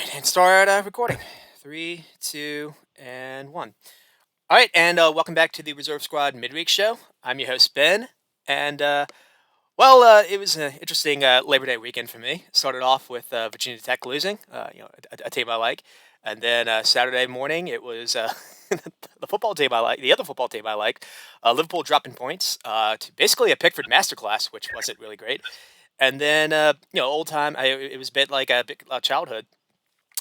right, and start recording. 3, 2, and 1. All right, and welcome back to the Reserve Squad Midweek Show. I'm your host, Ben, and, it was an interesting Labor Day weekend for me. Started off with Virginia Tech losing, a team I like, and then Saturday morning it was the football team I like, the other football team I like, Liverpool dropping points to basically a Pickford masterclass, which wasn't really great. And then, old time, it was a bit like a big childhood.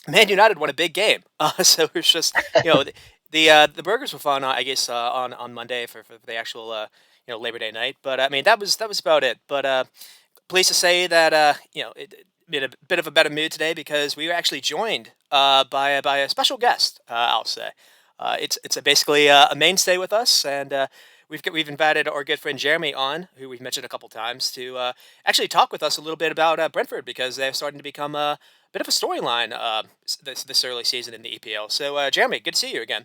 Man United won a big game, so it was just the burgers were fun, I guess, on Monday for the actual Labor Day night. But I mean that was about it. But pleased to say that it made a bit of a better mood today because we were actually joined by a special guest. I'll say it's basically a mainstay with us, and we've invited our good friend Jeremy on, who we've mentioned a couple times, to actually talk with us a little bit about Brentford because they're starting to become a bit of a storyline this early season in the EPL. So, Jeremy, good to see you again.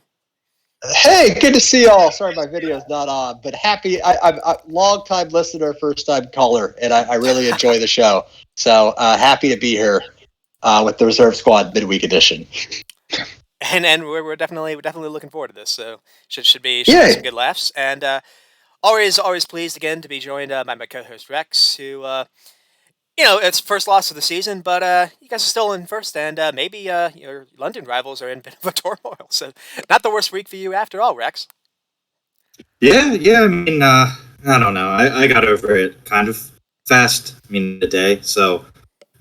Hey, good to see y'all. Sorry my video's not on, but happy. I'm a long-time listener, first-time caller, and I really enjoy the show. So happy to be here with the Reserve Squad Midweek Edition. And we're definitely looking forward to this. So should be some good laughs. And always pleased again to be joined by my co-host Rex, who it's first loss of the season, but you guys are still in first, and maybe your London rivals are in a bit of a turmoil. So not the worst week for you after all, Rex. Yeah. I mean, I don't know. I got over it kind of fast. I mean, the day. So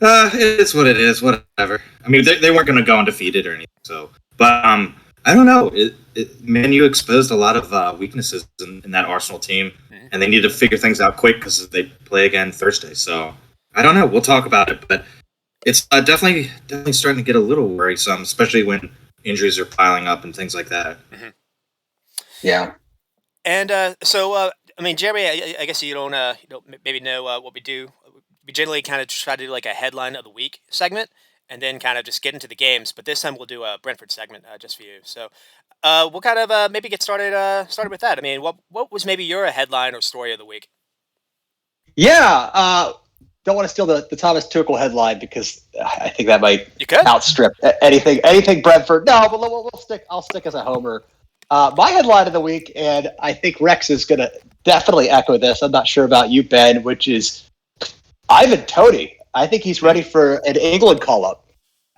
it's what it is. Whatever. I mean, they weren't going to go undefeated or anything. So, but I don't know. Man U exposed a lot of weaknesses in that Arsenal team, and they need to figure things out quick because they play again Thursday. So. I don't know. We'll talk about it, but it's definitely starting to get a little worrisome, especially when injuries are piling up and things like that. Mm-hmm. Yeah. And I mean, Jeremy, I guess you don't maybe know what we do. We generally kind of try to do like a headline of the week segment, and then kind of just get into the games. But this time we'll do a Brentford segment just for you. So we'll kind of maybe get started with that. I mean, what was maybe your headline or story of the week? Yeah. Don't want to steal the Thomas Tuchel headline because I think that might outstrip anything Brentford. No, but I'll stick as a homer. My headline of the week, and I think Rex is going to definitely echo this. I'm not sure about you, Ben, which is Ivan Toney. I think he's ready for an England call-up.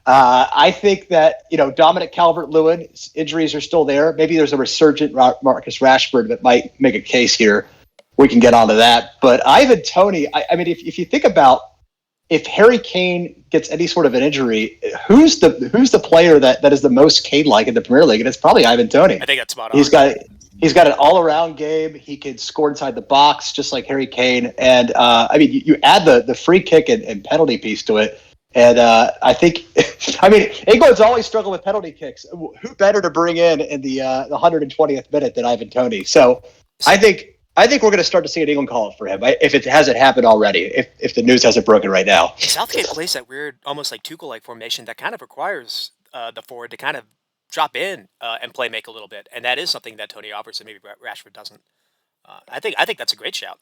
I think that Dominic Calvert-Lewin's injuries are still there. Maybe there's a resurgent Marcus Rashford that might make a case here. We can get onto that. But Ivan Toney, I mean, if you think about if Harry Kane gets any sort of an injury, who's the player that is the most Kane-like in the Premier League? And it's probably Ivan Toney. I think that's spot on. He's got an all-around game. He can score inside the box just like Harry Kane. And, I mean, you add the free kick and penalty piece to it. And I think, I mean, England's always struggled with penalty kicks. Who better to bring in the 120th minute than Ivan Toney? So I think we're going to start to see an England call for him if it hasn't happened already, if the news hasn't broken right now. Southgate plays that weird, almost like Tuchel-like formation that kind of requires the forward to kind of drop in and play make a little bit, and that is something that Toney offers, and maybe Rashford doesn't. I think that's a great shout.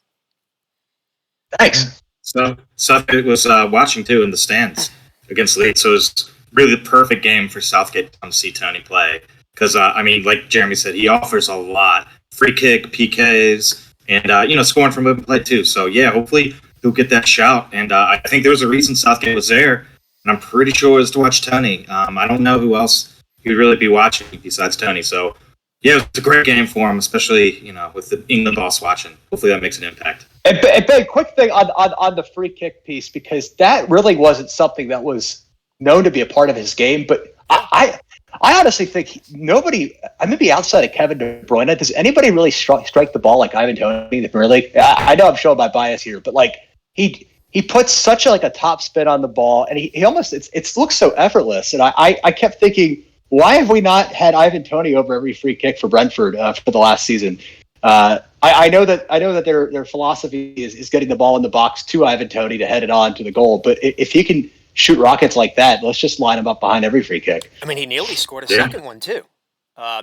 Thanks. So Southgate was watching too in the stands against Leeds, so it was really the perfect game for Southgate to come see Toney play because I mean, like Jeremy said, he offers a lot: free kick, PKs. And, scoring from open play, too. So, yeah, hopefully he'll get that shout. And I think there was a reason Southgate was there, and I'm pretty sure it was to watch Toney. I don't know who else he would really be watching besides Toney. So, yeah, it's a great game for him, especially, with the England boss watching. Hopefully that makes an impact. And Ben, quick thing on the free kick piece, because that really wasn't something that was known to be a part of his game. But I honestly think maybe outside of Kevin De Bruyne, does anybody really strike the ball like Ivan Toney in the Premier League? I know I'm showing my bias here, but like he puts such a top spin on the ball, and he almost it looks so effortless. And I kept thinking, why have we not had Ivan Toney over every free kick for Brentford for the last season? I know that their philosophy is getting the ball in the box to Ivan Toney to head it on to the goal, but if he can shoot rockets like that, let's just line him up behind every free kick. I mean, he nearly scored a second one too,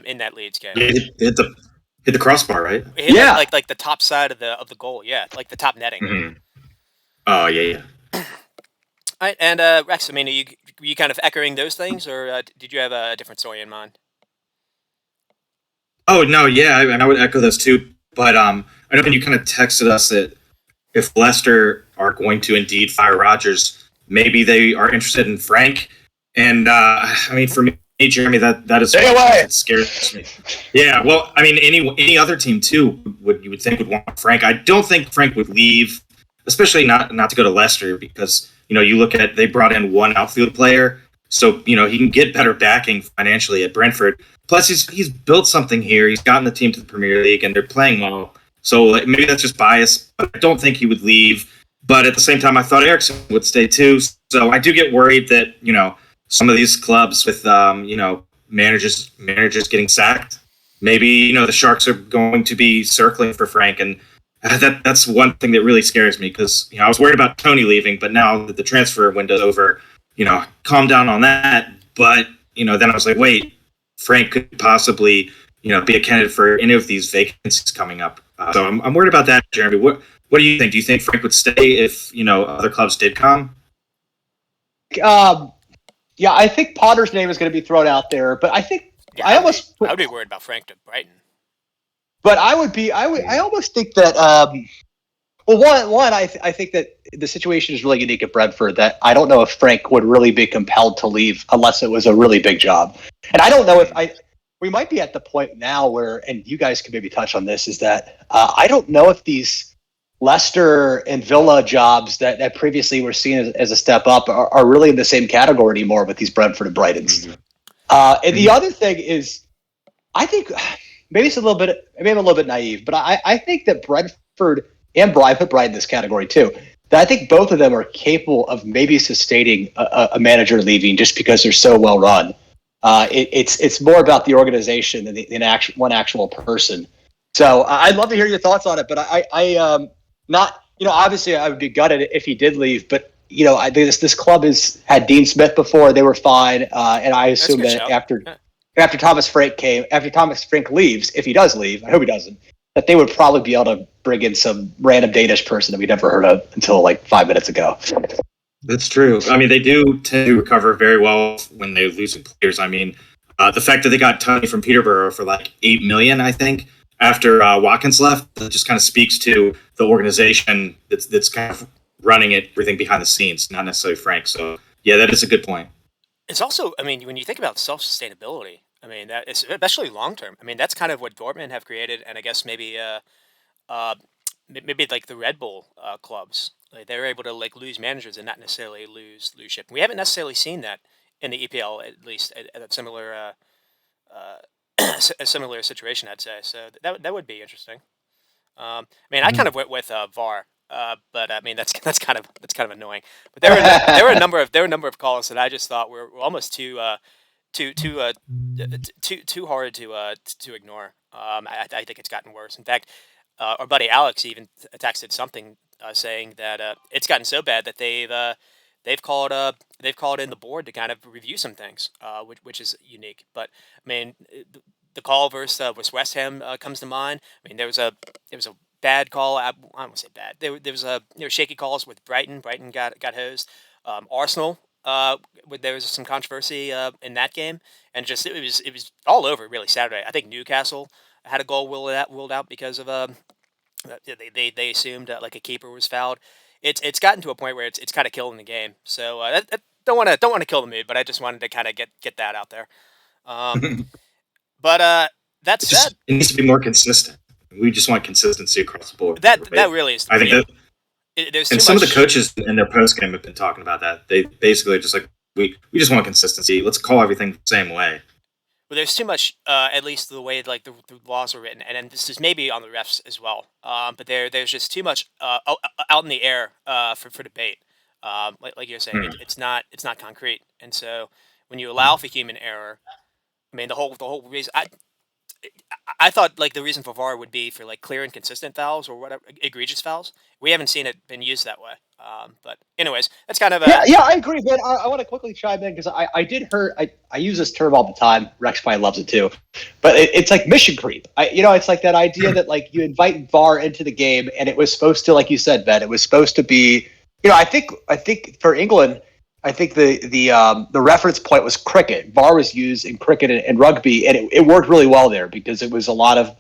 in that Leeds game. Yeah, hit the crossbar, right? Yeah, like the top side of the goal. Yeah, like the top netting. Mm-hmm. Oh yeah. All right, and Rex, I mean, are you were you kind of echoing those things, or did you have a different story in mind? Oh no, yeah, I would echo those too. But I know when you kind of texted us that if Leicester are going to indeed fire Rodgers, maybe they are interested in Frank. And I mean, for me, Jeremy, that is that scares me. Yeah, well, I mean, any other team too you would think would want Frank. I don't think Frank would leave, especially not to go to Leicester, because you look at, they brought in one outfield player, so he can get better backing financially at Brentford. Plus, he's built something here. He's gotten the team to the Premier League, and they're playing well. So maybe that's just bias, but I don't think he would leave. But at the same time, I thought Eriksson would stay too. So I do get worried that some of these clubs with managers getting sacked, maybe the Sharks are going to be circling for Frank, and that's one thing that really scares me, because I was worried about Tony leaving, but now that the transfer window's over, calm down on that. But then I was like, wait, Frank could possibly be a candidate for any of these vacancies coming up. So I'm worried about that, Jeremy. What do you think? Do you think Frank would stay if other clubs did come? Yeah, I think Potter's name is going to be thrown out there, but I think I would be worried about Frank to Brighton. But I almost think that I think that the situation is really unique at Brentford, that I don't know if Frank would really be compelled to leave unless it was a really big job. And I don't know if we might be at the point now where, and you guys can maybe touch on this, is that I don't know if these Leicester and Villa jobs that previously were seen as a step up are really in the same category anymore with these Brentford and Brightons. And the other thing is, I think maybe I'm a little bit naive, but I think that Brentford and Brighton, put Brighton in this category too, that I think both of them are capable of maybe sustaining a manager leaving just because they're so well run. It's more about the organization than one actual person. So I'd love to hear your thoughts on it, but I obviously I would be gutted if he did leave, but I think this club has had Dean Smith before. They were fine, and I assume that after Thomas Frank leaves, if he does leave, I hope he doesn't, that they would probably be able to bring in some random Danish person that we never heard of until like 5 minutes ago. That's true. I mean, they do tend to recover very well when they're losing players. I mean, the fact that they got Tony from Peterborough for like $8 million, I think, after Watkins left, that just kind of speaks to the organization that's kind of running everything behind the scenes, not necessarily Frank. So, yeah, that is a good point. It's also, I mean, when you think about self-sustainability, I mean, that is, especially long-term, I mean, that's kind of what Dortmund have created, and I guess maybe like the Red Bull clubs. Like, they're able to like lose managers and not necessarily lose ship. We haven't necessarily seen that in the EPL, at least at a similar a similar situation, I'd say. So that would be interesting. I mean, I kind of went with VAR, but I mean that's kind of annoying. But there were a number of calls that I just thought were almost too hard to ignore. I think it's gotten worse. In fact, our buddy Alex even texted something saying that it's gotten so bad that they've called in the board to kind of review some things, which is unique. But I mean, the call versus West Ham comes to mind. I mean, there was a bad call. I don't want to say bad. There was shaky calls with Brighton. Brighton got hosed. Arsenal. There was some controversy in that game, and just it was all over really Saturday. I think Newcastle had a goal ruled out because of they assumed like a keeper was fouled. It's gotten to a point where it's kind of killing the game. So don't want to kill the mood, but I just wanted to kind of get that out there. But that said, it needs to be more consistent. We just want consistency across the board. That really is. I think that. There's and some of the coaches in their post game have been talking about that. They basically are just like, we just want consistency. Let's call everything the same way. Well, there's too much, at least the way like the laws are written, and this is maybe on the refs as well. But there's just too much out in the air for debate. Like you're saying, it's not concrete, and so when you allow for human error, I mean the whole reason. I thought like the reason for VAR would be for like clear and consistent fouls or whatever, egregious fouls. We haven't seen it been used that way. But anyways, that's kind of a... Yeah, I agree, man. I want to quickly chime in because I use this term all the time. Rex probably loves it too, but it's like mission creep. It's like that idea that like you invite VAR into the game, and it was supposed to, like you said, Ben, it was supposed to be. I think for England, I think the reference point was cricket. VAR was used in cricket and rugby, and it worked really well there because it was a lot of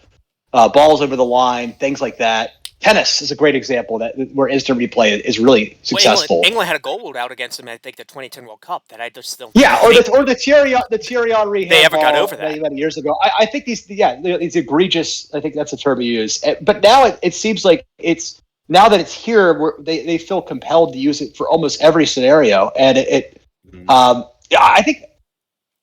balls over the line, things like that. Tennis is a great example where instant replay is really successful. England had a goal ruled out against them. I think the 2010 World Cup that I just don't. Yeah, or the Thierry Henry. They ever got over that many years ago. I think these egregious. I think that's a term you use. But now it seems like it's now that it's here, they feel compelled to use it for almost every scenario, and I think.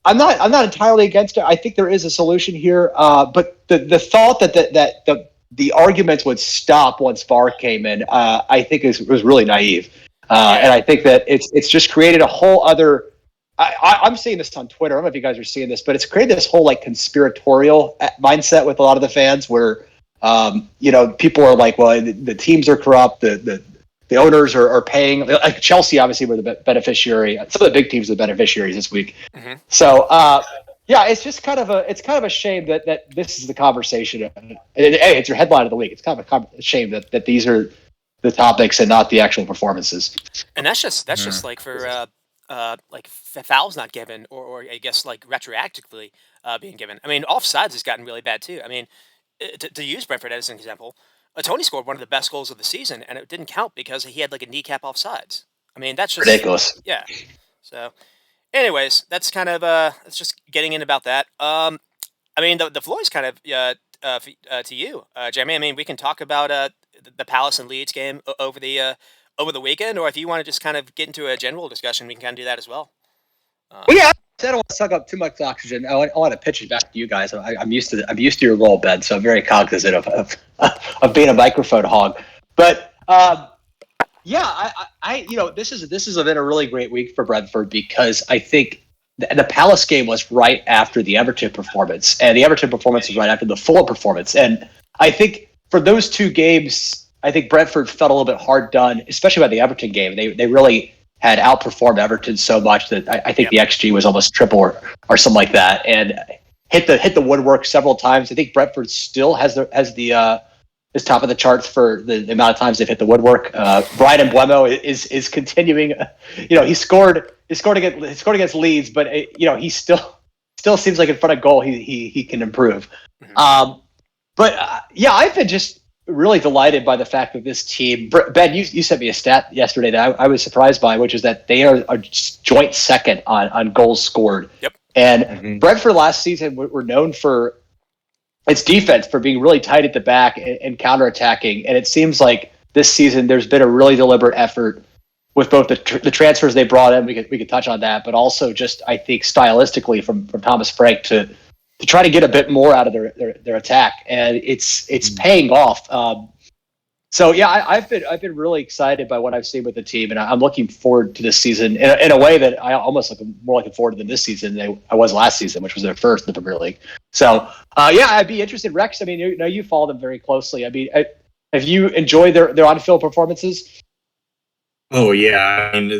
I'm not entirely against it. I think there is a solution here, but the thought that the arguments would stop once VAR came in, I think was really naive, and I think that it's just created a whole other. I'm seeing this on Twitter. I don't know if you guys are seeing this, but it's created this whole like conspiratorial mindset with a lot of the fans, where people are like, well, the teams are corrupt, the owners are paying. Like Chelsea, obviously, were the beneficiary. Some of the big teams are the beneficiaries this week. Mm-hmm. So, it's just kind of a shame that this is the conversation. And hey, it's your headline of the week. It's kind of a shame that these are the topics and not the actual performances. And that's just like for like fouls not given, or I guess like retroactively being given. I mean, offsides has gotten really bad too. I mean, to use Brentford as an example. Tony scored one of the best goals of the season, and it didn't count because he had like a kneecap offsides. I mean, that's just ridiculous. Yeah. So, anyways, that's kind of that's just getting in about that. I mean, the floor is kind of to you, Jeremy. I mean, we can talk about the Palace and Leeds game over the weekend, or if you want to just kind of get into a general discussion, we can kind of do that as well. Yeah. I don't want to suck up too much oxygen. I want to pitch it back to you guys. I'm used to your role, Ben, so I'm very cognizant of being a microphone hog. But this has been a really great week for Brentford because I think the Palace game was right after the Everton performance, and the Everton performance was right after the Fulham performance. And I think for those two games, I think Brentford felt a little bit hard done, especially by the Everton game. They really had outperformed Everton so much that I think the XG was almost triple or something like that, and hit the woodwork several times. I think Brentford still is top of the charts for the amount of times they've hit the woodwork. Brian Mbeumo is continuing. He scored against Leeds, but he still seems like in front of goal he can improve. Mm-hmm. I've been just really delighted by the fact that this team, Ben, you sent me a stat yesterday that I was surprised by, which is that they are a joint second on goals scored. Yep. And Brentford last season were known for its defense, for being really tight at the back and counterattacking. And it seems like this season there's been a really deliberate effort with both the transfers they brought in. We could touch on that, but also just I think stylistically from Thomas Frank to try to get a bit more out of their attack, and it's paying off. I've been really excited by what I've seen with the team, and I'm looking forward to this season in a way that I almost more looking forward to than this season than I was last season, which was their first in the Premier League. So I'd be interested, Rex. I mean, you follow them very closely. I mean, have you enjoyed their on-field performances? Oh yeah, I mean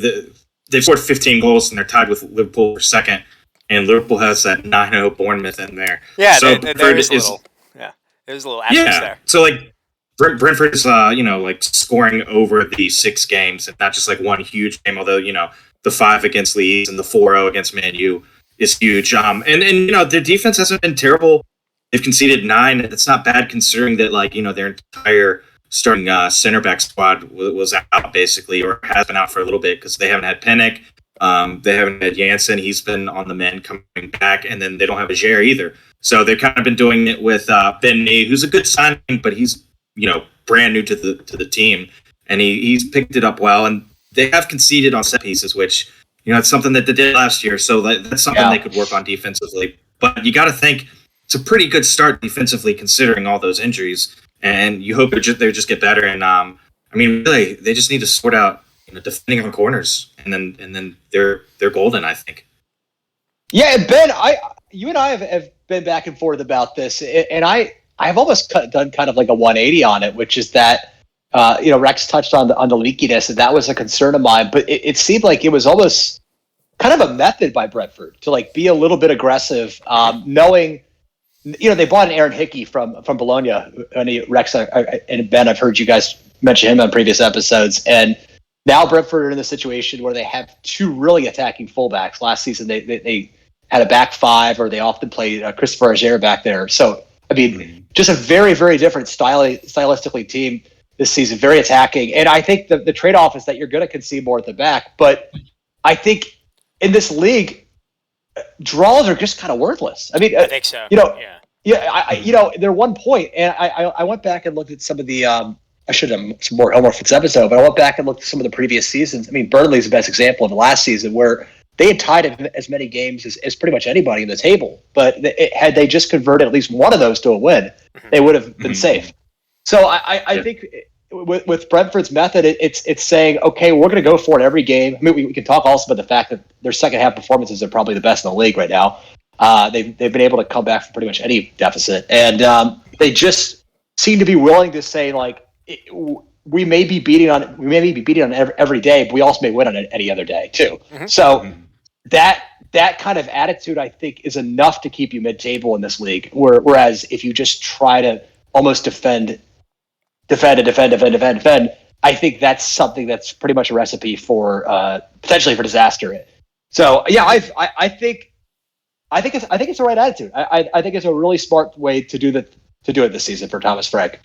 they've scored 15 goals and they're tied with Liverpool for second. And Liverpool has that 9-0 Bournemouth in there. Yeah, so there is a little. Yeah, there's a little asterisk there. So like Brentford is like scoring over the 6 games, and not just like one huge game. Although the 5 against Leeds and the 4-0 against Man U is huge. And their defense hasn't been terrible. They've conceded 9. It's not bad considering that their entire starting center back squad was out basically, or has been out for a little bit because they haven't had Pinnock. They haven't had Janssen. He's been on the mend coming back, and then they don't have a Jair either. So they've kind of been doing it with Ben Mee, who's a good signing, but he's brand new to the team, and he's picked it up well. And they have conceded on set pieces, which it's something that they did last year. So that's something they could work on defensively. But you got to think it's a pretty good start defensively considering all those injuries, and you hope they just get better. And really, they just need to sort out defending on corners, and then they're golden, I think. Yeah, and Ben, you and I have been back and forth about this, and I've almost done kind of like a 180 on it, which is that Rex touched on the leakiness, and that was a concern of mine. But it seemed like it was almost kind of a method by Brentford to be a little bit aggressive, knowing they bought an Aaron Hickey from Bologna, and Rex and Ben, I've heard you guys mention him on previous episodes, and Now Brentford are in the situation where they have two really attacking fullbacks. Last season, they had a back five, or they often played Christopher Aguirre back there. So, I mean, just a very, very different stylistically team this season, very attacking. And I think the trade-off is that you're going to concede more at the back. But I think in this league, draws are just kind of worthless. I mean, I think so. They're 1 point. And I went back and looked at some of the I should have some more homework for this episode, but I went back and looked at some of the previous seasons. I mean, Burnley's the best example of the last season, where they had tied as many games as pretty much anybody in the table. But had they just converted at least one of those to a win, they would have been safe. So I think with Brentford's method, it's saying, okay, we're going to go for it every game. I mean, we can talk also about the fact that their second half performances are probably the best in the league right now. They've been able to come back from pretty much any deficit, and they just seem to be willing to say, like, we may be beating on every day, but we also may win on any other day too. So that kind of attitude, I think, is enough to keep you mid-table in this league. Whereas if you just try to almost defend, I think that's something that's pretty much a recipe for potentially for disaster. So yeah, I think it's the right attitude. I think it's a really smart way to do it this season for Thomas Frank.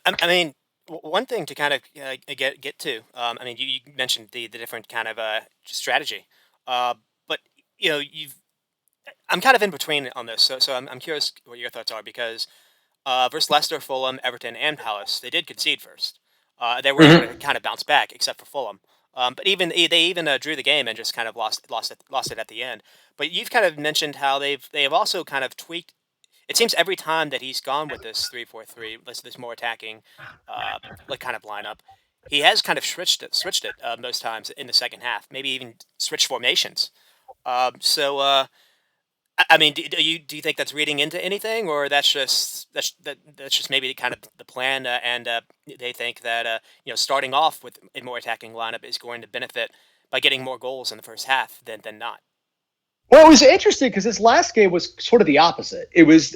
I mean, one thing to kind of get to. I mean, you mentioned the different kind of strategy, but I'm kind of in between on this. So I'm curious what your thoughts are, because versus Leicester, Fulham, Everton, and Palace, they did concede first. They were able to kind of bounce back, except for Fulham. But they even drew the game and just kind of lost it at the end. But you've kind of mentioned how they have also kind of tweaked. It seems every time that he's gone with this 3-4-3, this more attacking, kind of lineup, he has kind of switched it most times in the second half. Maybe even switched formations. I mean, do you think that's reading into anything, or that's just maybe kind of the plan, and they think that starting off with a more attacking lineup is going to benefit by getting more goals in the first half than not? Well, it was interesting because this last game was sort of the opposite. It was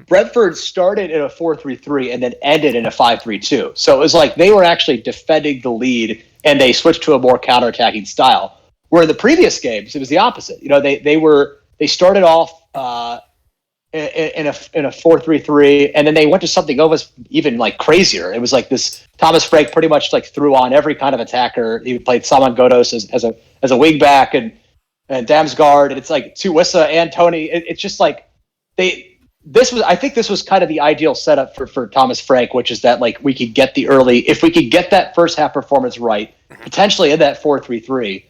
Brentford started in a 4-3-3 and then ended in a 5-3-2. So it was like they were actually defending the lead, and they switched to a more counterattacking style. Where in the previous games, it was the opposite. They started off in a 4-3-3, and then they went to something almost even like crazier. It was like this Thomas Frank pretty much like threw on every kind of attacker. He played Salman Ghoddos as a wing back and Damsgaard, and it's like Tuwissa and Tony. It's just like I think this was kind of the ideal setup for Thomas Frank, which is that like we could get if we could get that first half performance right, potentially in that 4-3-3,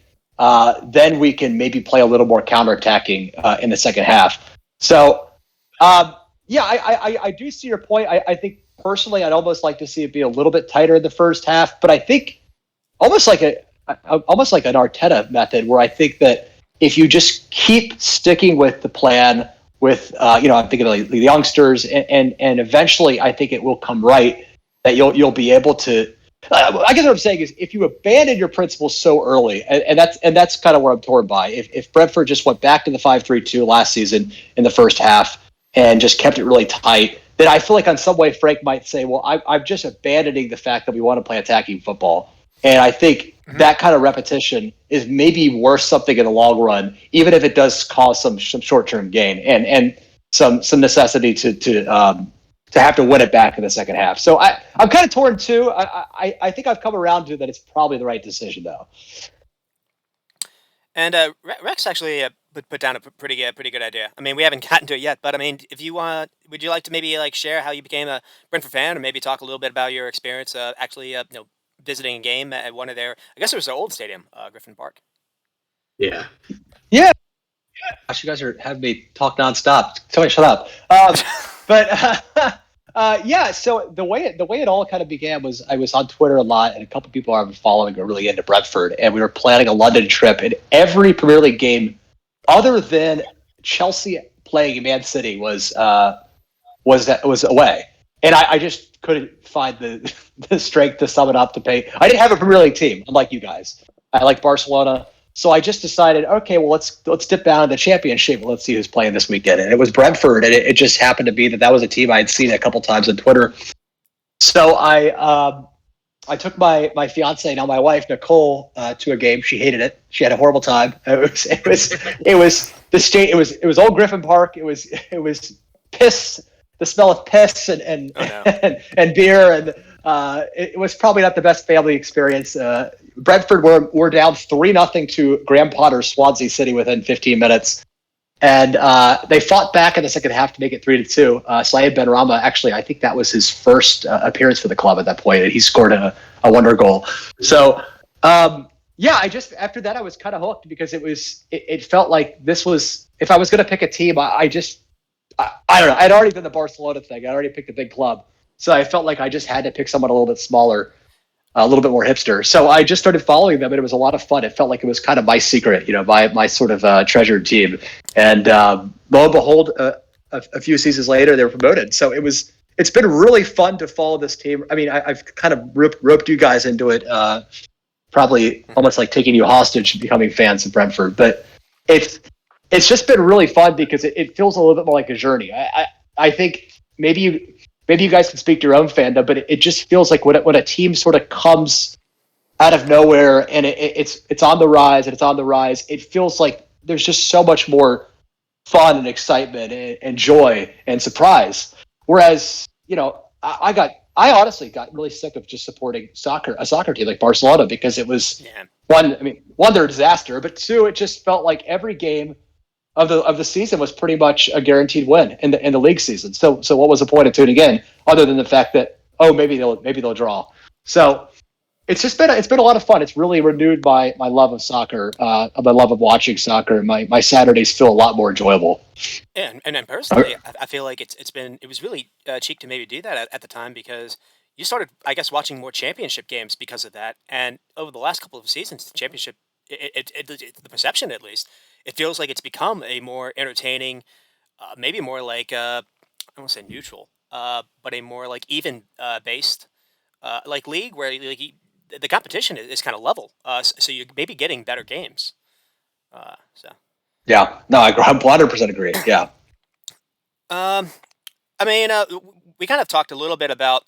then we can maybe play a little more counterattacking in the second half. So I do see your point. I think personally, I'd almost like to see it be a little bit tighter in the first half, but I think almost like an Arteta method, where I think that if you just keep sticking with the plan with, I'm thinking of the youngsters, and eventually I think it will come right, that you'll be able to. I guess what I'm saying is, if you abandon your principles so early, and that's kind of where I'm torn by. If Brentford just went back to the 5-3-2 last season in the first half and just kept it really tight, then I feel like on some way Frank might say, well, I'm just abandoning the fact that we want to play attacking football. And I think that kind of repetition is maybe worth something in the long run, even if it does cause some short-term gain and some necessity to have to win it back in the second half. So I'm kind of torn too. I think I've come around to that it's probably the right decision, though. And Rex actually put down a pretty good idea. I mean, we haven't gotten to it yet, but I mean, if you want, would you like to maybe share how you became a Brentford fan, or maybe talk a little bit about your experience actually visiting a game at one of their, I guess it was their old stadium, Griffin Park. Yeah. Gosh, you guys are having me talk nonstop. Tell me, shut up. So the way it all kind of began was I was on Twitter a lot, and a couple people I've been following are really into Brentford, and we were planning a London trip, and every Premier League game other than Chelsea playing Man City was away. And I just couldn't find the strength to sum it up to pay. I didn't have a Premier League team, unlike you guys. I like Barcelona. So I just decided, okay, well, let's dip down to the Championship. Let's see who's playing this weekend. And it was Brentford, and it just happened to be that was a team I had seen a couple times on Twitter. So I I took my fiance, now my wife Nicole, to a game. She hated it. She had a horrible time. It was the state. It was Old Griffin Park. It was piss. The smell of piss and and beer, and it was probably not the best family experience. Brentford were down 3-0 to Graham Potter's Swansea City within 15 minutes. And they fought back in the second half to make it 3-2. Syed Benrahma, actually, I think that was his first appearance for the club at that point. He scored a wonder goal. So, after that, I was kind of hooked because it felt like this was, if I was going to pick a team, I don't know. I'd already done the Barcelona thing. I'd already picked a big club. So I felt like I just had to pick someone a little bit smaller, a little bit more hipster. So I just started following them, and it was a lot of fun. It felt like it was kind of my secret, my sort of treasured team. And lo and behold, a few seasons later, they were promoted. So it's been really fun to follow this team. I mean, I've kind of roped you guys into it, probably almost like taking you hostage, becoming fans of Brentford. But it's just been really fun because it feels a little bit more like a journey. I think maybe you guys can speak to your own fandom, but it just feels like when a team sort of comes out of nowhere and it's on the rise and it's on the rise, it feels like there's just so much more fun and excitement and joy and surprise. Whereas, I honestly got really sick of just supporting a soccer team like Barcelona because it was one, they're a disaster, but two, it just felt like every game of the season was pretty much a guaranteed win in the league season. So what was the point of tuning in other than the fact that maybe they'll draw? So it's been a lot of fun. It's really renewed my love of soccer, my love of watching soccer. My Saturdays feel a lot more enjoyable. Yeah, and personally, I feel like it was really cheap to maybe do that at the time because you started, I guess, watching more championship games because of that. And over the last couple of seasons, the championship, the perception at least, it feels like it's become a more entertaining, maybe more like I don't want to say neutral, but a more like even based like league where the competition is kind of level. So you're maybe getting better games. Yeah, no, I 100% agree. Yeah. We kind of talked a little bit about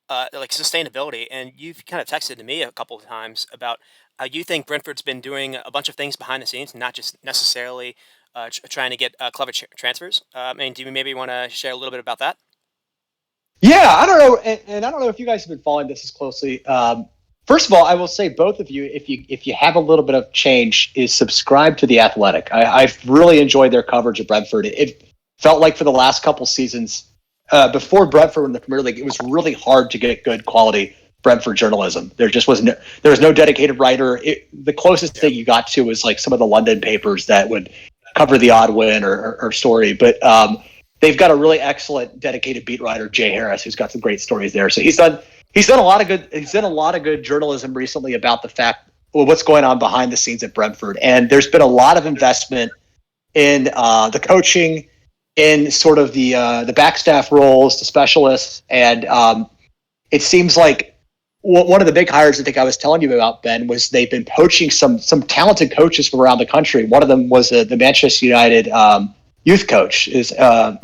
like sustainability, and you've kind of texted to me a couple of times about how you think Brentford's been doing a bunch of things behind the scenes, not just necessarily trying to get clever transfers. Do you maybe want to share a little bit about that? Yeah, I don't know, and I don't know if you guys have been following this as closely. First of all, I will say both of you, if you have a little bit of change, is subscribe to The Athletic. I've really enjoyed their coverage of Brentford. It felt like for the last couple seasons, before Brentford in the Premier League, it was really hard to get good quality Brentford journalism. There was no dedicated writer. The closest thing you got to was like some of the London papers that would cover the odd win or story. But they've got a really excellent dedicated beat writer, Jay Harris, who's got some great stories there. So he's done a lot of good journalism recently about the fact what's going on behind the scenes at Brentford. And there's been a lot of investment in the coaching, in sort of the backstaff roles, the specialists, and it seems like one of the big hires I think I was telling you about, Ben, was they've been poaching some talented coaches from around the country. One of them was the Manchester United youth coach. His last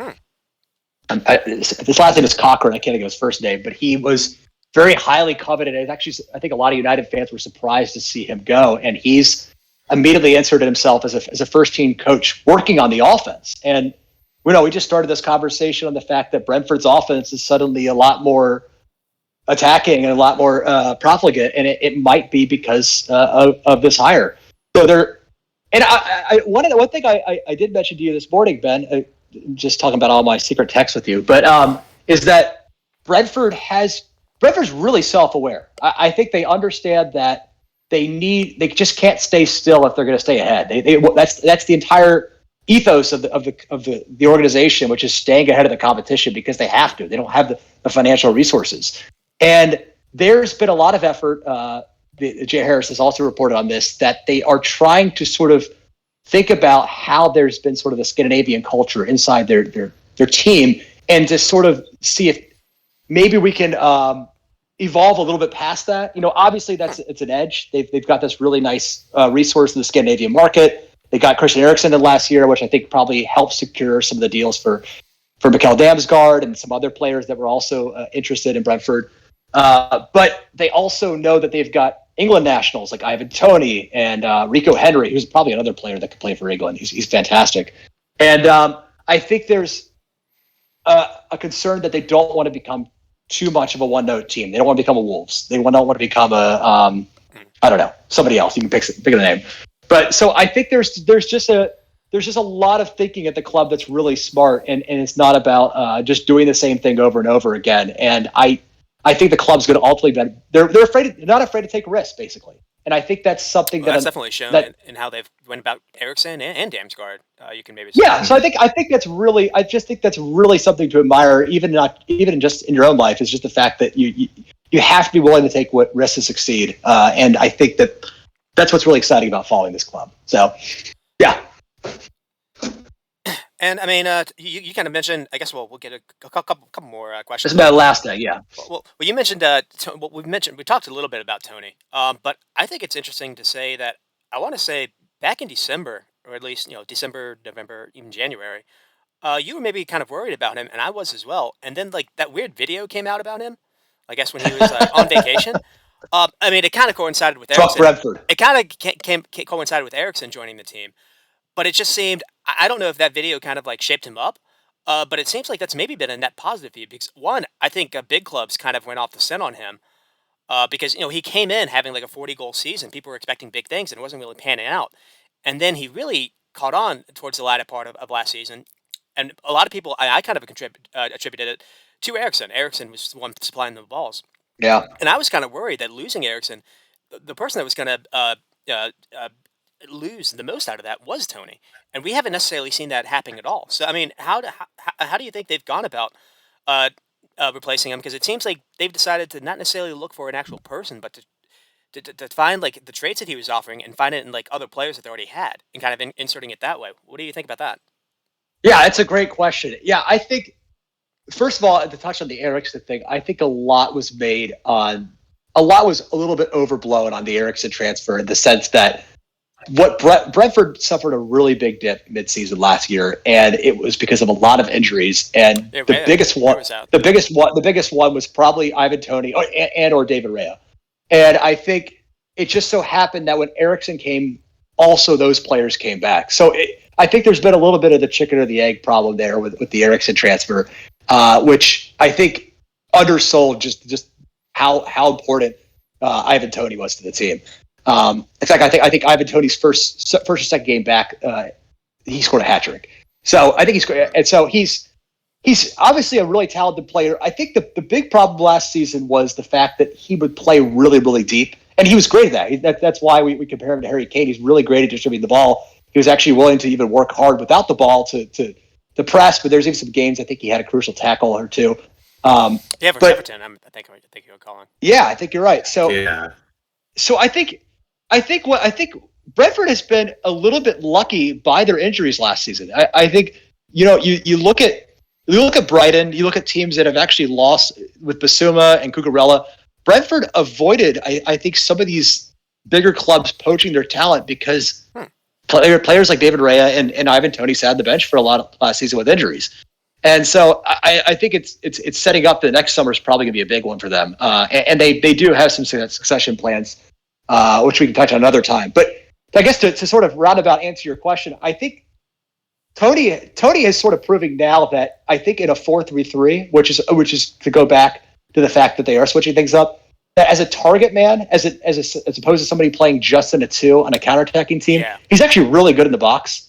name is Cochran. I can't think of his first name, but he was very highly coveted. And actually, I think a lot of United fans were surprised to see him go, and he's immediately inserted himself as a first team coach working on the offense. And we just started this conversation on the fact that Brentford's offense is suddenly a lot more attacking and a lot more profligate, and it might be because of this hire. So one thing I did mention to you this morning, Ben, just talking about all my secret texts with you, but is that Brentford's really self-aware. I think they understand that they just can't stay still if they're going to stay ahead. That's the entire ethos of the organization, which is staying ahead of the competition because they have to. They don't have the financial resources. And there's been a lot of effort. Jay Harris has also reported on this, that they are trying to sort of think about how there's been sort of the Scandinavian culture inside their team, and to sort of see if maybe we can evolve a little bit past that. Obviously it's an edge. They've got this really nice resource in the Scandinavian market. They got Christian Eriksen in last year, which I think probably helped secure some of the deals for Mikkel Damsgaard and some other players that were also interested in Brentford. But they also know that they've got England nationals like Ivan Toney and Rico Henry, who's probably another player that could play for England. He's fantastic. And I think there's a concern that they don't want to become too much of a one-note team. They don't want to become a Wolves. They don't want to become a, I don't know, somebody else. You can pick a name. But so I think there's just a lot of thinking at the club that's really smart, and it's not about just doing the same thing over and over again. And I think the club's going to ultimately be they're not afraid to take risks, basically. And I think that's something that's definitely shown in how they've went about Eriksen and Damsgaard. You can maybe say. Yeah. So I think that's really something to admire, even just in your own life. Is just the fact that you have to be willing to take what risks to succeed. And I think that's what's really exciting about following this club. So, yeah. And I mean, you kind of mentioned. I guess we'll get a couple more questions. This is my last day. Yeah. Well, you mentioned. We talked a little bit about Toney. But I think it's interesting to say that I want to say back in December, or at least December, November, even January, you were maybe kind of worried about him, and I was as well. And then like that weird video came out about him. I guess when he was on vacation. I mean, it kind of coincided with Eriksen. Brentford. It kind of coincided with Eriksen joining the team. But it just seemed, I don't know if that video kind of like shaped him up, but it seems like that's maybe been a net positive for you because, one, I think big clubs kind of went off the scent on him because, he came in having like a 40-goal season. People were expecting big things and it wasn't really panning out. And then he really caught on towards the latter part of last season. And a lot of people, I kind of attributed it to Eriksen. Eriksen was the one supplying the balls. Yeah. And I was kind of worried that losing Eriksen, the person that was going to lose the most out of that was Toney, and we haven't necessarily seen that happening at all. So I mean, how do you think they've gone about replacing him? Because it seems like they've decided to not necessarily look for an actual person, but to find like the traits that he was offering and find it in like other players that they already had, and kind of inserting it that way. What do you think about that? Yeah, it's a great question. Yeah, I think first of all, to touch on the Eriksen thing, I think a lot was a little bit overblown on the Eriksen transfer in the sense that Brentford suffered a really big dip mid-season last year, and it was because of a lot of injuries. And the biggest one was probably Ivan Toney or David Raya. And I think it just so happened that when Eriksen came, also those players came back. So I think there's been a little bit of the chicken or the egg problem there with the Eriksen transfer, which I think undersold just how important Ivan Toney was to the team. In fact, I think Ivan Toney's first or second game back, he scored a hat trick. So I think he's great, and so he's obviously a really talented player. I think the big problem last season was the fact that he would play really, really deep, and he was great at that. That's why we compare him to Harry Kane. He's really great at distributing the ball. He was actually willing to even work hard without the ball to press. But there's even some games I think he had a crucial tackle or two. For Everton, I think you're calling. Yeah, I think you're right. So yeah. So I think Brentford has been a little bit lucky by their injuries last season. I think you look at Brighton, you look at teams that have actually lost with Basuma and Cucurella. Brentford avoided, I think, some of these bigger clubs poaching their talent because players like David Raya and Ivan Toney sat on the bench for a lot of last season with injuries. And so I think it's setting up the next summer is probably going to be a big one for them. And they do have some succession plans, which we can touch on another time. But I guess to sort of roundabout answer your question, I think Toney is sort of proving now that I think in a 4-3-3, which is to go back to the fact that they are switching things up, that as a target man, as opposed to somebody playing just in a 2 on a counterattacking team, he's actually really good in the box.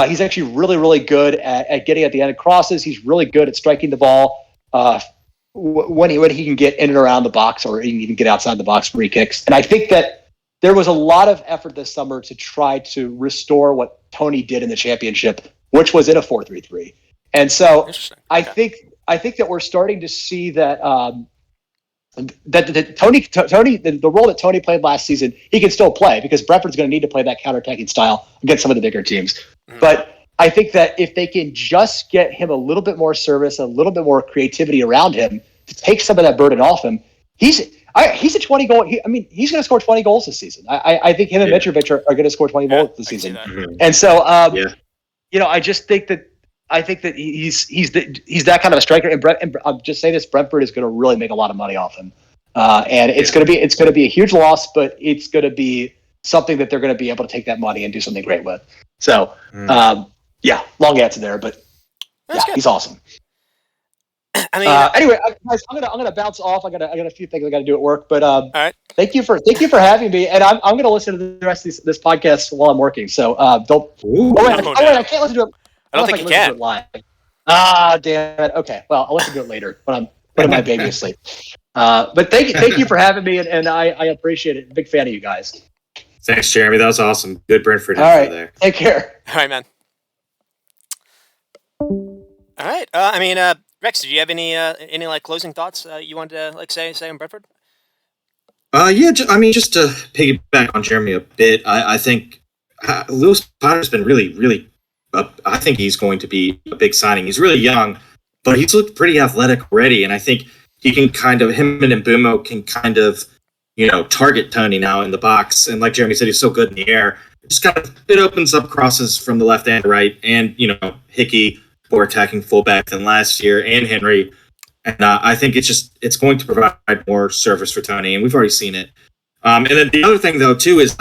He's actually really, really good at getting at the end of crosses. He's really good at striking the ball when he can get in and around the box, or he can get outside the box free kicks. And I think that there was a lot of effort this summer to try to restore what Toney did in the championship, which was in a 4-3-3. And so I think that we're starting to see that that Toney, the role that Toney played last season, he can still play because Brentford's going to need to play that counterattacking style against some of the bigger teams. Mm-hmm. But I think that if they can just get him a little bit more service, a little bit more creativity around him to take some of that burden off him, he's a 20 goal. He's going to score 20 goals this season. I think him and Mitrovic are going to score 20 goals this season. Mm-hmm. And so, I just think that he's that kind of a striker. And I'll just say this: Brentford is going to really make a lot of money off him. And it's going to be a huge loss, but it's going to be something that they're going to be able to take that money and do something great with. So, long answer there, but he's awesome. I mean, anyway, guys, I'm gonna bounce off. I got a few things I got to do at work, but all right. Thank you for having me, and I'm gonna listen to the rest of this podcast while I'm working. So don't. I can't listen to it. I don't think you can. Live. Damn it. Okay, well, I'll listen to it later when I'm putting my baby to sleep. But thank you for having me, and I appreciate it. Big fan of you guys. Thanks, Jeremy. That was awesome. Good Brentford info right. there. Take care. All right, man. All right. Rex, did you have any like closing thoughts you wanted to say on Brentford? Just to piggyback on Jeremy a bit, I think Lewis Potter's been really, really. I think he's going to be a big signing. He's really young, but he's looked pretty athletic already, and I think he can him and Mbumo can target Tony now in the box. And like Jeremy said, he's so good in the air. It opens up crosses from the left and right, and Hickey, more attacking fullback than last year, and Henry. And I think it's going to provide more service for Tony, and we've already seen it. And then the other thing, though, too, is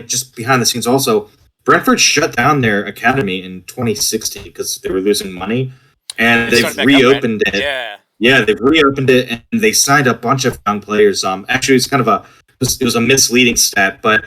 just behind the scenes also, Brentford shut down their academy in 2016 because they were losing money, and they've reopened it. Yeah, they've reopened it, and they signed a bunch of young players. Actually, it was a misleading stat, but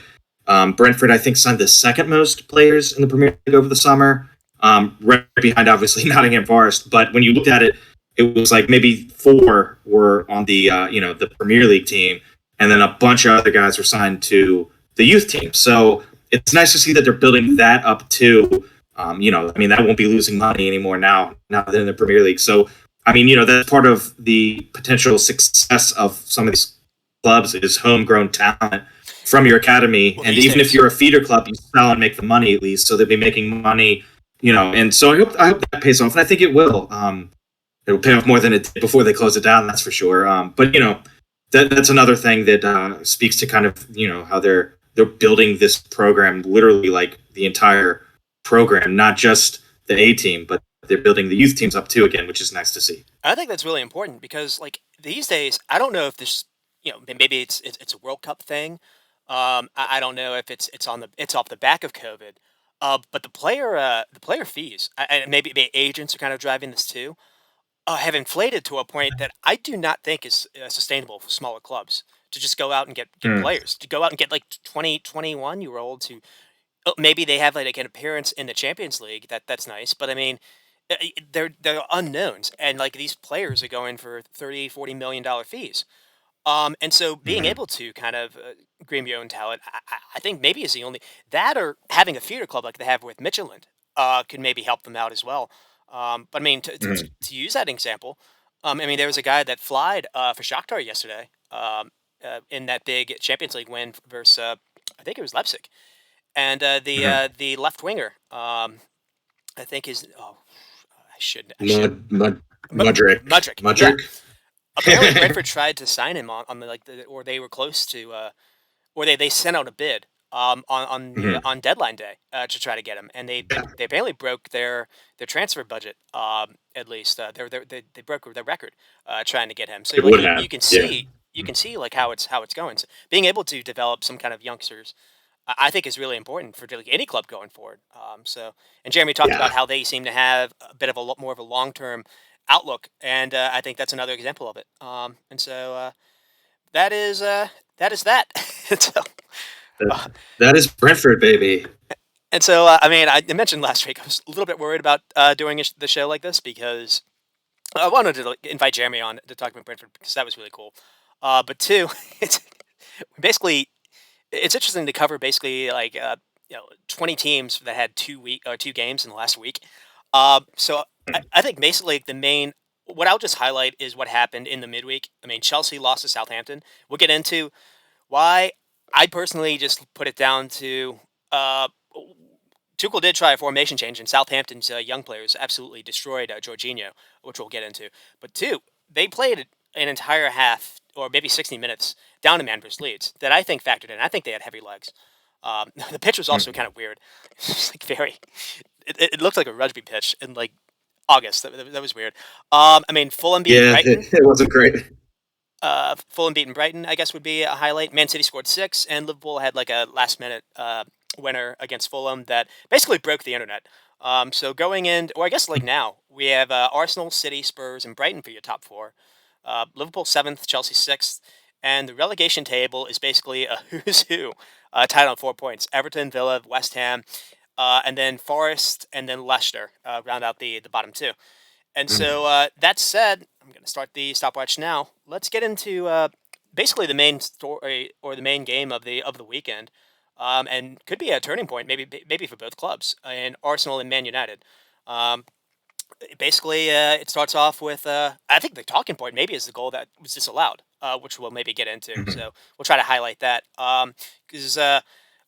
Brentford, I think, signed the second most players in the Premier League over the summer, right behind, obviously, Nottingham Forest. But when you looked at it, it was like maybe 4 were on the the Premier League team, and then a bunch of other guys were signed to the youth team. So it's nice to see that they're building that up too. That won't be losing money anymore now they're in the Premier League. So, that's part of the potential success of some of these clubs is homegrown talent from your academy. Well, and even if you're a feeder club, you sell and make the money at least. So they'll be making money, and so I hope that pays off. And I think it will. It'll pay off more than it did before they close it down, that's for sure. But that's another thing that speaks to kind of, how they're building this program, literally like the entire program, not just the A team, but they're building the youth teams up too again, which is nice to see. I think that's really important because like these days, I don't know if this, maybe it's a World Cup thing. I don't know if it's off the back of COVID. But the player fees, and maybe agents are kind of driving this too, have inflated to a point that I do not think is sustainable for smaller clubs to just go out and get players, to go out and get like 20, 21-year-olds who maybe they have like an appearance in the Champions League. That's nice. But I mean, they're unknowns. And like these players are going for $30-40 million fees. And so being able to kind of groom your own talent, I think maybe is the only, that or having a feeder club like they have with Midtjylland could maybe help them out as well. But I mean, to use that example, there was a guy that flied for Shakhtar yesterday in that big Champions League win versus, I think it was Leipzig. And the left winger, I think is, Mudryk. Yeah. Apparently, Brentford tried to sign him or they were close to, or they sent out a bid on deadline day to try to get him, and they apparently broke their transfer budget. At least they broke their record trying to get him. So you can see like how it's going. So being able to develop some kind of youngsters, I think is really important for any club going forward. And Jeremy talked about how they seem to have a bit of a more of a long-term outlook, and I think that's another example of it. And so that is that. So, that is Brentford, baby. And so, I mentioned last week I was a little bit worried about doing the show like this because I wanted to invite Jeremy on to talk about Brentford because that was really cool. But two, it's interesting to cover basically 20 teams that had 2 games in the last week. So I think basically what I'll just highlight is what happened in the midweek. Chelsea lost to Southampton. We'll get into why. I personally just put it down to Tuchel did try a formation change, and Southampton's young players absolutely destroyed Jorginho, which we'll get into. But two, they played an entire half, or maybe 60 minutes, down to man versus Leeds, that I think factored in. I think they had heavy legs. The pitch was also kind of weird. It looked like a rugby pitch in like August. That was weird. Fulham beat Brighton. It wasn't great. Fulham beating Brighton, I guess, would be a highlight. Man City scored 6, and Liverpool had like a last-minute winner against Fulham that basically broke the internet. So going in, or I guess like now, we have Arsenal, City, Spurs, and Brighton for your top 4. Liverpool 7th, Chelsea 6th, and the relegation table is basically a who's who, tied on 4 points. Everton, Villa, West Ham, and then Forest, and then Leicester round out the bottom 2. And so that said, I'm going to start the stopwatch now. Let's get into basically the main story or the main game of the weekend, and could be a turning point, maybe for both clubs, in Arsenal and Man United. Basically, it starts off with I think the talking point maybe is the goal that was disallowed, which we'll maybe get into. So we'll try to highlight that because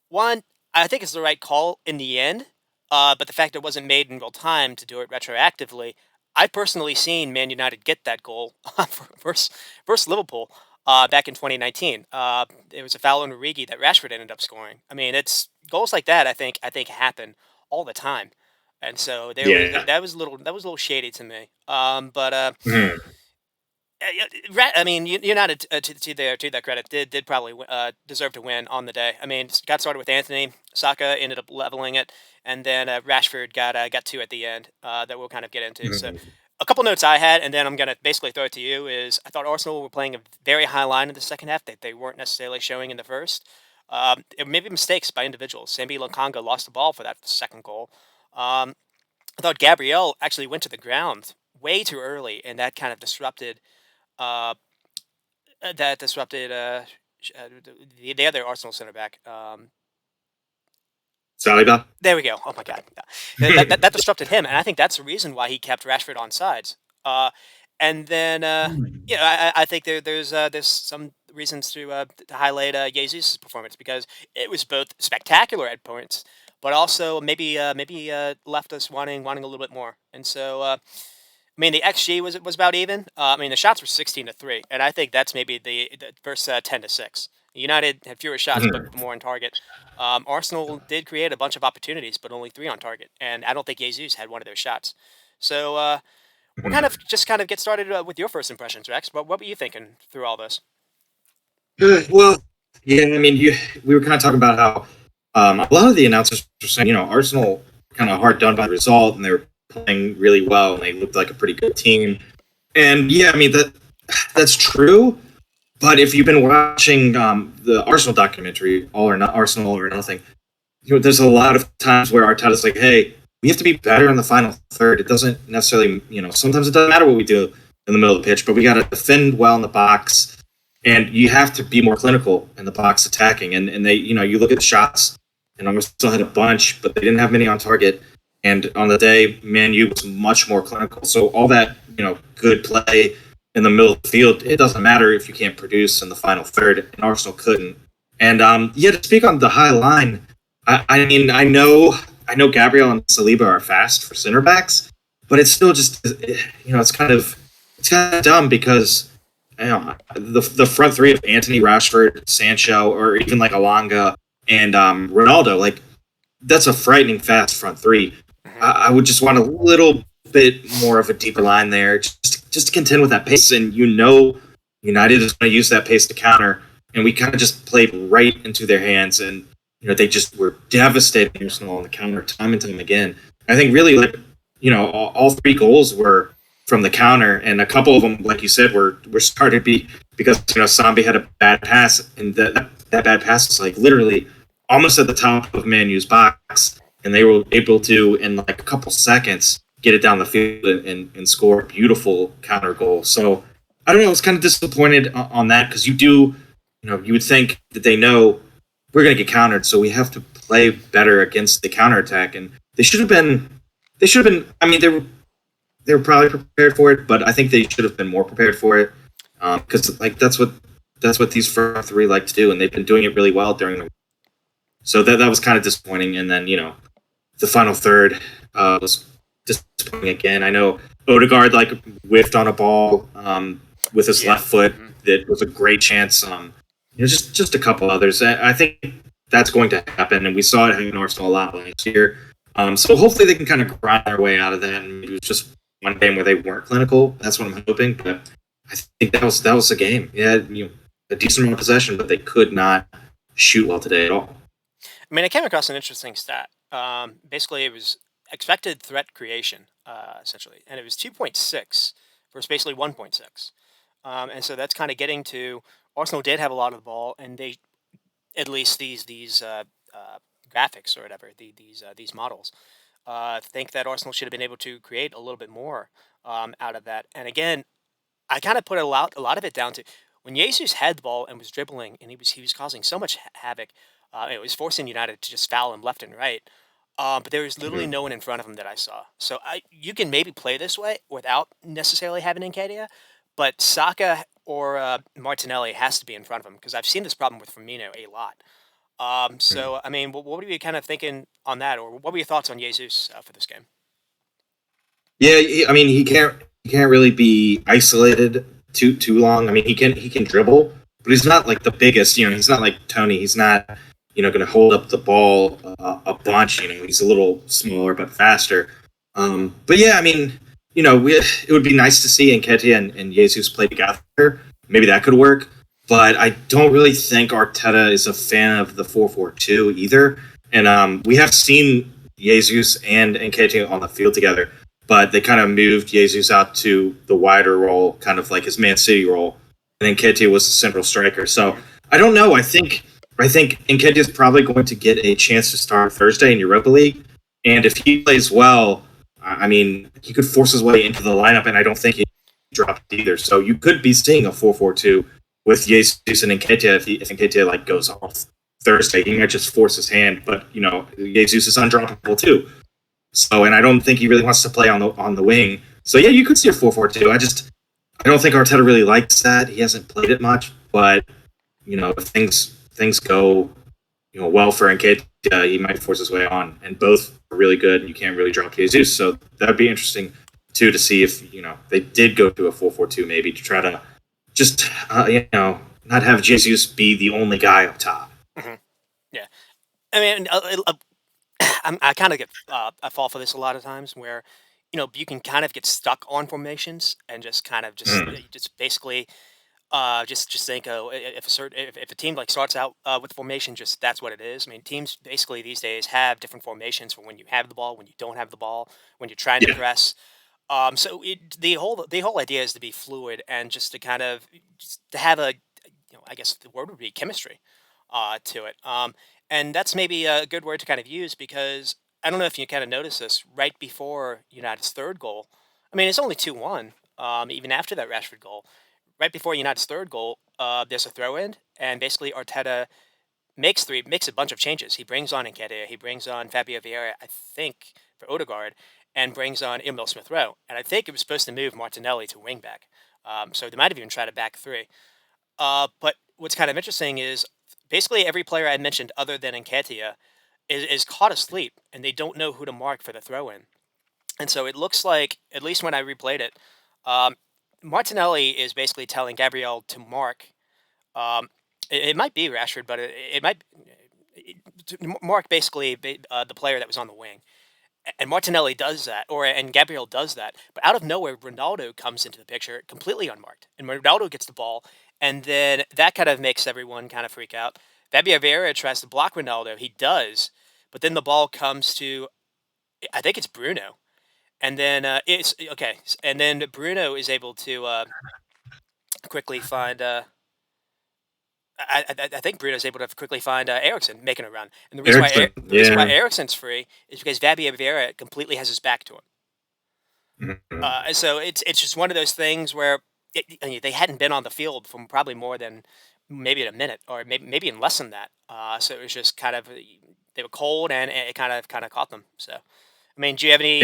one, I think it's the right call in the end, but the fact it wasn't made in real time to do it retroactively. I've personally seen Man United get that goal versus Liverpool back in 2019. It was a foul on Origi that Rashford ended up scoring. I mean, it's goals like that. I think happen all the time, and so that was a little shady to me. I mean, United to their credit did probably deserve to win on the day. I mean, got started with Anthony. Saka ended up leveling it, and then Rashford got 2 at the end that we'll kind of get into. So a couple notes I had, and then I'm going to basically throw it to you, is I thought Arsenal were playing a very high line in the second half that they weren't necessarily showing in the first. It may be mistakes by individuals. Sambi Lokonga lost the ball for that second goal. I thought Gabriel actually went to the ground way too early, and that kind of disrupted the other Arsenal center back. Saliba? There we go. Oh my God, that disrupted him, and I think that's the reason why he kept Rashford on sides. And then I think there's some reasons to highlight Jesus' performance, because it was both spectacular at points, but also maybe left us wanting a little bit more. And so I mean, the XG was about even. I mean, the shots were 16-3, and I think that's maybe the first 10-6. United had fewer shots, but more on target. Arsenal did create a bunch of opportunities, but only 3 on target, and I don't think Jesus had one of those shots. So we'll kind of get started with your first impressions, Rex. What were you thinking through all this? Well, yeah, I mean, we were kind of talking about how a lot of the announcers were saying, Arsenal kind of hard done by the result, and they were playing really well, and they looked like a pretty good team. And yeah, I mean that's true. But if you've been watching the Arsenal documentary, Arsenal or Nothing, there's a lot of times where Arteta's like, hey, we have to be better in the final third. It doesn't necessarily, sometimes it doesn't matter what we do in the middle of the pitch, but we got to defend well in the box, and you have to be more clinical in the box attacking. And they, you look at the shots, and Arsenal had a bunch, but they didn't have many on target. And on the day, Man U was much more clinical. So all that, good play in the middle of the field, it doesn't matter if you can't produce in the final third, and Arsenal couldn't. And to speak on the high line, I mean, I know Gabriel and Saliba are fast for center backs, but it's still just, it's kind of dumb, because the front 3 of Anthony, Rashford, Sancho, or even like Alanga and Ronaldo, like, that's a frightening fast front 3. I would just want a little bit more of a deeper line there, just to contend with that pace. And United is going to use that pace to counter, and we kind of just played right into their hands, and they just were devastating Arsenal on the counter time and time again. I think really, like, all 3 goals were from the counter, and a couple of them, like you said, were started because Sambi had a bad pass, and that bad pass was like literally almost at the top of Man U's box, and they were able to, in like a couple seconds, get it down the field and score a beautiful counter goal. So I don't know, I was kind of disappointed on that, because you would think that they know we're going to get countered, so we have to play better against the counterattack. And they should have been, I mean, they were probably prepared for it, but I think they should have been more prepared for it, because like that's what these front 3 like to do, and they've been doing it really well during the. So that was kind of disappointing. And then the final third was disappointing again. I know Odegaard like whiffed on a ball with his left foot. That was a great chance. Just a couple others. I think that's going to happen, and we saw it happen in Arsenal a lot last year. So hopefully they can kind of grind their way out of that, and it was just one game where they weren't clinical. That's what I'm hoping. But I think that was the game. Yeah, a decent amount of possession, but they could not shoot well today at all. I mean, I came across an interesting stat. Basically, it was expected threat creation, essentially, and it was 2.6 versus basically 1.6. And so that's kind of getting to Arsenal did have a lot of the ball, and they at least these graphics or whatever these models think that Arsenal should have been able to create a little bit more out of that. And again, I kind of put a lot of it down to when Jesus had the ball and was dribbling, and he was causing so much havoc. It was forcing United to just foul him left and right. But there was literally no one in front of him that I saw. So you can maybe play this way without necessarily having Nketiah, but Saka or Martinelli has to be in front of him because I've seen this problem with Firmino a lot. So, I mean, what were you kind of thinking on that, or what were your thoughts on Jesus for this game? Yeah, I mean, he can't really be isolated too long. I mean, he can dribble, but he's not like the biggest. He's not like Tony. He's not going to hold up the ball a bunch. He's a little smaller but faster. But yeah, I mean, it would be nice to see Nketiah and Jesus play together. Maybe that could work. But I don't really think Arteta is a fan of the 4-4-2 either. And we have seen Jesus and Nketiah on the field together, but they kind of moved Jesus out to the wider role, kind of like his Man City role. And Nketiah was the central striker. So I don't know. I think Nketiah is probably going to get a chance to start Thursday in Europa League. And if he plays well, I mean, he could force his way into the lineup, and I don't think he dropped either. So you could be seeing a 4-4-2 with Jesus and Nketiah if Nketiah goes off Thursday. He might just force his hand, but Jesus is undroppable too. So, and I don't think he really wants to play on the wing. So yeah, you could see a 4-4-2. I don't think Arteta really likes that. He hasn't played it much, but if things go well for Nketiah, he might force his way on, and both are really good, and you can't really drop Jesus. So that would be interesting too to see if they did go to a 4-4-2 maybe to try to just not have Jesus be the only guy up top. Mm-hmm. Yeah, I mean, I kind of get I fall for this a lot of times where you can kind of get stuck on formations and just kind of just basically just think if a team starts out with formation, just that's what it is. I mean, teams basically these days have different formations for when you have the ball, when you don't have the ball, when you're trying to press. So the whole idea is to be fluid and just to kind of just to have a I guess the word would be chemistry to it. And that's maybe a good word to kind of use because I don't know if you kind of notice this right before United's third goal. I mean, it's only 2-1. Even after that Rashford goal, right before United's third goal, there's a throw in, and basically Arteta makes a bunch of changes. He brings on Nketiah, he brings on Fabio Vieira, I think, for Odegaard, and brings on Emil Smith-Rowe. And I think it was supposed to move Martinelli to wing-back. So they might have even tried a back three. But what's kind of interesting is basically every player I mentioned other than Nketiah is caught asleep, and they don't know who to mark for the throw-in. And so it looks like, at least when I replayed it, Martinelli is basically telling Gabriel to mark. It might be Rashford, but it might mark basically the player that was on the wing. And Martinelli does that, and Gabriel does that. But out of nowhere, Ronaldo comes into the picture completely unmarked. And Ronaldo gets the ball, and then that kind of makes everyone kind of freak out. Fabio Vieira tries to block Ronaldo. He does, but then the ball comes to, I think it's Bruno. And then it's okay. And then Bruno is able to quickly find. I think Bruno's able to quickly find Eriksen making a run. And the reason why Eriksen's free is because Fabio Vieira completely has his back to him. Mm-hmm. So it's just one of those things where they hadn't been on the field for probably more than maybe a minute, or maybe in less than that. So it was just kind of they were cold, and it kind of caught them. So. I mean, do you have any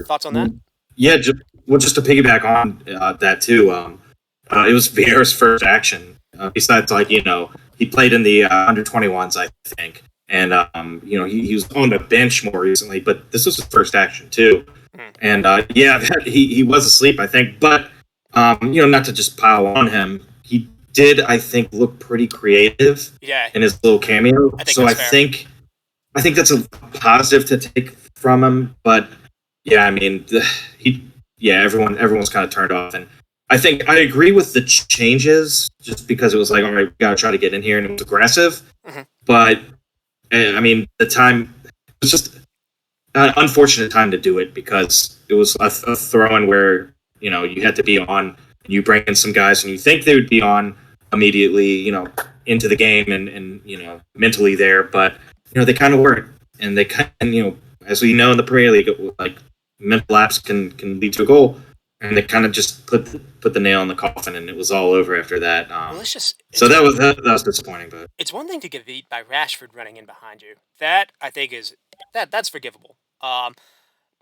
thoughts on that? Yeah, just to piggyback on that too. It was Vieira's first action. Besides, he played in the under 21s, I think, and he was on the bench more recently. But this was his first action too, and he was asleep, I think. But not to just pile on him, he did, I think, look pretty creative. In his little cameo. I think that's a positive to take from him, but yeah, I mean, everyone's kind of turned off, and I think I agree with the changes, just because it was like, all right, we got to try to get in here, and it was aggressive. Mm-hmm. But I mean, the time it was just an unfortunate time to do it, because it was a throw-in where you had to be on, and you bring in some guys, and you think they would be on immediately, into the game and mentally there, but they kind of weren't, and they kind of, as we know in the Premier League, like mental lapse can lead to a goal, and they kind of just put the nail in the coffin, and it was all over after that. Well, so that was disappointing, but it's one thing to get beat by Rashford running in behind you. That I think that's forgivable.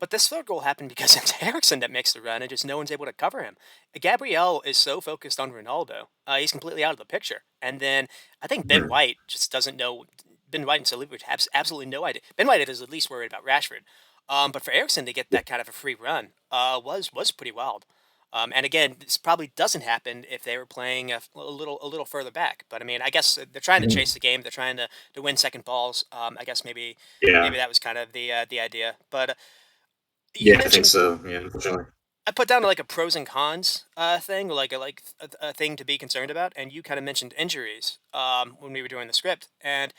But this third goal happened because it's Eriksen that makes the run, and just no one's able to cover him. Gabriel is so focused on Ronaldo, he's completely out of the picture. And then I think Ben White just doesn't know. Ben White and Saliba have absolutely no idea. Ben White is at least worried about Rashford. But for Eriksen to get that kind of a free run was pretty wild. And again, this probably doesn't happen if they were playing a little further back. But I mean, I guess they're trying to chase the game. They're trying to win second balls. I guess maybe that was kind of the idea. But I think so. Yeah, unfortunately. I put down like a pros and cons thing, like a thing to be concerned about, and you kind of mentioned injuries when we were doing the script. And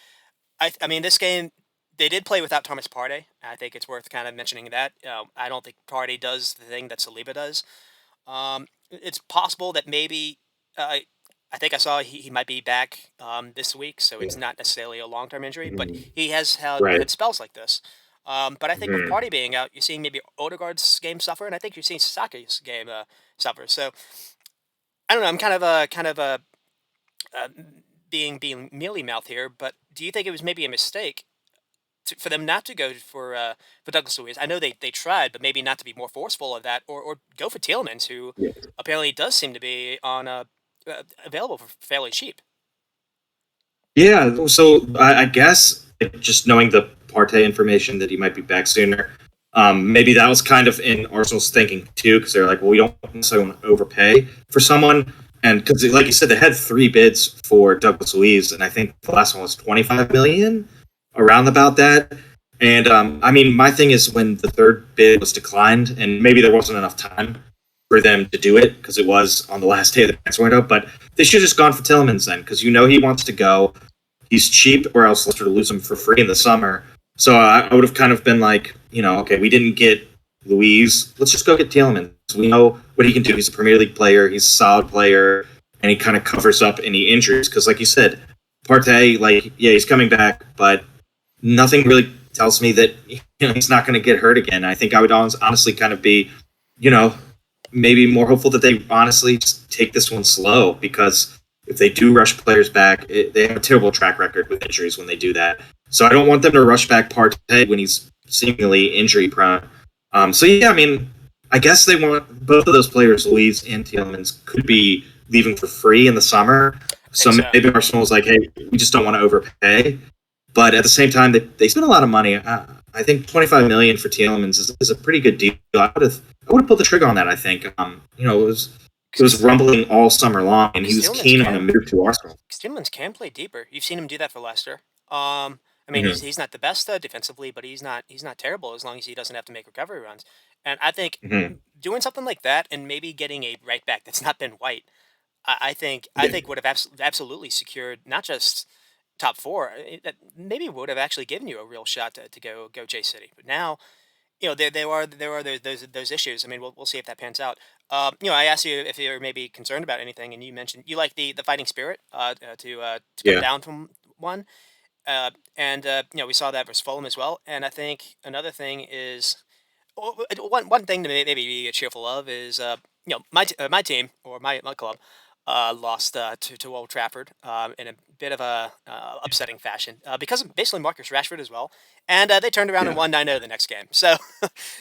I mean, this game, they did play without Thomas Partey. I think it's worth kind of mentioning that. I don't think Partey does the thing that Saliba does. It's possible that maybe I think I saw he might be back this week, so it's not necessarily a long-term injury, but he has had spells like this. But I think with Partey being out, you're seeing maybe Odegaard's game suffer, and I think you're seeing Sasaki's game suffer. So I don't know. I'm kind of being mealy-mouthed here, but do you think it was maybe a mistake for them not to go for Douglas Luiz? I know they tried, but maybe not to be more forceful of that, or go for Tielemans, who apparently does seem to be on available for fairly cheap. Yeah, so I guess just knowing the Partey information that he might be back sooner, maybe that was kind of in Arsenal's thinking too, because they're like, well, we don't necessarily want to overpay for someone, and because like you said, they had 3 bids for Douglas Luiz, and I think the last one was 25 million, around about that. And I mean, my thing is, when the third bid was declined, and maybe there wasn't enough time for them to do it because it was on the last day of the transfer window, but they should have just gone for Tielemans then, because he wants to go. He's cheap, or else Leicester to lose him for free in the summer. So I would have kind of been like, okay, we didn't get Luiz. Let's just go get Tielemans. We know what he can do. He's a Premier League player. He's a solid player, and he kind of covers up any injuries. Because like you said, Partey, he's coming back, but nothing really tells me that he's not going to get hurt again. I think I would honestly kind of be, maybe more hopeful that they honestly just take this one slow, because if they do rush players back, they have a terrible track record with injuries when they do that. So I don't want them to rush back Partey when he's seemingly injury prone. So yeah, I mean, I guess they want both of those players, Luiz and Tielemans, could be leaving for free in the summer. So maybe Arsenal's like, hey, we just don't want to overpay. But at the same time, they spend a lot of money. I think 25 million for Tielemans is a pretty good deal. I would have pulled the trigger on that. I think it was rumbling all summer long, and he was keen on a move to Arsenal. Tielemans can play deeper. You've seen him do that for Leicester. I mean, he's not the best defensively, but he's not terrible as long as he doesn't have to make recovery runs. And I think doing something like that, and maybe getting a right back that's not Ben White, I think would have absolutely secured not just top 4. That maybe would have actually given you a real shot to go chase City. But now, there are those issues. I mean, we'll see if that pans out. I asked you if you're maybe concerned about anything, and you mentioned you like the fighting spirit to come down from one. We saw that versus Fulham as well. And I think another thing is, one thing to maybe be cheerful of is, my team, or my club lost to Old Trafford in a bit of a upsetting fashion because of basically Marcus Rashford as well. And they turned around and won 9-0 the next game. So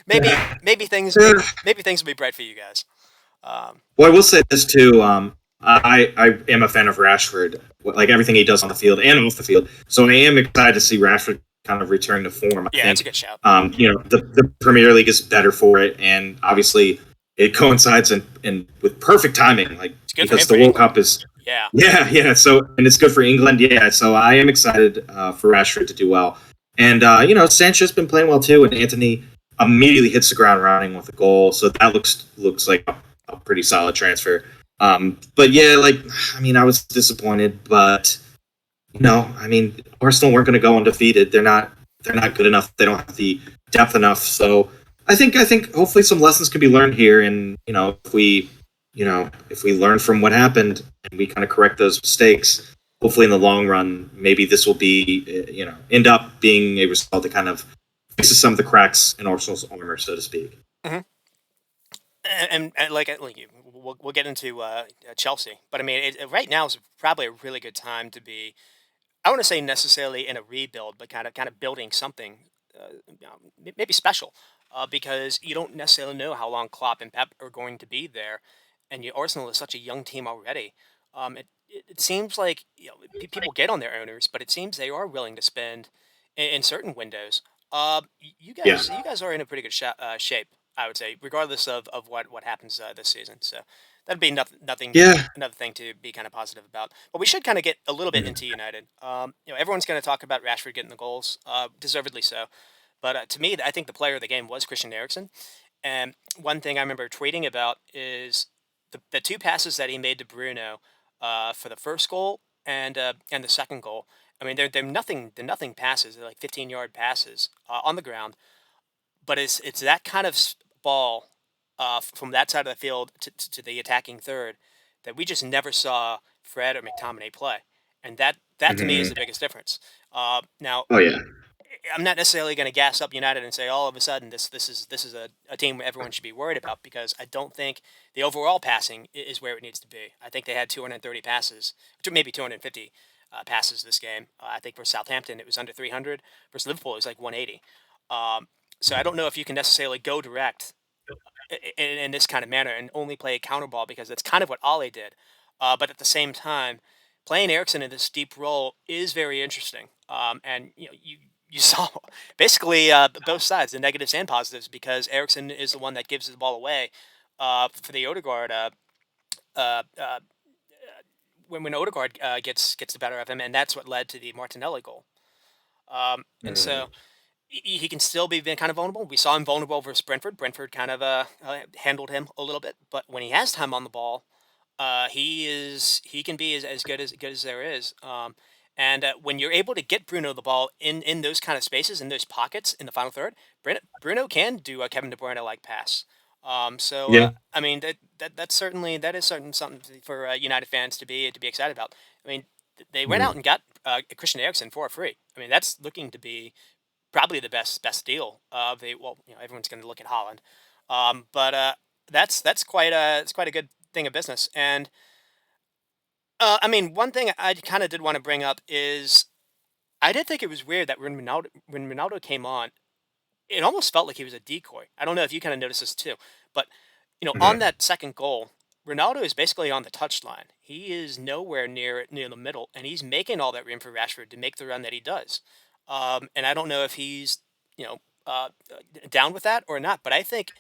maybe things will be bright for you guys. Well, I will say this too. I am a fan of Rashford, like everything he does on the field and off the field. So I am excited to see Rashford kind of return to form. I think that's a good shout. The Premier League is better for it, and obviously it coincides in with perfect timing, because the World Cup is. Yeah. So, and it's good for England. Yeah. So I am excited for Rashford to do well, and Sancho's been playing well too, and Anthony immediately hits the ground running with a goal. So that looks like a a pretty solid transfer. But yeah, like, I mean, I was disappointed, but I mean, Arsenal weren't going to go undefeated. They're not good enough. They don't have the depth enough. So I think hopefully some lessons can be learned here, and if we learn from what happened and we kind of correct those mistakes, hopefully in the long run, maybe this will be end up being a result that kind of fixes some of the cracks in Arsenal's armor, so to speak. Mm-hmm. And like we'll get into Chelsea, but I mean, right now is probably a really good time to be. I want to say necessarily in a rebuild, but kind of building something, maybe special, because you don't necessarily know how long Klopp and Pep are going to be there, and Arsenal is such a young team already. It seems like people get on their owners, but it seems they are willing to spend in certain windows. You guys are in a pretty good shape, I would say, regardless of what happens this season. So that'd be nothing. Yeah. Another thing to be kind of positive about. But we should kind of get a little bit into United. Everyone's going to talk about Rashford getting the goals, deservedly so. But to me, I think the player of the game was Christian Eriksen. And one thing I remember tweeting about is the two passes that he made to Bruno for the first goal and the second goal. I mean, they're nothing passes. They're like 15-yard passes on the ground. But it's that kind of ball from that side of the field to the attacking third that we just never saw Fred or McTominay play, and that to me is the biggest difference. Now, I'm not necessarily going to gas up United and say all of a sudden this is a team everyone should be worried about, because I don't think the overall passing is where it needs to be. I think they had 230 passes, maybe 250 passes this game. I think for Southampton it was under 300. Versus Liverpool it was like 180. So I don't know if you can necessarily go direct in this kind of manner and only play a counter ball, because that's kind of what Ole did. But at the same time, playing Eriksen in this deep role is very interesting. And you saw basically both sides, the negatives and positives, because Eriksen is the one that gives the ball away for the Odegaard. When Odegaard gets the better of him, and that's what led to the Martinelli goal. And so he can still be kind of vulnerable. We saw him vulnerable versus Brentford. Brentford kind of handled him a little bit, but when he has time on the ball, he can be as good as there is. And when you're able to get Bruno the ball in those kind of spaces, in those pockets in the final third, Bruno can do a Kevin De Bruyne-like pass. I mean that is certainly something for United fans to be excited about. I mean, they went out and got Christian Eriksen for free. I mean, that's looking to be probably the best deal. Everyone's going to look at Haaland, but that's quite a good thing of business. And I mean, one thing I kind of did want to bring up is I did think it was weird that when Ronaldo came on, it almost felt like he was a decoy. I don't know if you kind of noticed this too, but on that second goal, Ronaldo is basically on the touchline. He is nowhere near the middle, and he's making all that room for Rashford to make the run that he does. And I don't know if he's down with that or not, but I think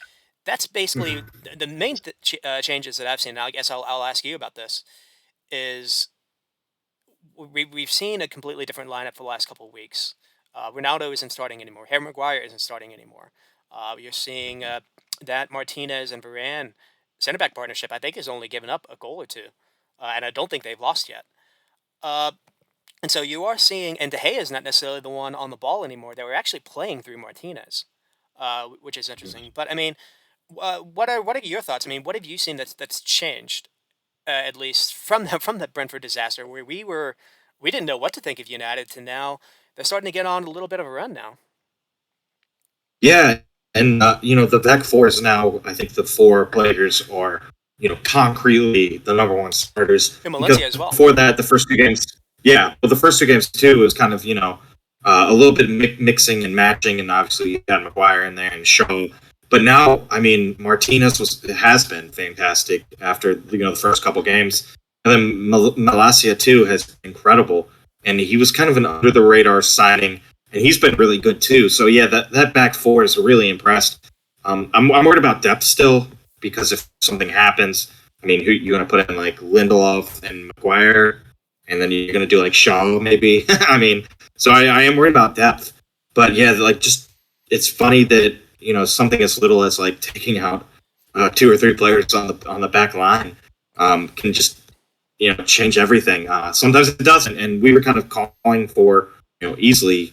that's basically the main changes that I've seen. Now, I guess I'll ask you about this. Is we've seen a completely different lineup for the last couple of weeks. Ronaldo isn't starting anymore. Harry Maguire isn't starting anymore. You're seeing that Martinez and Varane center back partnership, I think, has only given up a goal or two, and I don't think they've lost yet. And so you are seeing, and De Gea is not necessarily the one on the ball anymore. They were actually playing through Martinez, which is interesting. But I mean, what are your thoughts? I mean, what have you seen that's changed, at least from the Brentford disaster, where we didn't know what to think of United, to now they're starting to get on a little bit of a run now. Yeah, and the back four is now, I think the four players are concretely the number one starters. And Valencia as well. Before that, the first two games. Yeah, well, the first two games too was kind of a little bit mixing and matching, and obviously you got Maguire in there and Shaw. But now, I mean, Martinez has been fantastic after the first couple games, and then Malacia too has been incredible, and he was kind of an under the radar signing, and he's been really good too. So yeah, that back four is really impressed. I'm worried about depth still, because if something happens, I mean, who you going to put in, like Lindelof and Maguire? And then you're going to do like Shaw, maybe. I mean, so I am worried about depth. But yeah, like, just it's funny that something as little as like taking out two or three players on the back line can just change everything. Sometimes it doesn't, and we were kind of calling for easily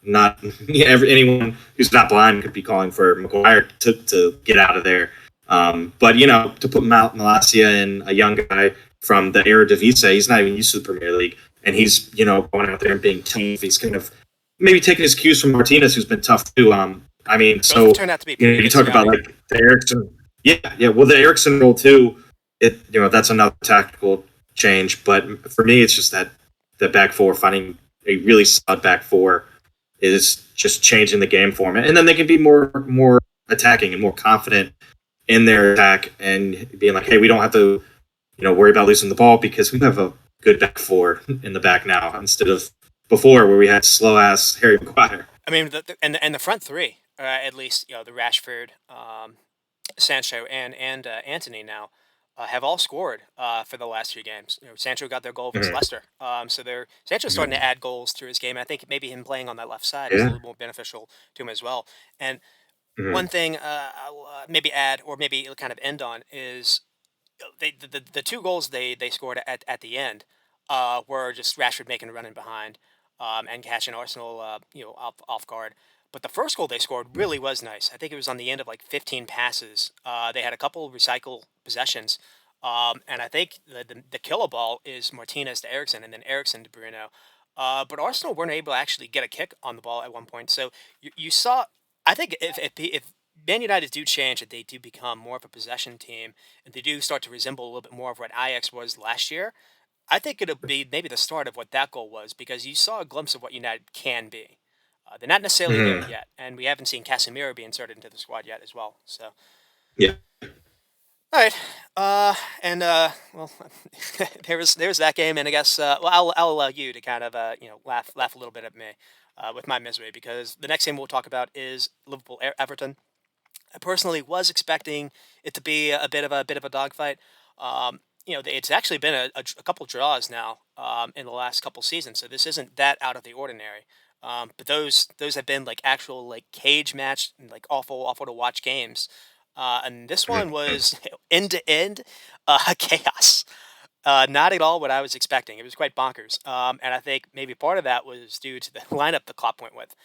not anyone who's not blind could be calling for Maguire to get out of there. But to put Malacia in, a young guy from the Eredivisie, he's not even used to the Premier League, and he's going out there and being tough. He's kind of maybe taking his cues from Martinez, who's been tough too. I mean, so turned out to be you talk about like the Eriksen, well, the Eriksen role too. That's another tactical change, but for me, it's just that the back four, finding a really solid back four is just changing the game format, and then they can be more attacking and more confident in their attack and being like, hey, we don't have to worry about losing the ball because we have a good back four in the back now instead of before where we had slow ass Harry Maguire. I mean, the front three, at least the Rashford, Sancho, and Antony now have all scored for the last few games. Sancho got their goal against Leicester, so Sancho's starting to add goals to his game. I think maybe him playing on that left side is a little more beneficial to him as well. And one thing I'll maybe add or maybe kind of end on is the two goals they scored at the end were just Rashford making a run in behind and catching Arsenal off guard. But the first goal they scored really was nice. I think it was on the end of like 15 passes. They had a couple recycle possessions. And I think the killer ball is Martinez to Eriksen and then Eriksen to Bruno. But Arsenal weren't able to actually get a kick on the ball at one point. So you saw, I think if Man United do change, that they do become more of a possession team and they do start to resemble a little bit more of what Ajax was last year, I think it'll be maybe the start of what that goal was because you saw a glimpse of what United can be. They're not necessarily there yet, and we haven't seen Casemiro be inserted into the squad yet as well. So, yeah. All right, well, there's that game, and I guess I'll allow you to kind of laugh a little bit at me with my misery because the next game we'll talk about is Liverpool Everton. I personally was expecting it to be a bit of a dogfight. It's actually been a couple draws now in the last couple seasons, so this isn't that out of the ordinary. But those have been like actual like cage match, like awful to watch games. And this one was end to end chaos. Not at all what I was expecting. It was quite bonkers. And I think maybe part of that was due to the lineup the Klopp went with.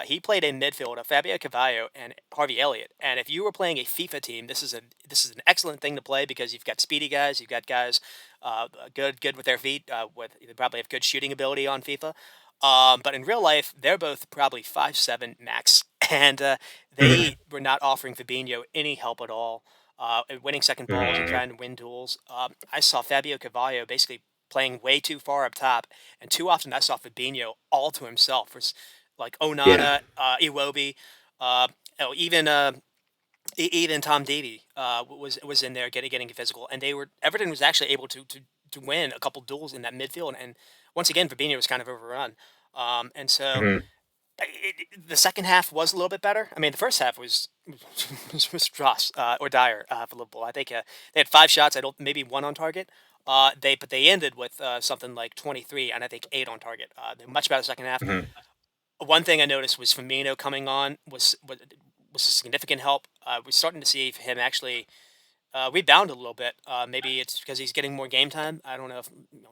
He played in midfield of Fabio Carvalho and Harvey Elliott. And if you were playing a FIFA team, this is an excellent thing to play because you've got speedy guys, you've got guys good with their feet, they probably have good shooting ability on FIFA. But in real life, they're both probably 5'7" max, and they were not offering Fabinho any help at all. Winning second balls and trying to win duels. I saw Fabio Carvalho basically playing way too far up top, and too often I saw Fabinho all to himself. For like Onana, Iwobi, even Tom Davey was in there getting physical, and Everton was actually able to win a couple duels in that midfield, and once again Fabinho was kind of overrun, and so the second half was a little bit better. I mean, the first half was dross or dire for Liverpool. I think they had 5 shots, maybe 1 on target. They ended with something like 23, and I think 8 on target. Much better second half. One thing I noticed was Firmino coming on was a significant help. We're starting to see him actually rebound a little bit. Maybe it's because he's getting more game time. I don't know if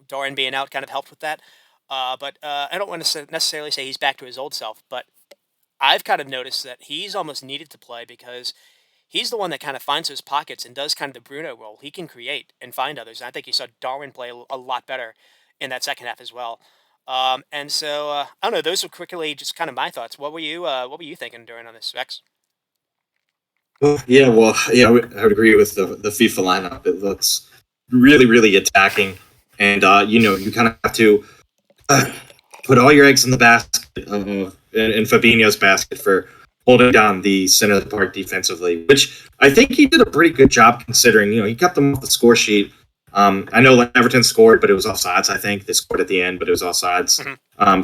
Darwin being out kind of helped with that. But I don't want to necessarily say he's back to his old self, but I've kind of noticed that he's almost needed to play because he's the one that kind of finds those pockets and does kind of the Bruno role. He can create and find others. And I think you saw Darwin play a lot better in that second half as well. And so I don't know. Those were quickly just kind of my thoughts. What were you thinking during on this, Rex? Yeah, well, I would agree with the FIFA lineup. It looks really, really attacking, and you kind of have to put all your eggs in the basket in Fabinho's basket for holding down the center of the park defensively, which I think he did a pretty good job considering. He kept them off the score sheet. I know Everton scored, but it was offsides. I think they scored at the end, but it was offsides.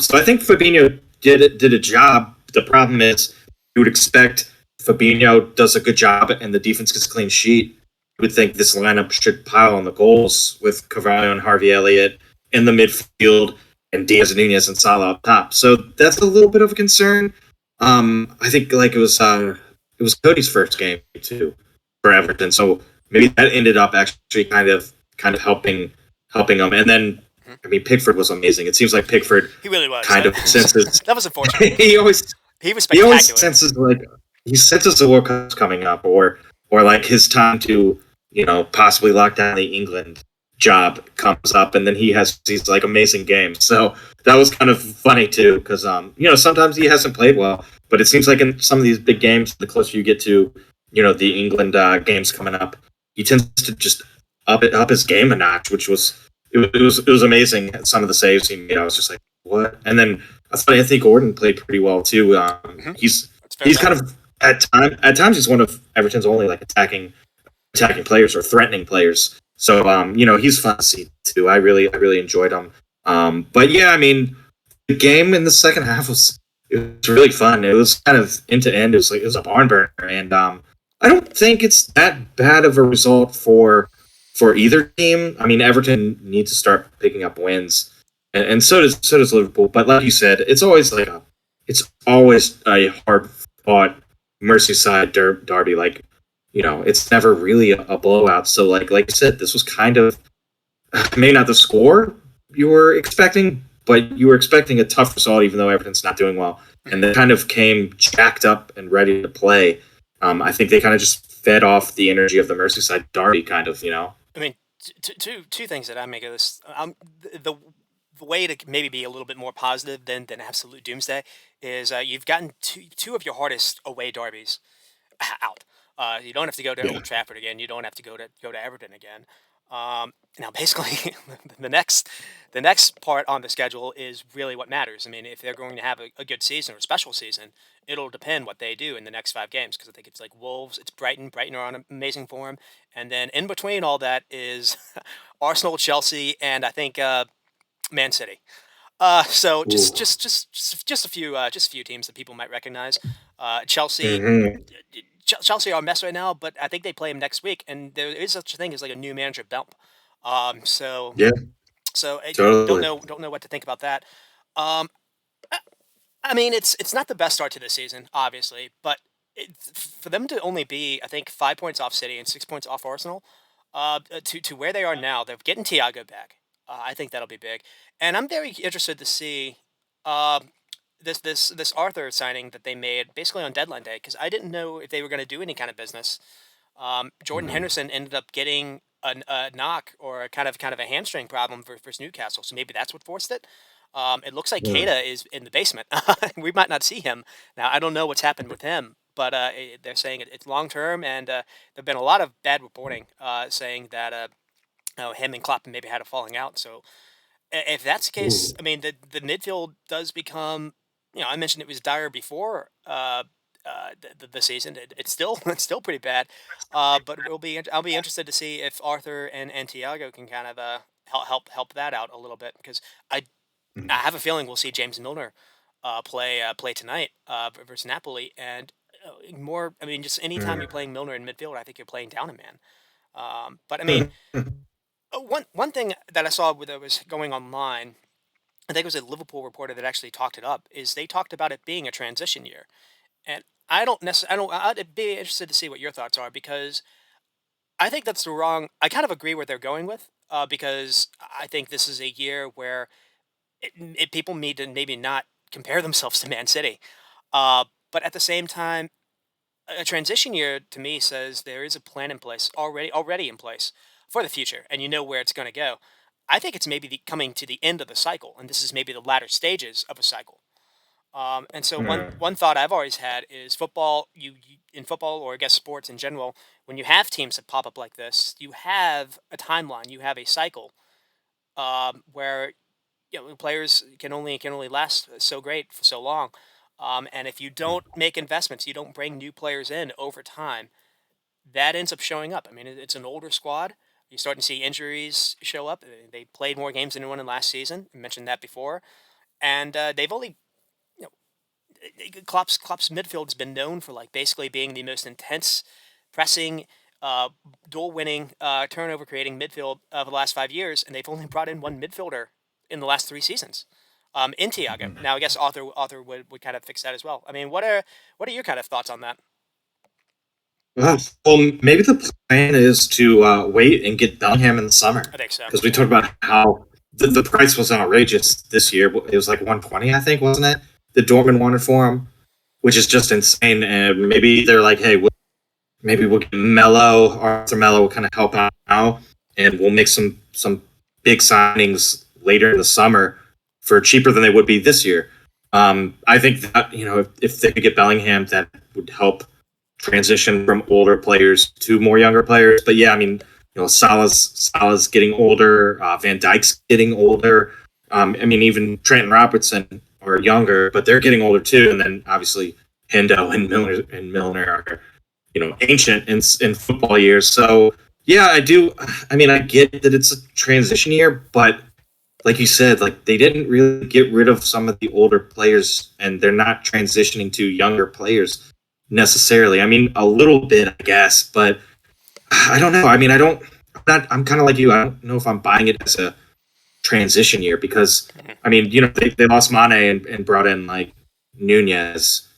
So I think Fabinho did a job. The problem is you would expect Fabinho does a good job and the defense gets a clean sheet. You would think this lineup should pile on the goals with Carvalho and Harvey Elliott in the midfield and Diaz and Nunez and Salah up top. So that's a little bit of a concern. I think it was Cody's first game too. for Everton. So maybe that ended up actually kind of helping them. And then I mean, Pickford was amazing. It seems like Pickford he really was. kind of senses That was unfortunate. he always senses the World Cup's coming up, or like his time to possibly lock down the England job comes up, and then he has these like amazing games. So that was kind of funny too, because sometimes he hasn't played well, but it seems like in some of these big games, the closer you get to the England games coming up, he tends to just up his game a notch, which was it was amazing. Some of the saves he made, I was just like, what? And then I thought Anthony Gordon played pretty well too. He's kind of at times he's one of Everton's only like attacking players or threatening players. So he's fun to see too. I really enjoyed him. But yeah, I mean, the game in the second half was really fun. It was kind of end to end. It was a barn burner, and I don't think it's that bad of a result for either team. I mean, Everton needs to start picking up wins, and so does Liverpool. But like you said, it's always a hard fought Merseyside derby. Like it's never really a blowout. So like you said, this was kind of maybe not the score you were expecting, but you were expecting a tough result, even though Everton's not doing well. And they kind of came jacked up and ready to play. I think they kind of just fed off the energy of the Merseyside derby, kind of, I mean, two things that I make of this. The way to maybe be a little bit more positive than absolute doomsday is you've gotten two of your hardest away derbies out. You don't have to go to Old Trafford again. You don't have to go to Everton again. Now, basically, the next part on the schedule is really what matters. I mean, if they're going to have a good season or a special season, it'll depend what they do in the next 5 games, because I think it's like Wolves, it's Brighton. Brighton are on amazing form, and then in between all that is Arsenal, Chelsea, and I think Man City. So just a few teams that people might recognize. Chelsea. Mm-hmm. Chelsea are a mess right now, but I think they play them next week, and there is such a thing as like a new manager bump. So Yeah, I totally. don't know what to think about that. Um, I mean, it's not the best start to the season, obviously, but for them to only be, I think, 5 points off City and 6 points off Arsenal, to where they are now, they're getting Thiago back. I think that'll be big, and I'm very interested to see this Arthur signing that they made basically on deadline day, because I didn't know if they were going to do any kind of business. Jordan Henderson ended up getting a knock or a kind of a hamstring problem for Newcastle, so maybe that's what forced it. It looks like Keita is in the basement. We might not see him now. I don't know what's happened with him, but they're saying it's long term, and there've been a lot of bad reporting saying that him and Klopp maybe had a falling out. So if that's the case, I mean, the midfield does become, I mentioned it was dire before the season. It's still pretty bad, but I'll be interested to see if Arthur and Thiago can kind of help that out a little bit, because I have a feeling we'll see James Milner play tonight versus Napoli, and more. I mean, just anytime you're playing Milner in midfield, I think you're playing down a man. But I mean, one thing that I saw that was going online, I think it was a Liverpool reporter that actually talked it up, is they talked about it being a transition year. And I don't necessarily, I'd be interested to see what your thoughts are, because I think that's the wrong, I kind of agree where they're going with, because I think this is a year where people need to maybe not compare themselves to Man City. But at the same time, a transition year to me says there is a plan in place already in place for the future, and you know where it's going to go. I think it's maybe coming to the end of the cycle, and this is maybe the latter stages of a cycle. And so one thought I've always had is football. You in football, or I guess sports in general, when you have teams that pop up like this, you have a timeline, you have a cycle, where players can only last so great for so long. And if you don't make investments, you don't bring new players in over time, that ends up showing up. I mean, it's an older squad. You're starting to see injuries show up. They played more games than anyone in last season. I mentioned that before. And they've only, you know, Klopp's midfield's been known for like basically being the most intense, pressing, duel-winning, turnover-creating midfield of the last 5 years, and they've only brought in one midfielder in the last 3 seasons, in Thiago. Now, I guess Arthur would kind of fix that as well. I mean, what are your kind of thoughts on that? Well, maybe the plan is to wait and get Bellingham in the summer. I think so. Because we talked about how the price was outrageous this year. It was like 120, I think, wasn't it? The Dortmund wanted for him, which is just insane. And maybe they're like, hey, maybe we'll get Mello. Arthur Mello will kind of help out now, and we'll make some big signings later in the summer for cheaper than they would be this year. I think that if they could get Bellingham, that would help transition from older players to more younger players. But yeah, I mean, Salah's getting older. Van Dijk's getting older. I mean, even Trent and Robertson are younger, but they're getting older too. And then obviously Hendo and Milner are ancient in football years. So yeah, I do. I mean, I get that it's a transition year, but like you said, like they didn't really get rid of some of the older players, and they're not transitioning to younger players necessarily. I mean, a little bit, I guess, but I don't know. I mean, I'm kind of like you. I don't know if I'm buying it as a transition year because, I mean, they lost Mane and brought in like Nunez,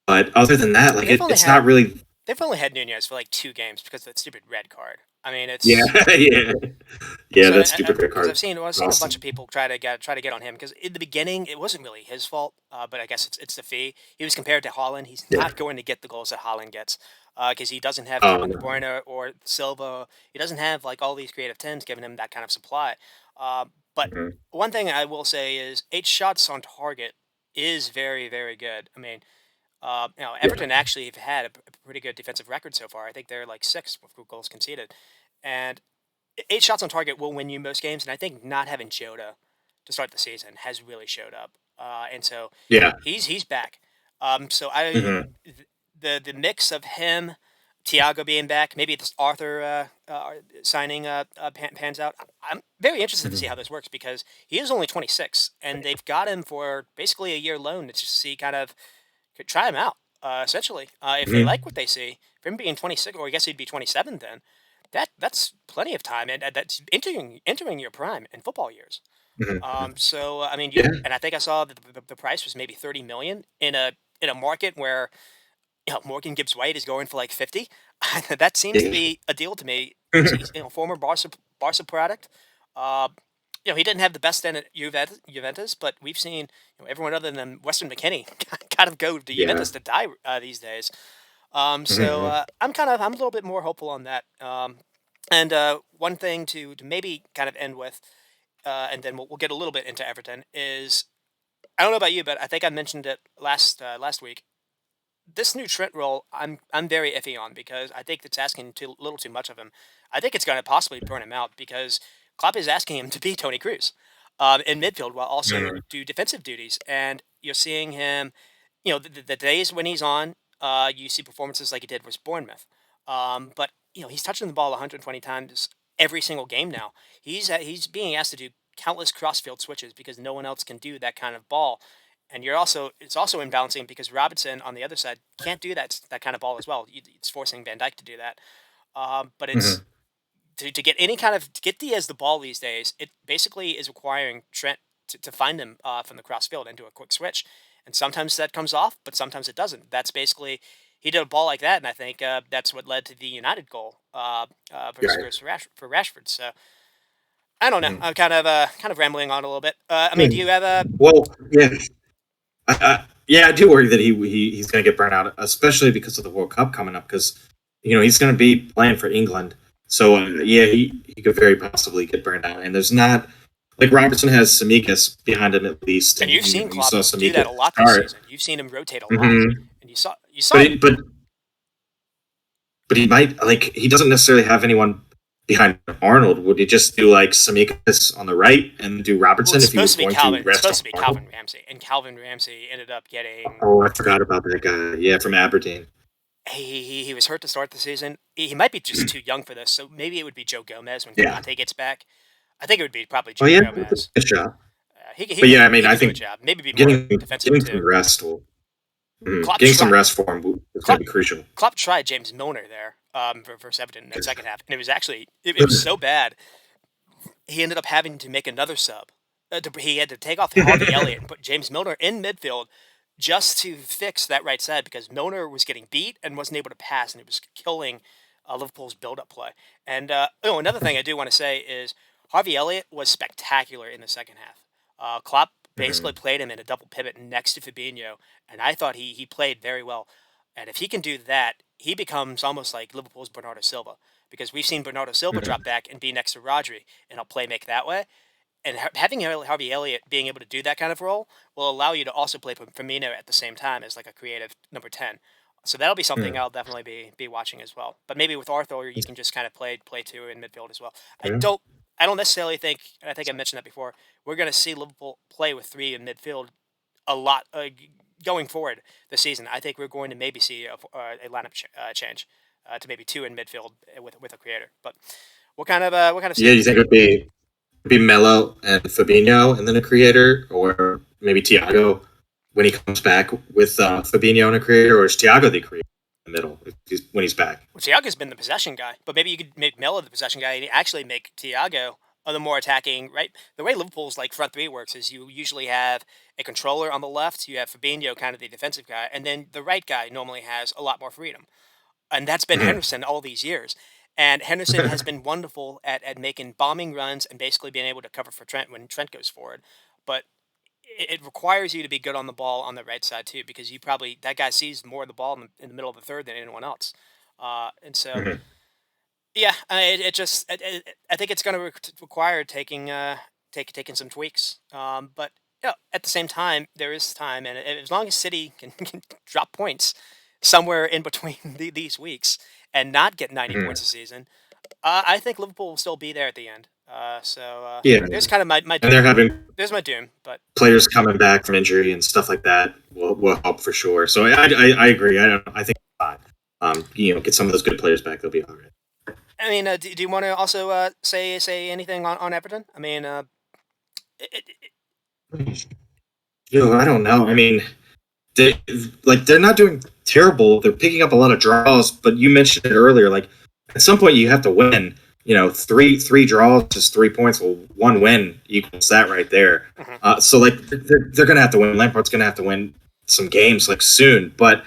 but other than that, like it's not really. They've only had Nunez for like 2 games because of that stupid red card. I mean, it's yeah. So, that stupid red card. I've seen a bunch of people try to get on him because in the beginning it wasn't really his fault, but I guess it's the fee. He was compared to Haaland. He's not going to get the goals that Haaland gets because he doesn't have Kevin De Bruyne or Silva. He doesn't have like all these creative tens giving him that kind of supply. But one thing I will say is 8 shots on target is very, very good. I mean. Everton actually have had a pretty good defensive record so far. I think they're like 6 with goals conceded, and 8 shots on target will win you most games. And I think not having Jota to start the season has really showed up. And so he's back. So the mix of him, Thiago being back, maybe this Arthur signing pans out. I'm very interested to see how this works because he is only 26, and they've got him for basically a year loan to just see kind of. Could try him out, essentially. If they like what they see, for him being 26, or I guess he'd be 27 then, that's plenty of time, and that's entering your prime in football years. So I mean, and I think I saw that the price was maybe 30 million in a market where Morgan Gibbs White is going for like 50. That seems to be a deal to me. He's former Barca product. He didn't have the best end at Juventus, but we've seen everyone other than Weston McKennie kind of go to Juventus to die these days. So I'm a little bit more hopeful on that. And one thing to maybe kind of end with, and then we'll get a little bit into Everton is, I don't know about you, but I think I mentioned it last week. This new Trent role, I'm very iffy on because I think it's asking a little too much of him. I think it's going to possibly burn him out because Klopp is asking him to be Toni Kroos in midfield while also do defensive duties. And you're seeing him, the days when he's on, you see performances like he did with Bournemouth. But, he's touching the ball 120 times every single game now. He's being asked to do countless crossfield switches because no one else can do that kind of ball. And it's also imbalancing because Robinson on the other side can't do that kind of ball as well. It's forcing Van Dijk to do that. But it's to get any kind of to get Diaz the ball these days. It basically is requiring Trent to find him from the cross field and do a quick switch. And sometimes that comes off, but sometimes it doesn't. That's basically he did a ball like that, and I think that's what led to the United goal for Rashford. So. I don't know. I'm kind of rambling on a little bit. I mean, do you have a? Well, yeah. I do worry that he's going to get burnt out, especially because of the World Cup coming up. Because he's going to be playing for England, so he could very possibly get burned out. And there's not like Robertson has Tsimikas behind him at least, and you've seen Klopp do that a lot this season. You've seen him rotate a lot, and you saw. But he might he doesn't necessarily have anyone behind Arnold. Would he just do like Tsimikas on the right and do Robertson if he was going to rest? It's supposed to be Calvin Ramsey, and Calvin Ramsey ended up getting. Oh, I forgot about that guy. Yeah, from Aberdeen. He was hurt to start the season. He might be just too young for this, so maybe it would be Joe Gomez when Conte gets back. I think it would be probably Joe Gomez. Good job. I think maybe be more defensive getting some rest will. Getting some rest for him is going to be crucial. Klopp tried James Milner there versus Everton in that second half, and it was so bad. He ended up having to make another sub. He had to take off Harvey Elliott and put James Milner in midfield just to fix that right side because Milner was getting beat and wasn't able to pass, and it was killing Liverpool's build-up play. And another thing I do want to say is Harvey Elliott was spectacular in the second half. Klopp basically played him in a double pivot next to Fabinho, and I thought he played very well. And if he can do that, he becomes almost like Liverpool's Bernardo Silva, because we've seen Bernardo Silva drop back and be next to Rodri, and he'll play make that way. And having Harvey Elliott being able to do that kind of role will allow you to also play Firmino at the same time as like a creative number 10. So that'll be something I'll definitely be watching as well. But maybe with Arthur, you can just kind of play two in midfield as well. I don't necessarily think, and I think I mentioned that before, we're going to see Liverpool play with 3 in midfield a lot going forward this season. I think we're going to maybe see a lineup change to maybe 2 in midfield with a creator. But what kind of Yeah, you think it would be Melo and Fabinho and then a creator, or maybe Thiago when he comes back with Fabinho and a creator, or is Thiago the creator in the middle when he's back? Well, Thiago's been the possession guy, but maybe you could make Melo the possession guy and actually make Thiago the more attacking, right? The way Liverpool's like front 3 works is you usually have a controller on the left, you have Fabinho, kind of the defensive guy, and then the right guy normally has a lot more freedom. And that's been Henderson all these years. And Henderson has been wonderful at making bombing runs and basically being able to cover for Trent when Trent goes forward. But it requires you to be good on the ball on the right side too, because that guy sees more of the ball in the middle of the third than anyone else. And so, yeah, I think it's going to require taking some tweaks. But at the same time, there is time, and as long as City can drop points somewhere in between these weeks and not get 90 points a season, I think Liverpool will still be there at the end. There's kind of my doom. And they're having there's my doom, but players coming back from injury and stuff like that will help for sure. So I agree. I think it's fine. Get some of those good players back, they'll be all right. I mean, do you want to also say anything on Everton? I mean, I don't know. I mean, they're not doing terrible. They're picking up a lot of draws, but you mentioned it earlier. Like at some point, you have to win. Three draws is 3 points. Well, 1 win equals that right there. So they're gonna have to win. Lampard's gonna have to win some games soon. But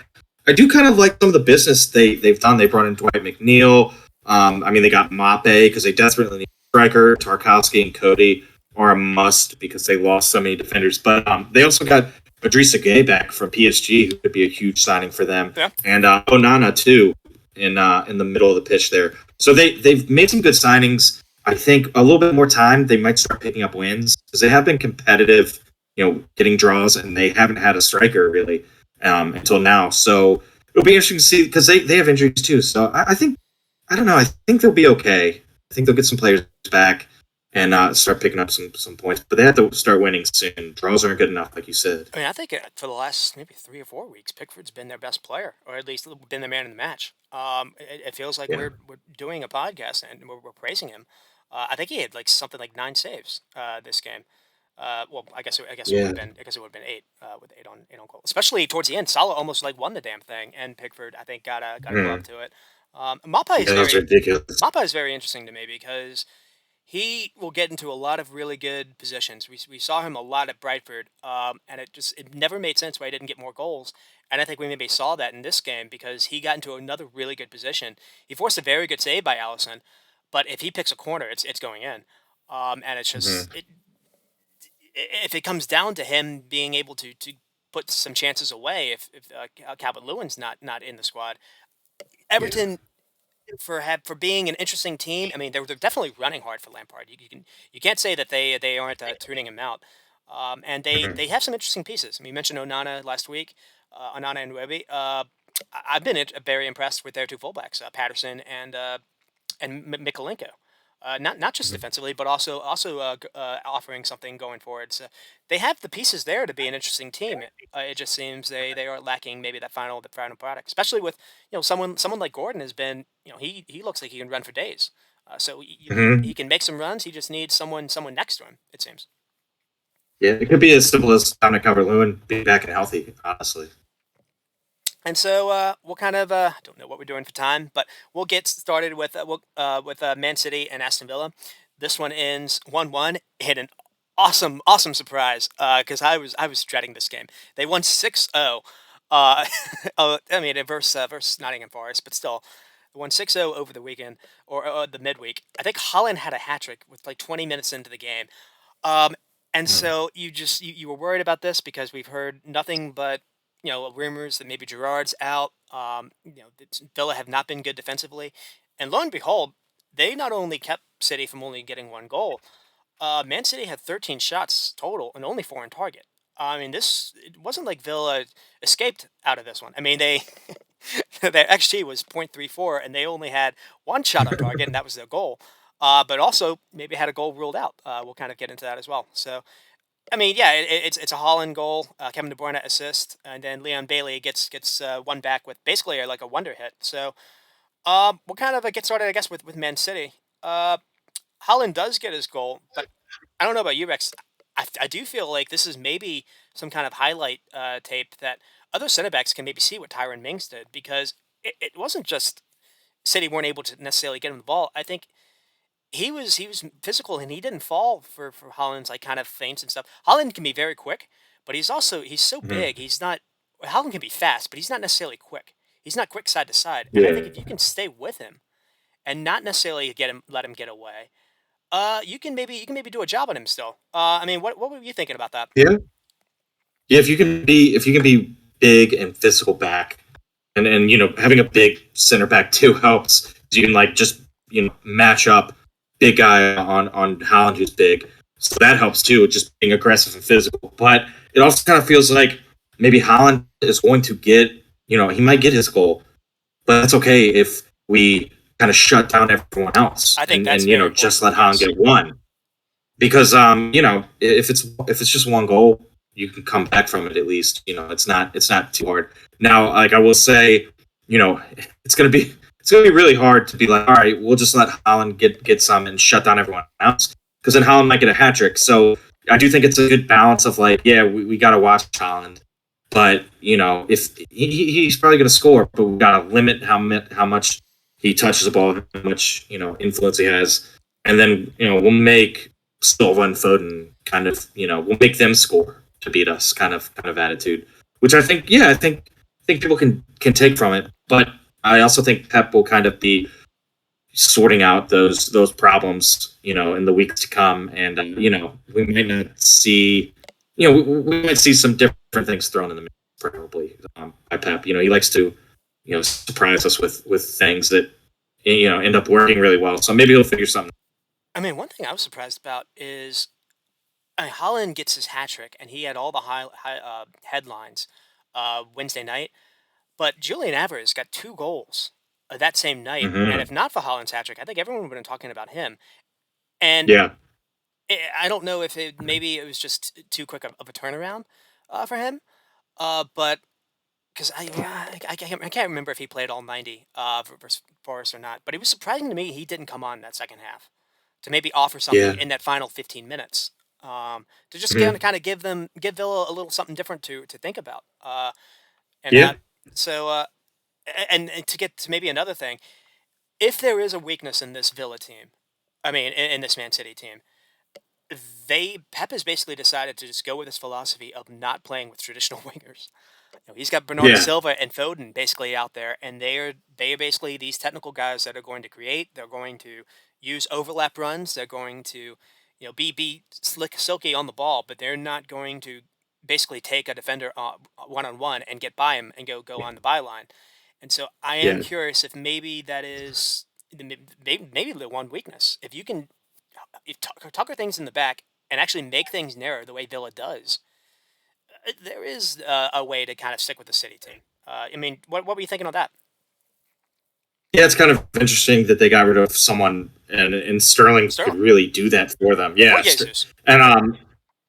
I do kind of like some of the business they've done. They brought in Dwight McNeil. They got Mape because they desperately need a striker. Tarkowski and Cody are a must because they lost so many defenders. But they also got Idrissa Gueye back from PSG, who could be a huge signing for them. Yeah. And Onana too in the middle of the pitch there. So they've made some good signings. I think a little bit more time, they might start picking up wins because they have been competitive, getting draws, and they haven't had a striker really until now. So it'll be interesting to see because they have injuries too. So I think they'll be okay. I think they'll get some players back and start picking up some points. But they have to start winning soon. Draws aren't good enough, like you said. I mean, I think for the last maybe 3 or 4 weeks, Pickford's been their best player, or at least been the man in the match. It feels like we're doing a podcast and we're praising him. I think he had something like 9 saves this game. Well, I guess it would have been 8 with 8 on goal. Especially towards the end, Salah almost won the damn thing, and Pickford I think got a glove to it. Mape is very interesting to me because he will get into a lot of really good positions. We saw him a lot at Brentford, and it never made sense why he didn't get more goals. And I think we maybe saw that in this game because he got into another really good position. He forced a very good save by Alisson, but if he picks a corner, it's going in. And it's just if it comes down to him being able to put some chances away, if Calvert-Lewin's not in the squad, Everton. For being an interesting team, I mean they're definitely running hard for Lampard. You can't say that they aren't tuning him out, and they have some interesting pieces. I mean, you mentioned Onana last week, Onana and Webby. I've been very impressed with their 2 fullbacks, Patterson and Mikolenko. Not just defensively, but also offering something going forward. So they have the pieces there to be an interesting team. It just seems they are lacking maybe the final product, especially with someone like Gordon has been he looks like he can run for days. So he can make some runs. He just needs someone next to him. It seems. Yeah, it could be as simple as Dominic Calvert-Lewin being back and healthy. Honestly. And so we'll kind of I don't know what we're doing for time, but we'll get started with Man City and Aston Villa. This one ends 1-1 in an Awesome surprise. Because I was dreading this game. They won 6-0. I mean, versus Nottingham Forest, but still, they won 6-0 over the weekend or the midweek. I think Holland had a hat trick with like 20 minutes into the game. Um, and so you were worried about this because we've heard nothing but rumors that maybe Gerrard's out. Villa have not been good defensively, and lo and behold, they not only kept City from only getting one goal. Man City had 13 shots total and only 4 on target. I mean, it wasn't like Villa escaped out of this one. I mean, their XG was 0.34, and they only had one shot on target, and that was their goal. But also maybe had a goal ruled out. We'll kind of get into that as well. So, I mean, yeah, it's a Holland goal, Kevin De Bruyne assist, and then Leon Bailey gets one back with basically like a wonder hit. So, we'll kind of get started, I guess, with Man City. Holland does get his goal, but I don't know about you, Rex. I do feel like this is maybe some kind of highlight tape that other center backs can maybe see what Tyrone Mings did, because it wasn't just City weren't able to necessarily get him the ball. I think he was physical and he didn't fall for Holland's like kind of feints and stuff. Holland can be very quick, but he's so big. He's not. Holland can be fast, but he's not necessarily quick. He's not quick side to side. And I think if you can stay with him and not necessarily let him get away, you can maybe do a job on him still. I mean, what were you thinking about that? Yeah. If you can be big and physical back, and having a big center back too helps. You can like just match up big guy on Holland who's big, so that helps too. Just being aggressive and physical, but it also kind of feels like maybe Holland is going to get he might get his goal, but that's okay if we kind of shut down everyone else. I think and just let Holland get one, because if it's just one goal, you can come back from it at least. It's not too hard. Now, like I will say, it's gonna be really hard to be like, all right, we'll just let Holland get some and shut down everyone else, because then Holland might get a hat trick. So I do think it's a good balance of like, yeah, we got to watch Holland, but if he's probably gonna score, but we got to limit how much he touches the ball, how much influence he has, and then we'll make Silva and Foden kind of we'll make them score to beat us kind of attitude, which I think people can take from it. But I also think Pep will kind of be sorting out those problems in the weeks to come, and we might not see we might see some different things thrown in the mix probably by Pep. He likes to surprise us with things that end up working really well. So maybe he'll figure something. I mean, one thing I was surprised about is Holland gets his hat trick, and he had all the high headlines Wednesday night. But Julian Alvarez got 2 goals that same night, and if not for Holland's hat trick, I think everyone would have been talking about him. And I don't know if maybe it was just too quick of a turnaround for him, but because I can't remember if he played all 90 versus Forrest or not. But it was surprising to me he didn't come on that second half to maybe offer something in that final 15 minutes. To just kind of give Villa a little something different to think about. And to get to maybe another thing, if there is a weakness in this Villa team, I mean in this Man City team, Pep has basically decided to just go with his philosophy of not playing with traditional wingers. He's got Bernardo Silva and Foden basically out there, and they are basically these technical guys that are going to create. They're going to use overlap runs. They're going to be silky on the ball, but they're not going to basically take a defender one-on-one and get by him and go on the byline. And so I am curious if maybe that is maybe the one weakness. If you can tucker things in the back and actually make things narrow the way Villa does, there is a way to kind of stick with the City team. I mean, what were you thinking of that? Yeah, it's kind of interesting that they got rid of someone, and Sterling could really do that for them. Yeah, or Jesus.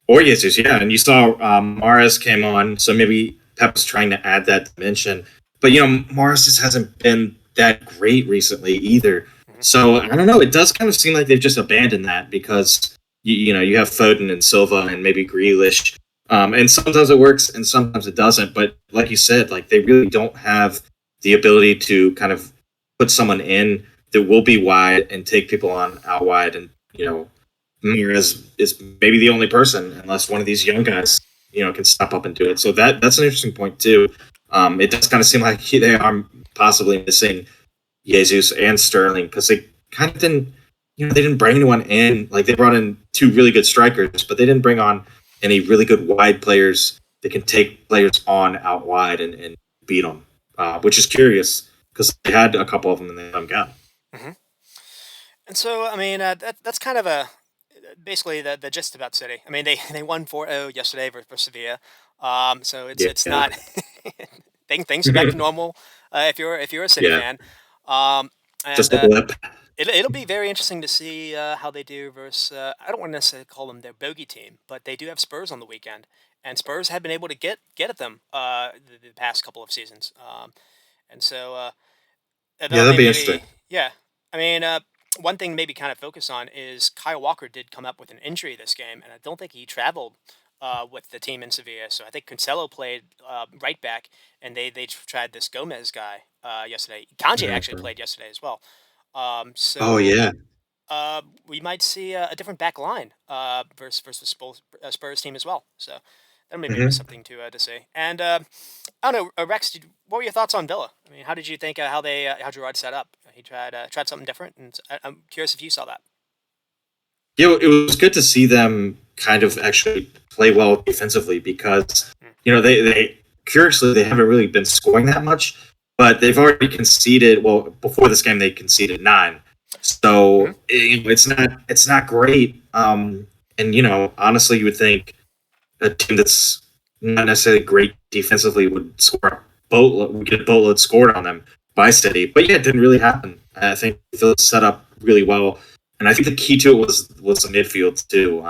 Or Jesus, yeah. And you saw Mahrez came on, so maybe Pep's trying to add that dimension. But Mahrez just hasn't been that great recently either. So I don't know. It does kind of seem like they've just abandoned that, because you have Foden and Silva and maybe Grealish, and sometimes it works and sometimes it doesn't. But like you said, like they really don't have the ability to kind of put someone in that will be wide and take people on out wide, and Mir is maybe the only person, unless one of these young guys, can step up and do it. So that's an interesting point too. It does kind of seem like they are possibly missing Jesus and Sterling because they kind of didn't, they didn't bring anyone in. Like they brought in two really good strikers, but they didn't bring on any really good wide players that can take players on out wide and beat them, which is curious because they had a couple of them and they let them go. Mm-hmm. And so, I mean, that's kind of basically the gist about City. I mean, they won 4-0 yesterday versus Sevilla. So it's not things are back to normal if you're a City fan. And Just a blip. It'll be very interesting to see how they do versus. I don't want to necessarily call them their bogey team, but they do have Spurs on the weekend, and Spurs have been able to get at them the past couple of seasons. And so That'd be interesting. Yeah, I mean, one thing maybe kind of focus on is Kyle Walker did come up with an injury this game, and I don't think he traveled with the team in Sevilla. So I think Cancelo played right back, and they tried this Gomez guy yesterday. Kanji actually played yesterday as well. Oh yeah. We might see a different back line versus the Spurs team as well. So that may be something to see. And I don't know, Rex, what were your thoughts on Villa? I mean, how did you think how Gerrard set up? He tried something different, and I'm curious if you saw that. Yeah, it was good to see them kind of actually play well defensively because they curiously they haven't really been scoring that much, but they've already conceded. Well, before this game they conceded 9, so it's not great. And honestly, you would think a team that's not necessarily great defensively would get a boatload scored on them by City, but yeah, it didn't really happen. I think Villa set up really well. And I think the key to it was the midfield too.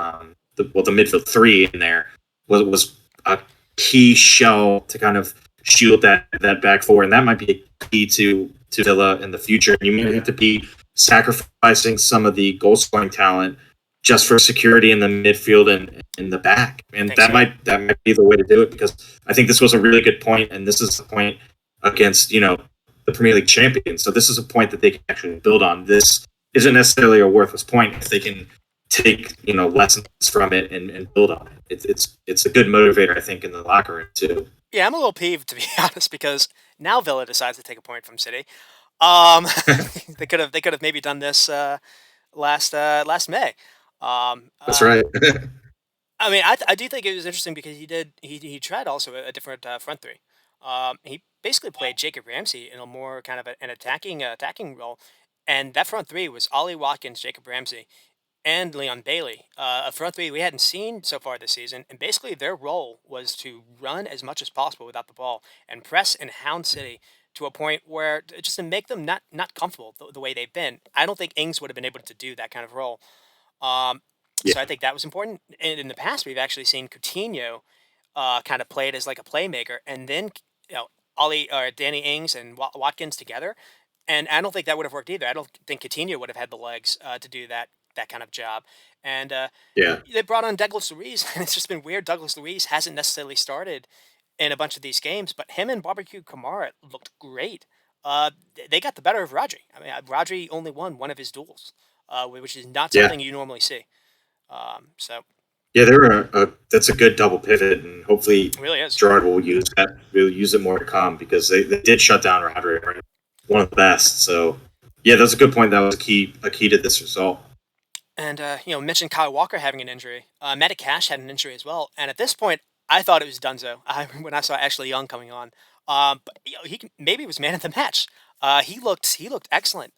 The midfield 3 in there was a key shell to kind of shield that back 4, and that might be a key to Villa in the future. You may have to be sacrificing some of the goal scoring talent just for security in the midfield and in the back, and that might be the way to do it because I think this was a really good point, and this is the point against the Premier League champions. So this is a point that they can actually build on. This isn't necessarily a worthless point if they can take lessons from it and build on it. It's a good motivator, I think, in the locker room too. Yeah, I'm a little peeved, to be honest, because now Villa decides to take a point from City. They could have maybe done this last May. That's right. I mean, I do think it was interesting because he tried also a different front 3. He basically played Jacob Ramsey in a more kind of an attacking role. And that front 3 was Ollie Watkins, Jacob Ramsey, and Leon Bailey. A front 3 we hadn't seen so far this season. And basically their role was to run as much as possible without the ball and press and hound City to a point where just to make them not comfortable the way they've been. I don't think Ings would have been able to do that kind of role. So I think that was important. And in the past, we've actually seen Coutinho kind of played as like a playmaker. And then, Ollie or Danny Ings and Watkins together. And I don't think that would have worked either. I don't think Coutinho would have had the legs to do that kind of job. And they brought on Douglas Luiz, and it's just been weird. Douglas Luiz hasn't necessarily started in a bunch of these games, but him and Barbecue Kamara looked great. They got the better of Rodri. I mean, Rodri only won one of his duels, which is not something you normally see. Yeah, that's a good double pivot, and hopefully really is. Gerrard will use that. Will use it more to come because they did shut down Rodri, right? One of the best. So yeah, that's a good point. That was a key to this result. And mentioned Kyle Walker having an injury. Matty Cash had an injury as well. And at this point, I thought it was Dunzo when I saw Ashley Young coming on. But he maybe was man of the match. He looked excellent.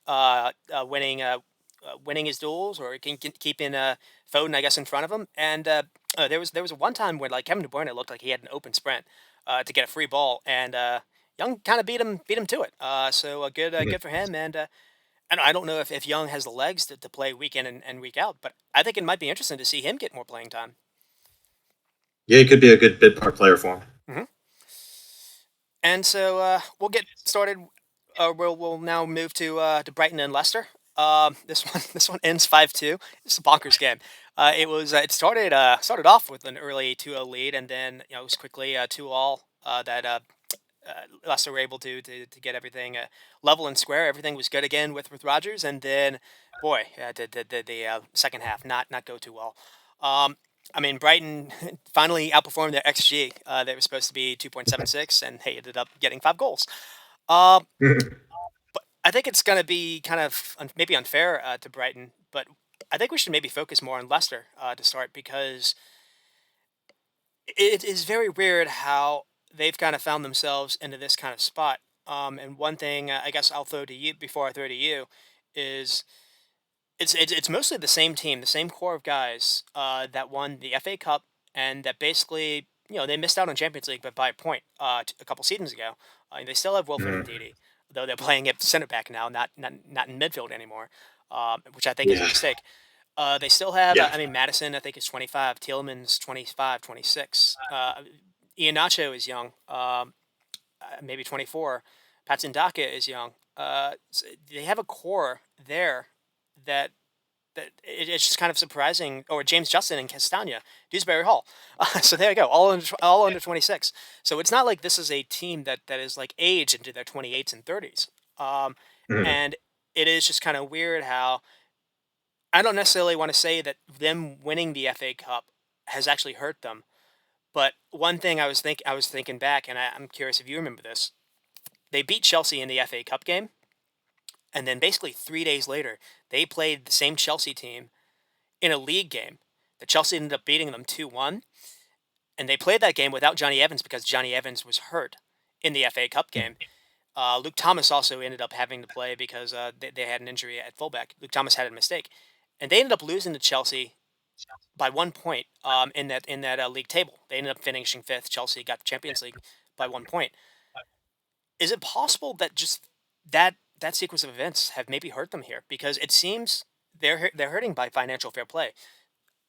Winning his duels or keeping Foden, I guess, in front of him. And there was one time where like Kevin De Bruyne looked like he had an open sprint to get a free ball, and Young kind of beat him to it. So good for him. And I don't know if Young has the legs to play week in and week out, but I think it might be interesting to see him get more playing time. Yeah, he could be a good bit part player for him. Mm-hmm. And so we'll get started. We'll now move to Brighton and Leicester. This one ends 5-2. It's a bonkers game. It started off with an early 2-0 lead, and then it was quickly 2-2. That Leicester were able to get everything level and square. Everything was good again with Rodgers, and then boy, the second half not go too well. I mean, Brighton finally outperformed their XG. They were supposed to be 2.76, and they ended up getting 5 goals. But I think it's going to be kind of maybe unfair to Brighton, but I think we should maybe focus more on Leicester to start, because it is very weird how they've kind of found themselves into this kind of spot. And one thing I guess I'll throw to you before I throw to you is it's mostly the same team, the same core of guys that won the FA Cup, and that basically they missed out on Champions League, but by a point a couple seasons ago. They still have Wilfred Ndidi, though they're playing at center back now, not in midfield anymore, which I think is a mistake. They still have, I mean, Madison, I think, is 25. Tielemans, 25, 26. Iheanacho is young, maybe 24. Patson Daka is young. So they have a core there that it's just kind of surprising. Or James Justin and Castagna, Dewsbury Hall. So there you go, all under 26. So it's not like this is a team that is like aged into their 28s and 30s. And it is just kind of weird how I don't necessarily want to say that them winning the FA Cup has actually hurt them, but one thing I was thinking back, and I'm curious if you remember this. They beat Chelsea in the FA Cup game, and then basically 3 days later, they played the same Chelsea team in a league game. The Chelsea ended up beating them 2-1, and they played that game without Johnny Evans because Johnny Evans was hurt in the FA Cup game. Luke Thomas also ended up having to play because they had an injury at fullback. Luke Thomas had a mistake. And they ended up losing to Chelsea by 1 point in that league table. They ended up finishing 5th. Chelsea got the Champions League by 1 point. Is it possible that just that sequence of events have maybe hurt them here? Because it seems they're hurting by financial fair play.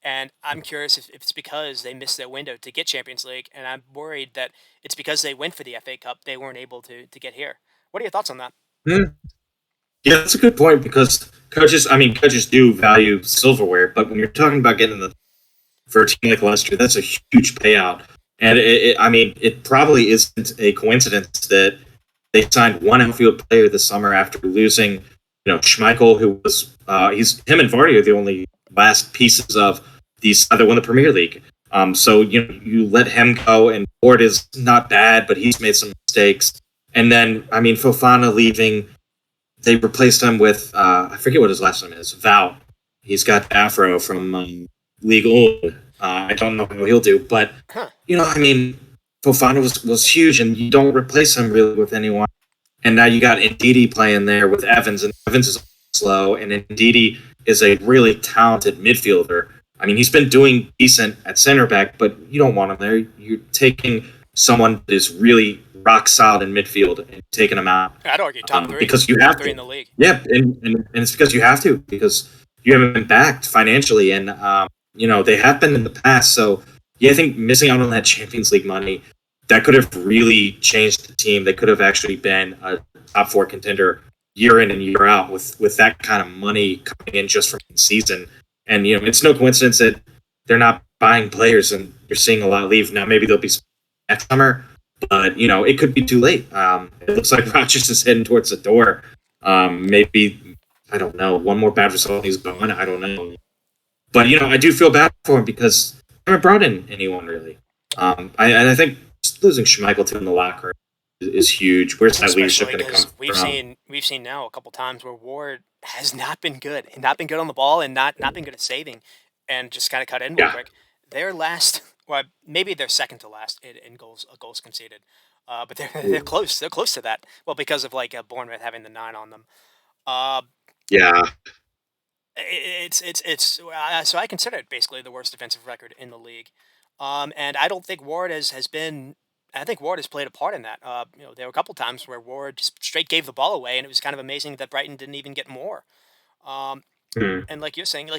And I'm curious if it's because they missed their window to get Champions League, and I'm worried that it's because they went for the FA Cup, they weren't able to get here. What are your thoughts on that? Yeah, that's a good point, because coaches do value silverware, but when you're talking about getting for a team like Leicester, that's a huge payout. And it probably isn't a coincidence that they signed one outfield player this summer after losing, Schmeichel, who was him and Vardy are the only last pieces of these that won the Premier League. So you let him go, and Ward is not bad, but he's made some mistakes. And then Fofana leaving. They replaced him with, I forget what his last name is, Val. He's got Afro from League One. I don't know how he'll do, but, Fofana was huge, and you don't replace him really with anyone. And now you got Ndidi playing there with Evans, and Evans is slow, and Ndidi is a really talented midfielder. He's been doing decent at center back, but you don't want him there. You're taking someone that is really rock solid in midfield and taking them out. I'd argue top 3 because you have to in the league. Yeah, and it's because you have to, because you haven't been backed financially, and they have been in the past. So I think missing out on that Champions League money, that could have really changed the team. They could have actually been a top 4 contender year in and year out with that kind of money coming in just from the season. And it's no coincidence that they're not buying players, and you're seeing a lot leave. Now maybe they'll be next summer, but it could be too late. It looks like Rodgers is heading towards the door. Maybe, I don't know, one more bad result, he's gone. I don't know, but I do feel bad for him because they haven't brought in anyone really. I think just losing Schmeichel to in the locker room is huge. Where's that leadership going to come from? We've seen now a couple times where Ward has not been good on the ball, and not been good at saving, and just kind of cut in real quick. They're last. Well, maybe they're second to last in goals conceded, but they're close. They're close to that. Well, because of Bournemouth having the 9 on them. It's so I consider it basically the worst defensive record in the league, and I don't think Ward has been. I think Ward has played a part in that. There were a couple times where Ward just straight gave the ball away, and it was kind of amazing that Brighton didn't even get more. And like you're saying,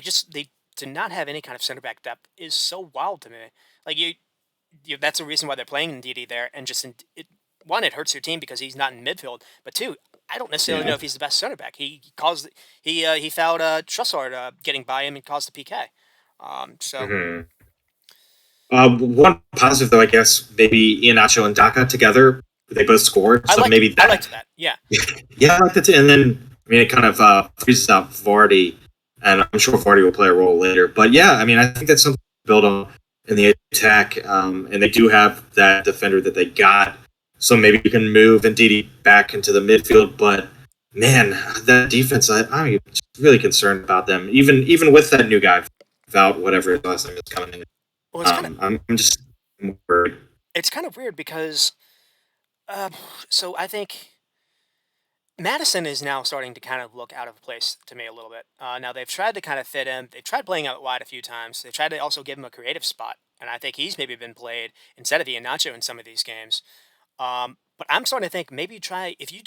to not have any kind of center back depth is so wild to me. That's the reason why they're playing Ndidi there, and it hurts your team because he's not in midfield, but 2, I don't necessarily know if he's the best center back. He fouled Trossard getting by him and caused the PK. One positive though, I guess maybe Iheanacho and Daka together they both scored. I So maybe that. I liked that. Yeah. Yeah, I like that too. And then it kind of freezes out Vardy, and I'm sure Vardy will play a role later. But yeah, I think that's something to build on in the attack. And they do have that defender that they got, so maybe you can move Ndidi back into the midfield. But man, that defense, I'm just really concerned about them. Even with that new guy, Vout, whatever his last name is coming in. Well, it's I'm just worried. It's kind of weird because, so I think Madison is now starting to kind of look out of place to me a little bit. Now they've tried to kind of fit him. They've tried playing out wide a few times. They've tried to also give him a creative spot, and I think he's maybe been played instead of Iheanacho in some of these games. But I'm starting to think maybe if you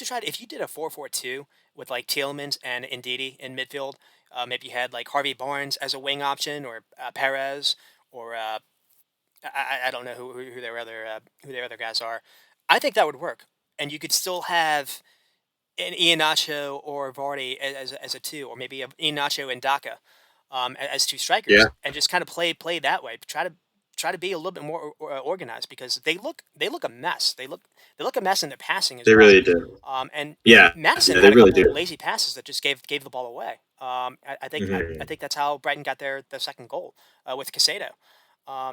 did a 4-4-2 with like Tielemans and Ndidi in midfield. Maybe you had like Harvey Barnes as a wing option, or Perez, or I don't know who their other guys are. I think that would work, and you could still have an Iheanacho or Vardy as a two, or maybe Iheanacho and Daka as two strikers, Yeah, and just kind of play that way. Try to be a little bit more organized, because they look a mess. They look a mess in their passing as they well. really do. And Yeah, Madison yeah, they had a really couple do. lazy passes that just gave the ball away. I Mhm. think that's how Brighton got their second goal with Casado.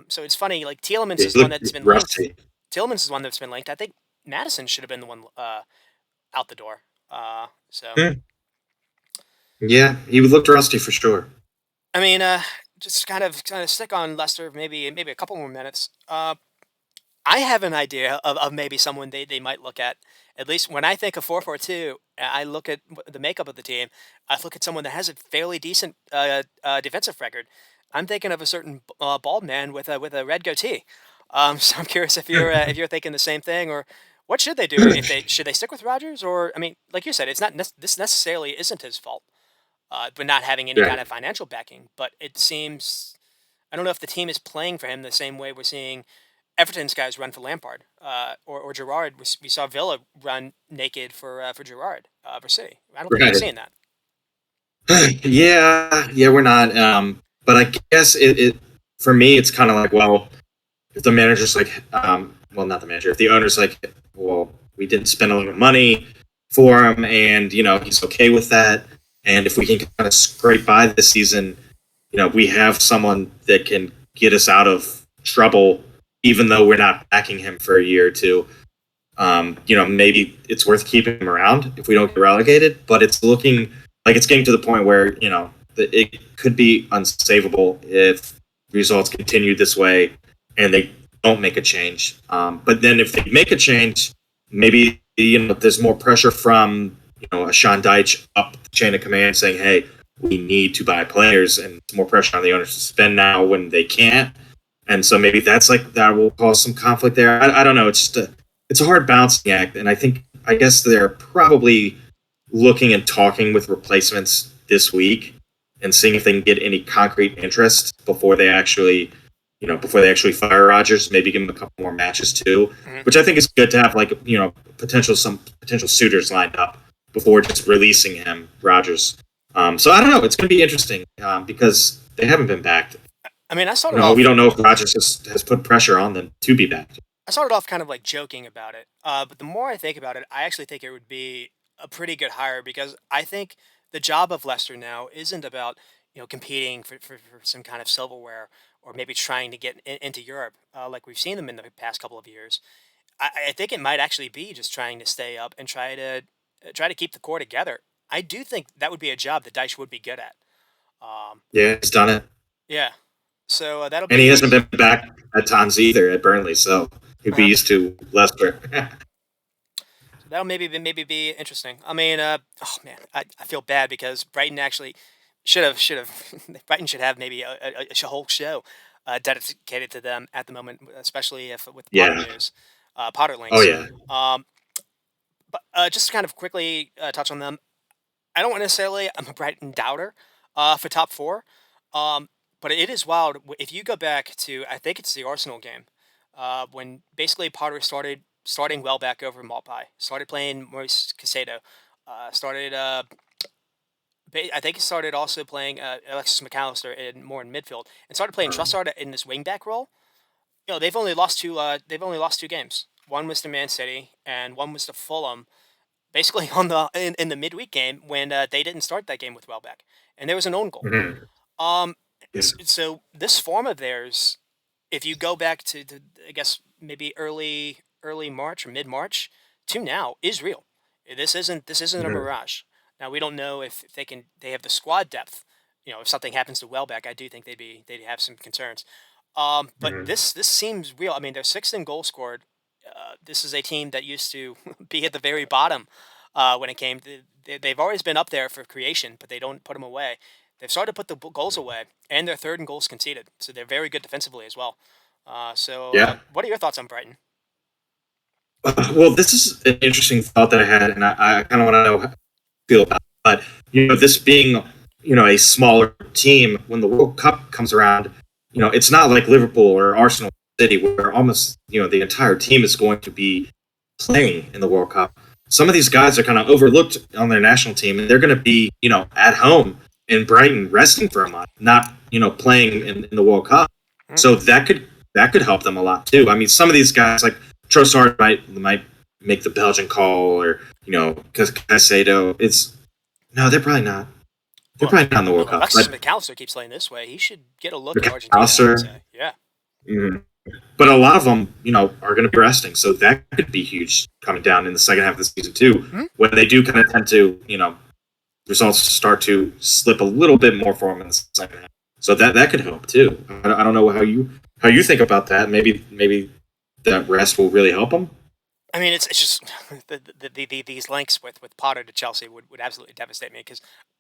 So it's funny, like Tielemans They is the one look that's been linked. rusty. Tielemans is the one that's been linked. I think Madison should have been the one out the door. So Hmm. Yeah, he looked rusty for sure. I mean, just kind of stick on Leicester maybe a couple more minutes. I have an idea of maybe someone they might look at. At least when I think of 4-4-2, I look at the makeup of the team. I look at someone that has a fairly decent defensive record. I'm thinking of a certain bald man with a red goatee. So I'm curious if you're thinking the same thing, or what should they do? If they should they stick with Rodgers, or I mean, like you said, it's not this necessarily isn't his fault, but not having any Yeah. kind of financial backing. But it seems, I don't know if the team is playing for him the same way we're seeing Everton's guys run for Lampard, or Gerrard. We saw Villa run naked for Gerrard for City. I don't think we're Right. seeing that. Yeah, we're not. But I guess it for me, it's kind of like, well, if the manager's like, well, not the manager, if the owner's like, well, we didn't spend a lot of money for him, and he's okay with that, and if we can kind of scrape by this season, we have someone that can get us out of trouble, even though we're not backing him for a year or two. Maybe it's worth keeping him around if we don't get relegated. But it's looking like it's getting to the point where it could be unsavable if results continue this way and they don't make a change. But then if they make a change, maybe there's more pressure from a Sean Deitch up the chain of command saying, "Hey, we need to buy players," and it's more pressure on the owners to spend now when they can't. And so maybe that will cause some conflict there. I don't know. It's a hard balancing act, and I guess they're probably looking and talking with replacements this week and seeing if they can get any concrete interest before they actually fire Rodgers. Maybe give him a couple more matches too, Hmm. which I think is good to have, like some potential suitors lined up before just releasing him, Rodgers. So I don't know. It's going to be interesting because they haven't been backed. I mean, We don't know if Rodgers has put pressure on them to be backed. I started off kind of like joking about it, but the more I think about it, I actually think it would be a pretty good hire, because I think the job of Leicester now isn't about competing for some kind of silverware, or maybe trying to get into Europe like we've seen them in the past couple of years. I think it might actually be just trying to stay up and try to keep the core together. I do think that would be a job that Dyche would be good at. Um, Yeah, he's done it. yeah, so that'll And he be hasn't been back at times either at Burnley, so he'd be uh, used to Leicester. so that'll maybe be interesting. I mean, oh man, I feel bad because Brighton actually should have Brighton should have maybe a whole show dedicated to them at the moment, especially if with Potter Yeah. news, Potter Oh links. yeah. Um, but just to kind of quickly touch on them, I don't necessarily. I'm a Brighton doubter for top four, um, but it is wild if you go back to, I think it's the Arsenal game, when basically Potter started starting Welbeck over Malpai, started playing Maurice Casado, started. I think he started also playing Alexis McAllister more in midfield, and started playing Um, Trossard in this wingback role. They've only lost two. They've only lost two games. one was to Man City, and one was to Fulham. Basically, on the in the midweek game when they didn't start that game with Welbeck, and there was an own goal. Mm-hmm. Um, Yeah. so this form of theirs, if you go back to I guess maybe early March or mid March to now, is real. This isn't a Mm-hmm. mirage. Now we don't know if they have the squad depth. If something happens to Welbeck, I do think they'd have some concerns. But Mm-hmm. this seems real. I mean, they're sixth in goals scored. This is a team that used to be at the very bottom when it came. They've always been up there for creation, but they don't put them away. They've started to put the goals away, and they're third in goals conceded. So they're very good defensively as well. Yeah. What are your thoughts on Brighton? Well, this is an interesting thought that I had, and I kind of want to know how you feel about it. But this being a smaller team, when the World Cup comes around, it's not like Liverpool or Arsenal City where almost the entire team is going to be playing in the World Cup. Some of these guys are kind of overlooked on their national team, and they're going to be at home in Brighton resting for a month, not playing in the World Cup. Mm. So that could help them a lot too. I mean, some of these guys like Trossard might make the Belgian call, or because Caicedo. They're probably not. They're Well, probably not in the World Cup. Alexis But McAllister keeps playing this way. He should get a look at Argentina, I would McAllister, say. Yeah. but a lot of them, are going to be resting, so that could be huge coming down in the second half of the season too, Hmm? when they do kind of tend to, results start to slip a little bit more for them in the second half. So that could help too. I don't know how you think about that. Maybe that rest will really help them. I mean, it's just these links with Potter to Chelsea would absolutely devastate me because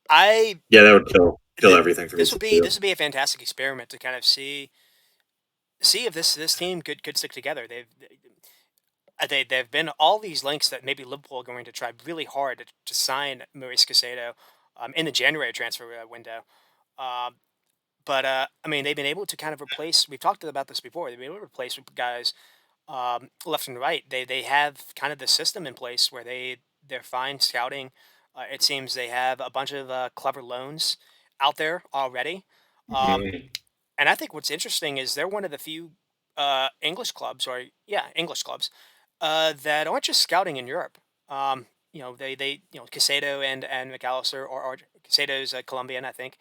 I Yeah, that would kill th- everything for me this would too. be a fantastic experiment to kind of see if this team could stick together. They've been all these links that maybe Liverpool are going to try really hard to sign Maurice Caicedo in the January transfer window. Um, but I mean, they've been able to kind of replace. We've talked about this before. They've been able to replace guys left and right. They have kind of the system in place where they're fine scouting. It seems they have a bunch of clever loans out there already. Um, Mhm. and I think what's interesting is they're one of the few English clubs, or yeah, English clubs that aren't just scouting in Europe. They Casado and McAllister, or Casado's Colombian, I think.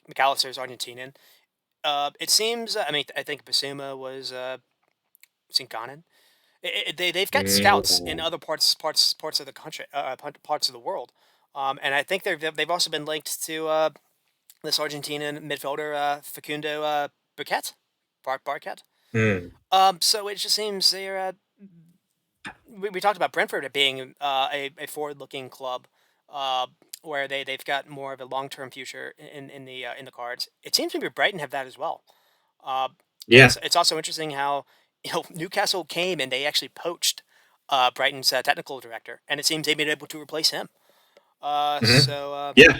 McAllister's Argentinian. It seems. I mean, I think Basuma was in Ghana. They've got scouts in Mm. other parts of the country, parts of the world, and I think they've also been linked to this Argentinian midfielder Facundo Barquet, Barquet. Mm. So it just seems we talked about Brentford being a forward-looking club, uh, where they've got more of a long-term future in the cards. It seems maybe Brighton have that as well. Uh, and Yeah. it's also interesting how Newcastle came and they actually poached Brighton's technical director, and it seems they've been able to replace him. Uh, Hmm. so uh, Yeah.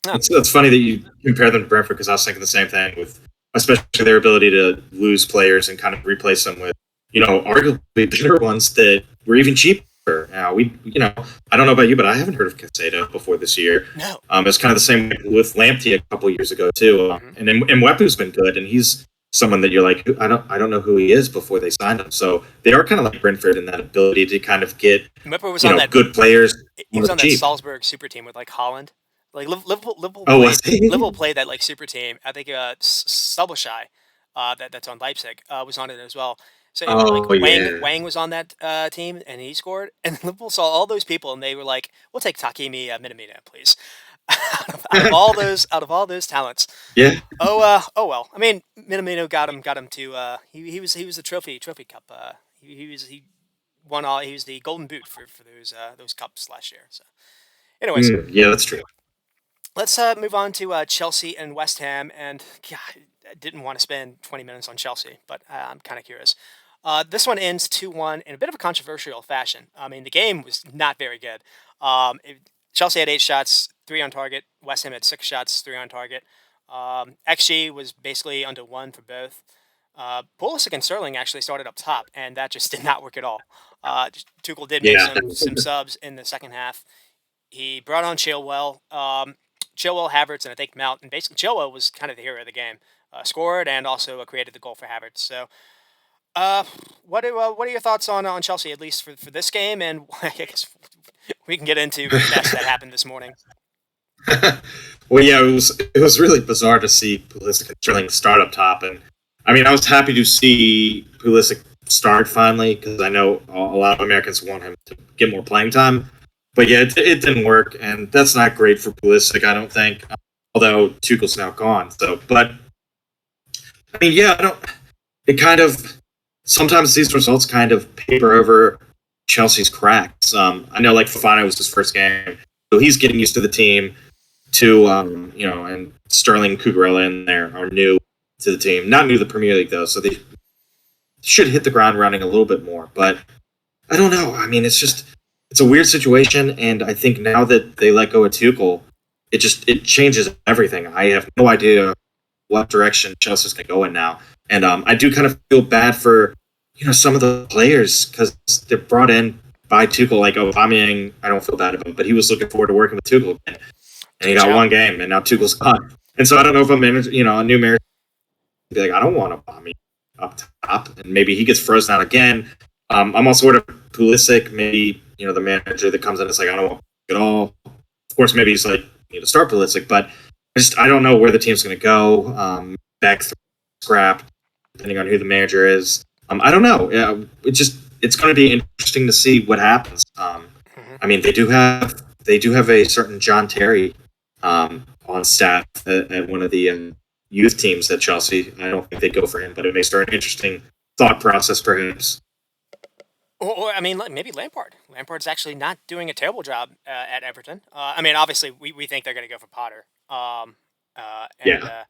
yeah. It's funny that you compare them to Brentford, because I was thinking the same thing, with especially their ability to lose players and kind of replace them with arguably better ones that were even cheaper. Now I don't know about you, but I haven't heard of Casado before this year. No. It's kind of the same with Lamptey a couple years ago too, Hmm. and Mwepu's been good, and he's someone that you're like, I don't know who he is before they signed him. So they are kind of like Brentford in that ability to kind of get Remember was on that good players he on was the on that cheap. Salzburg super team with like Holland. Like Oh, was he? Liverpool played that like super team. I think Stubbleshy, that's on Leipzig, was on it as well. So like Oh yeah. Wang was on that team and he scored. And Liverpool saw all those people and they were like, "We'll take Takimi Minamino, please." Out of all those talents. Yeah. Oh well. I mean, Minamino got him to he was the trophy cup. He won all. He was the golden boot for those cups last year. So, anyways, Yeah, that's true. let's move on to Chelsea and West Ham. And God, I didn't want to spend 20 minutes on Chelsea, but I'm kind of curious. This one ends 2-1 in a bit of a controversial fashion. I mean, the game was not very good. Chelsea had 8 shots, 3 on target. West Ham had 6 shots, 3 on target. XG was basically under 1 for both. Pulisic and Sterling actually started up top, and that just did not work at all. Tuchel did make Yeah. some subs in the second half. He brought on Chilwell, Havertz, and I think Mount. And basically, Chilwell was kind of the hero of the game. Scored and also created the goal for Havertz. So What are your thoughts on Chelsea, at least for this game? And I guess we can get into the mess that happened this morning. Well, yeah, it was really bizarre to see Pulisic and Sterling start up top, and I mean, I was happy to see Pulisic start finally because I know a lot of Americans want him to get more playing time. But yeah, it didn't work, and that's not great for Pulisic, I don't think. Although Tuchel's now gone, so but I mean, yeah, I don't. It kind of sometimes these results kind of paper over Chelsea's cracks. I know like Fofana was his first game, so he's getting used to the team. And Sterling and Cucurella in there are new to the team. Not new to the Premier League though, so they should hit the ground running a little bit more. But I don't know. I mean, it's a weird situation, and I think now that they let go of Tuchel, it changes everything. I have no idea what direction Chelsea's going to go in now, and I do kind of feel bad for some of the players because they're brought in by Tuchel. Like Aubameyang, I don't feel bad about, but he was looking forward to working with Tuchel again, and he got one game, and now Tuchel's gone. And so I don't know if a new manager, be like, I don't want Aubameyang up top, and maybe he gets frozen out again. I'm also sort of Pulisic, maybe the manager that comes in is like, I don't want at all. Of course, maybe he's like, to start Pulisic, but I don't know where the team's going to go. Back scrap, depending on who the manager is. I don't know. Yeah, it's going to be interesting to see what happens. I mean, they do have a certain John Terry on staff at one of the youth teams at Chelsea. I don't think they go for him, but it may start an interesting thought process perhaps. Or I mean, maybe Lampard. Lampard's actually not doing a terrible job at Everton. I mean, obviously, we think they're going to go for Potter. Or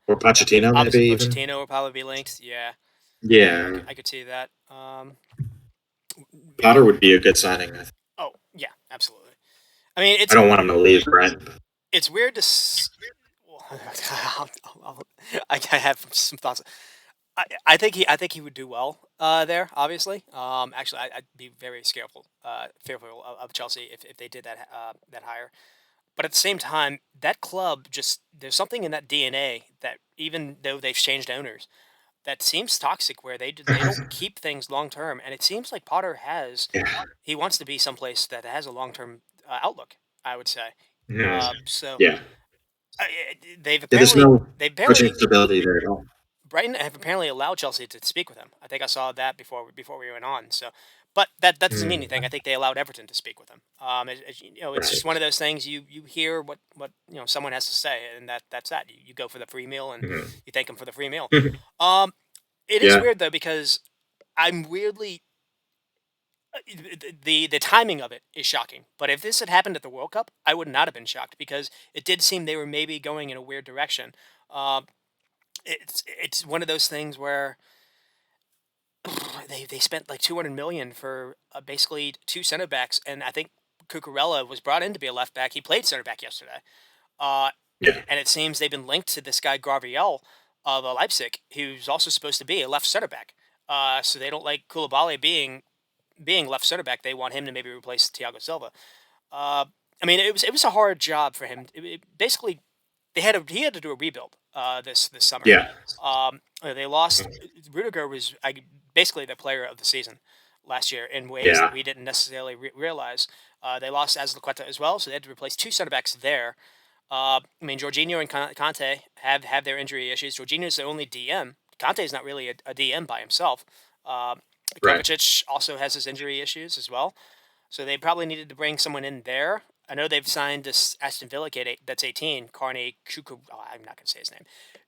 Pochettino, obviously maybe Pochettino even. will probably be linked. Yeah. Yeah. I could see that. Potter would be a good signing. Oh yeah, absolutely. I mean, I don't want him to leave, right? It's weird to. I have some thoughts. I think he would do well there. Obviously, actually, I'd be very fearful of Chelsea if they did that hire. But at the same time, that club there's something in that DNA that even though they've changed owners, that seems toxic where they don't keep things long term, and it seems like Potter he wants to be someplace that has a long term outlook. I would say. So yeah, they've there's apparently no they coaching apparently stability there at all. Brighton have apparently allowed Chelsea to speak with him. I think I saw that before we went on. So, but that doesn't mean anything. I think they allowed Everton to speak with him. It's just one of those things. You hear what someone has to say, and that's that. You go for the free meal, and you thank them for the free meal. It is weird though because I'm weirdly the timing of it is shocking. But if this had happened at the World Cup, I would not have been shocked because it did seem they were maybe going in a weird direction. It's one of those things where they spent like 200 million for basically two center backs, and I think Cucurella was brought in to be a left back. He played center back yesterday, and it seems they've been linked to this guy Gabriel of Leipzig, who's also supposed to be a left center back. So they don't like Koulibaly being left center back. They want him to maybe replace Thiago Silva. I mean, it was a hard job for him. Basically, he had to do a rebuild this summer. Yeah. They lost. Rudiger was basically the player of the season last year in ways that we didn't necessarily realize. They lost Azpilicueta as well, so they had to replace two center backs there. I mean, Jorginho and Conte have their injury issues. Jorginho's the only DM. Conte's not really a DM by himself. Kovacic also has his injury issues as well. So they probably needed to bring someone in there. I know they've signed this Aston Villa kid that's 18, Carney Cucu. Oh, I'm not going to say his name.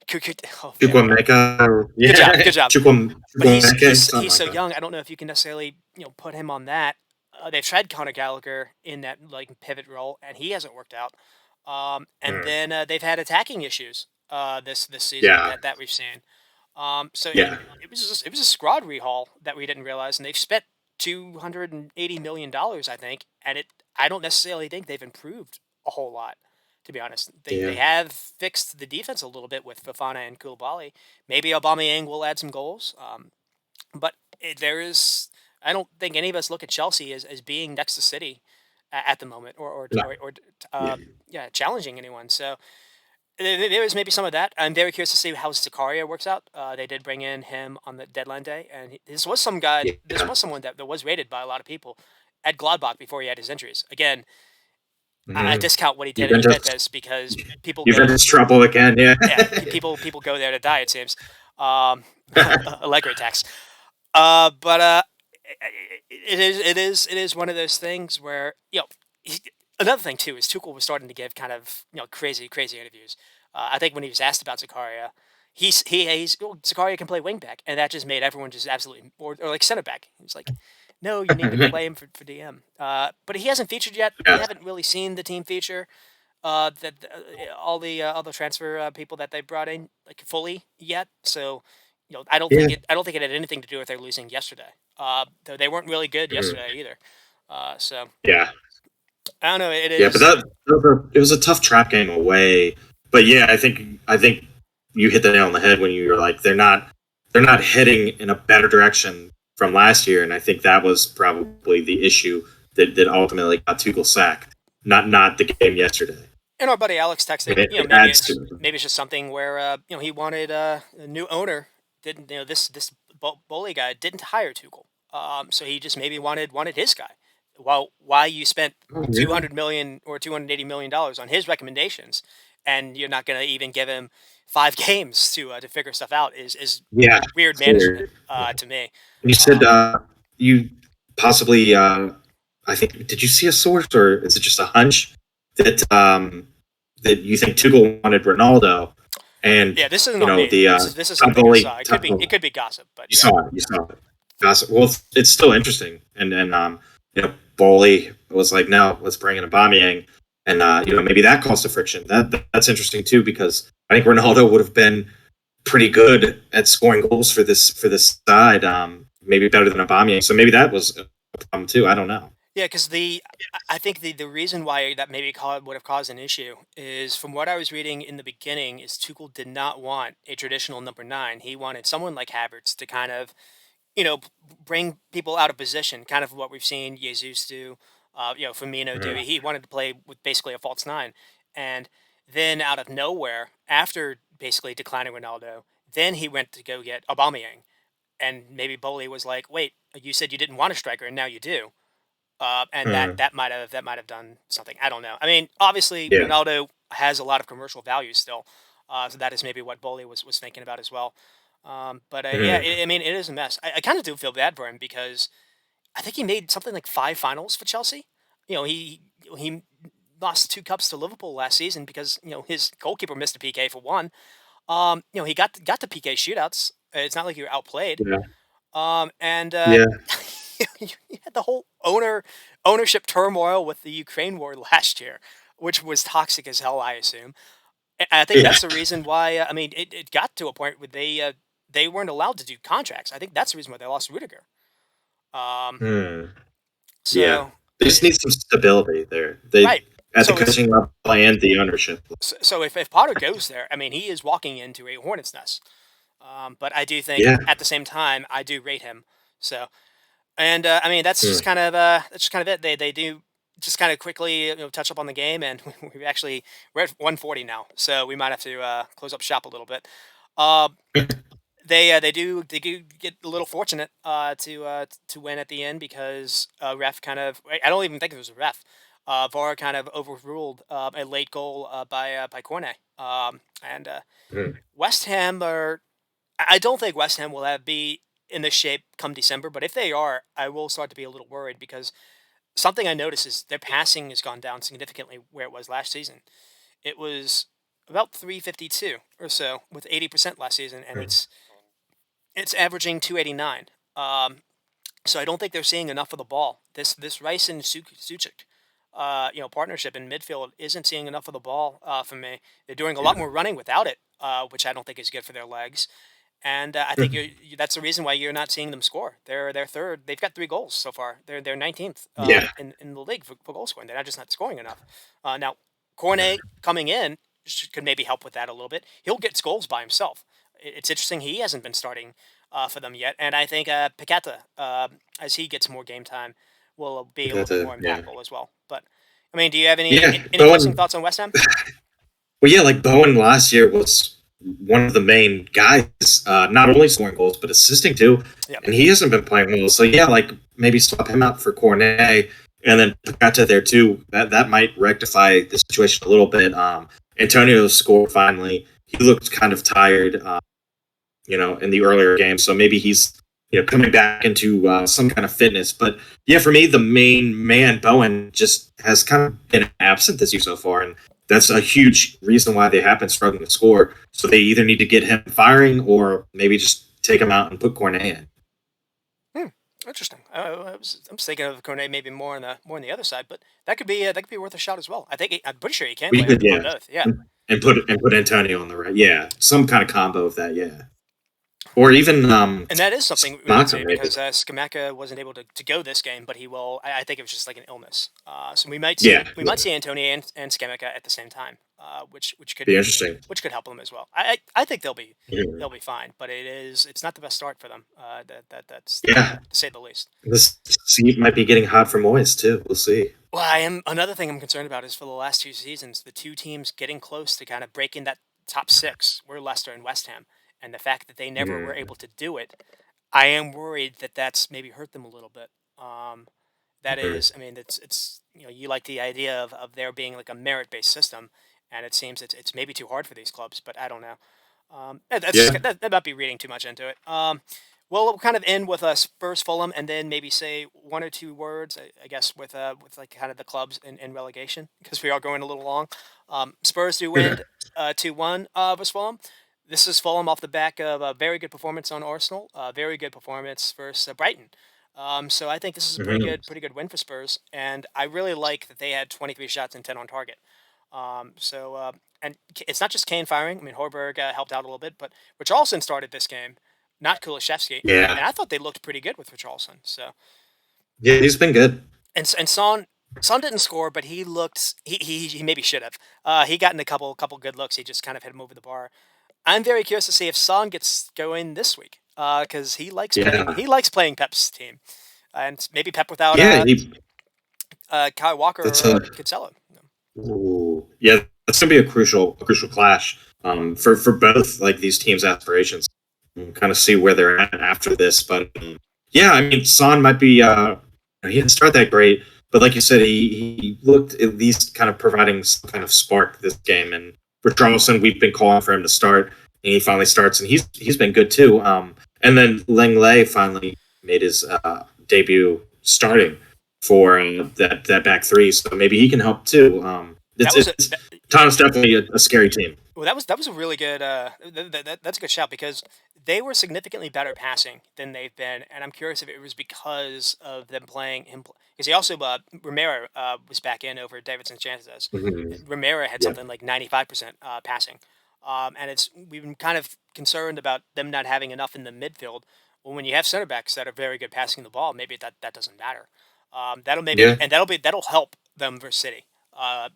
Chukwuemeka. Good job. But he's so young. I don't know if you can necessarily put him on that. They've tried Conor Gallagher in that pivot role, and he hasn't worked out. Then they've had attacking issues this season that we've seen. It was a squad rehaul that we didn't realize, and they've spent $280 million, I think, and I don't necessarily think they've improved a whole lot, to be honest. They have fixed the defense a little bit with Fofana and Koulibaly. Maybe Aubameyang will add some goals, but I don't think any of us look at Chelsea as being next to City at the moment, or challenging anyone. So there was maybe some of that. I'm very curious to see how Zakaria works out. They did bring in him on the deadline day, and this was some guy. This Yeah. was someone that was rated by a lot of people at Gladbach before he had his injuries. Again, I Mhm. discount what he did at Juventus, Juventus because people go, Juventus trouble again. Yeah. yeah, people go there to die. It seems. Um, Allegro tax. But it is one of those things where another thing too is Tuchel was starting to give kind of crazy interviews. I think when he was asked about Zakaria, he's Zakaria can play wing back, and that just made everyone just absolutely or like center back. He was like, no, you need to play him for DM. But he hasn't featured yet. We Yes. haven't really seen the team feature. That all the other transfer people that they brought in like fully yet. So, I don't Yeah. think it had anything to do with their losing yesterday. Though they weren't really good yesterday either. So Yeah. I don't know. It Yeah, but is. it was a tough trap game away. But yeah, I think you hit the nail on the head when you were like they're not heading in a better direction from last year, and I think that was probably the issue that ultimately got Tuchel sacked. Not the game yesterday. And our buddy Alex texted, It maybe adds to it's just something where he wanted a new owner. Didn't this Bowley guy didn't hire Tuchel. So he just maybe wanted his guy. Well, why you spent it. 200 million or $280 million on his recommendations, and you're not going to even give him 5 games to figure stuff out is Yeah, weird it's management weird. to me. You said you possibly. I think. Did you see a source, or is it just a hunch that you think Tuchel wanted Ronaldo, and Yeah, this isn't on me. the This is top something I goalie. saw. It could be gossip, but You yeah. saw it. You saw it. Gossip. Well, it's still interesting, and Bowley was like, no, let's bring in Aubameyang, and maybe that caused a friction. That's interesting too because I think Ronaldo would have been pretty good at scoring goals for this side. Maybe better than Aubameyang. So maybe that was a problem too. I don't know. Yeah, because I think the reason why that maybe would have caused an issue is from what I was reading in the beginning is Tuchel did not want a traditional number 9. He wanted someone like Havertz to kind of bring people out of position, kind of what we've seen Jesus do, Firmino do. Mhm. He wanted to play with basically a false 9, and then out of nowhere, after basically declining Ronaldo, then he went to go get Aubameyang, and maybe Bowley was like, "Wait, you said you didn't want a striker, and now you do." And Mhm. that might have done something. I don't know. I mean, obviously Yeah. Ronaldo has a lot of commercial value still, so that is maybe what Bowley was thinking about as well. But yeah, Mhm. I mean, it is a mess. I kind of do feel bad for him because I think he made something like 5 finals for Chelsea. He lost 2 cups to Liverpool last season because his goalkeeper missed a PK for one. He got the PK shootouts. It's not like you were outplayed. Yeah. And Yeah. you had the whole ownership turmoil with the Ukraine war last year, which was toxic as hell, I assume. I think Yeah. that's the reason why. I mean, it got to a point where they weren't allowed to do contracts. I think that's the reason why they lost Rudiger. Um, Hmm. Yeah. so They just it, need some stability there. They right. at the So it's coaching level and the ownership. so if Potter goes there, I mean, he is walking into a hornet's nest. But I do think Yeah. at the same time I do rate him. So and I mean Hmm. that's just kind of it. They do just kind of quickly touch up on the game, and we're at 140 now, so we might have to close up shop a little bit. Uh, they do get a little fortunate to win at the end because ref kind of I don't even think it was a ref. VAR kind of overruled a late goal by Cornet. And Hmm. West Ham are. I don't think West Ham will be in this shape come December, but if they are, I will start to be a little worried because something I noticed is their passing has gone down significantly where it was last season. It was about 352 or so with 80% last season, and Hmm. it's averaging 289. So I don't think they're seeing enough of the ball. This Rice and Suchik, partnership in midfield isn't seeing enough of the ball for me. They're doing a lot Yeah. more running without it, which I don't think is good for their legs. And I think that's the reason why you're not seeing them score. They're third. They've got 3 goals so far. They're 19th Yeah. in the league for goal scoring. They're not scoring enough. Now, Cornet coming in could maybe help with that a little bit. He'll get goals by himself. It's interesting he hasn't been starting for them yet, and I think Paqueta, as he gets more game time, will be a little bit more Yeah. impactful as well. But I mean, do you have Yeah. any closing Bowen. thoughts on West Ham? Well, yeah, like Bowen last year was one of the main guys, not only scoring goals but assisting too, and he hasn't been playing well. So yeah, like maybe swap him out for Cornet, and then Pagata there too. That might rectify the situation a little bit. Antonio scored finally. He looked kind of tired, in the earlier game. So maybe he's coming back into some kind of fitness. But yeah, for me, the main man Bowen just has kind of been absent this year so far, and that's a huge reason why they have been struggling to score. So they either need to get him firing or maybe just take him out and put Cornet in. Interesting. I'm thinking of Cornet maybe more on the other side, but that could be worth a shot as well. I'm pretty sure he can play on both. Yeah, and put Antonio on the right. Yeah, some kind of combo of that. Yeah. Or even and that is something we would say because Scamacca wasn't able to go this game, but he will. I think it was just like an illness. So we might see Antonio and Scamacca at the same time, which could be interesting. Which could help them as well. I think they'll be fine, but it's not the best start for them. That's to say the least. This seat might be getting hot for Moyes too. We'll see. Well, another thing I'm concerned about is for the last 2 seasons, the 2 teams getting close to kind of breaking that top 6 were Leicester and West Ham. And the fact that they never were able to do it, I am worried that that's maybe hurt them a little bit. Is, I mean, it's you like the idea of there being like a merit-based system, and it seems it's maybe too hard for these clubs, but I don't know. That might be reading too much into it. We'll kind of end with Spurs Fulham, and then maybe say 1 or 2 words, I guess, with like kind of the clubs in relegation, because we are going a little long. Spurs do win 2-1 versus Fulham. This is Fulham off the back of a very good performance on Arsenal, a very good performance versus Brighton. So I think this is a pretty good win for Spurs, and I really like that they had 23 shots and 10 on target. And it's not just Kane firing. I mean, Højbjerg helped out a little bit, but Richarlison started this game, not Kulusevski. Yeah, and I thought they looked pretty good with Richarlison. So yeah, he's been good. And Son didn't score, but he looked he maybe should have. He got in a couple good looks. He just kind of hit him over the bar. I'm very curious to see if Son gets going this week because he likes playing Pep's team, and maybe Pep without Kyle Walker or Cancelo. Yeah, that's gonna be a crucial clash for both like these teams' aspirations. We'll kind of see where they're at after this, but yeah, I mean, Son might be he didn't start that great, but like you said, he looked at least kind of providing some kind of spark this game. And for Richarlison, we've been calling for him to start, and he finally starts, and he's been good too. And then Lenglet finally made his debut starting for that back three, so maybe he can help too. Tottenham's definitely a scary team. Well, that was a really good. That's a good shout because they were significantly better passing than they've been, and I'm curious if it was because of them playing him. Because he also Romero was back in over Davidson Sanchez. Romero had something like 95% passing, and we've been kind of concerned about them not having enough in the midfield. Well, when you have center backs that are very good passing the ball, maybe that doesn't matter. That'll help them versus City.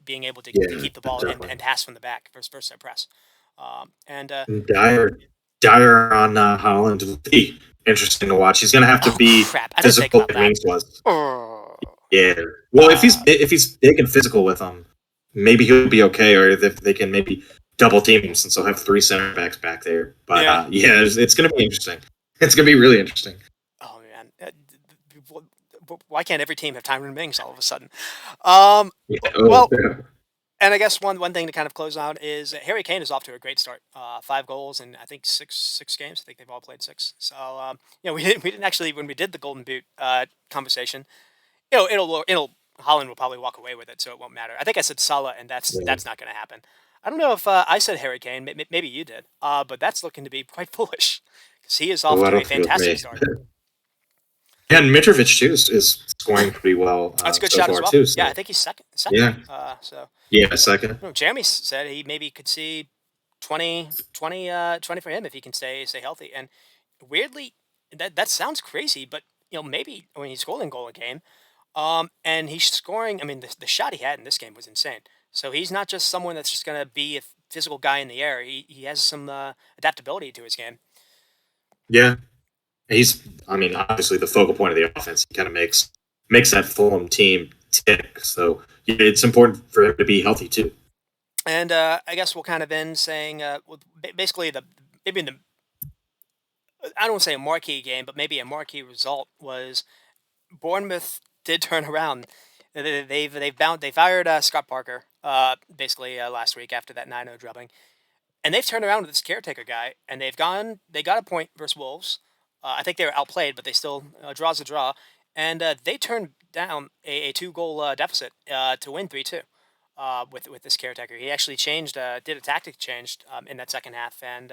Being able to keep the ball and pass from the back versus their press. Dyer on Holland will be interesting to watch. He's going to have to be physical like Rings was. Yeah. Well, if he's big and physical with them, maybe he'll be okay, or if they can maybe double team him since they'll have 3 center backs back there. But it's going to be interesting. It's going to be really interesting. Oh man. Why can't every team have Tyrone Mings all of a sudden? And I guess one thing to kind of close out is Harry Kane is off to a great start. 5 goals in I think six games. I think they've all played 6. So we didn't actually, when we did the Golden Boot conversation, it'll Holland will probably walk away with it, so it won't matter. I think I said Salah, and that's not going to happen. I don't know if I said Harry Kane. Maybe you did, but that's looking to be quite foolish because he is off to a fantastic start. And Mitrovic too is scoring pretty well. That's a good so shot far as well. Too, so. Yeah, I think he's second. Yeah. Second. Jeremy said he maybe could see 20 for him if he can stay healthy. And weirdly, that sounds crazy, but maybe when he's scoring a goal a game, and he's scoring. I mean, the shot he had in this game was insane. So he's not just someone that's just going to be a physical guy in the air. He has some adaptability to his game. Yeah. He's, obviously the focal point of the offense. He kind of makes that Fulham team tick. So it's important for him to be healthy too. And I guess we'll kind of end saying, basically maybe in the I don't want to say a marquee game, but maybe a marquee result was Bournemouth did turn around. They fired Scott Parker basically last week after that 9-0 drubbing, and they've turned around with this caretaker guy, and they got a point versus Wolves. I think they were outplayed, but they still draws a draw, and they turned down a 2-goal deficit to win 3-2 with this caretaker. He actually did a tactic change in that second half, and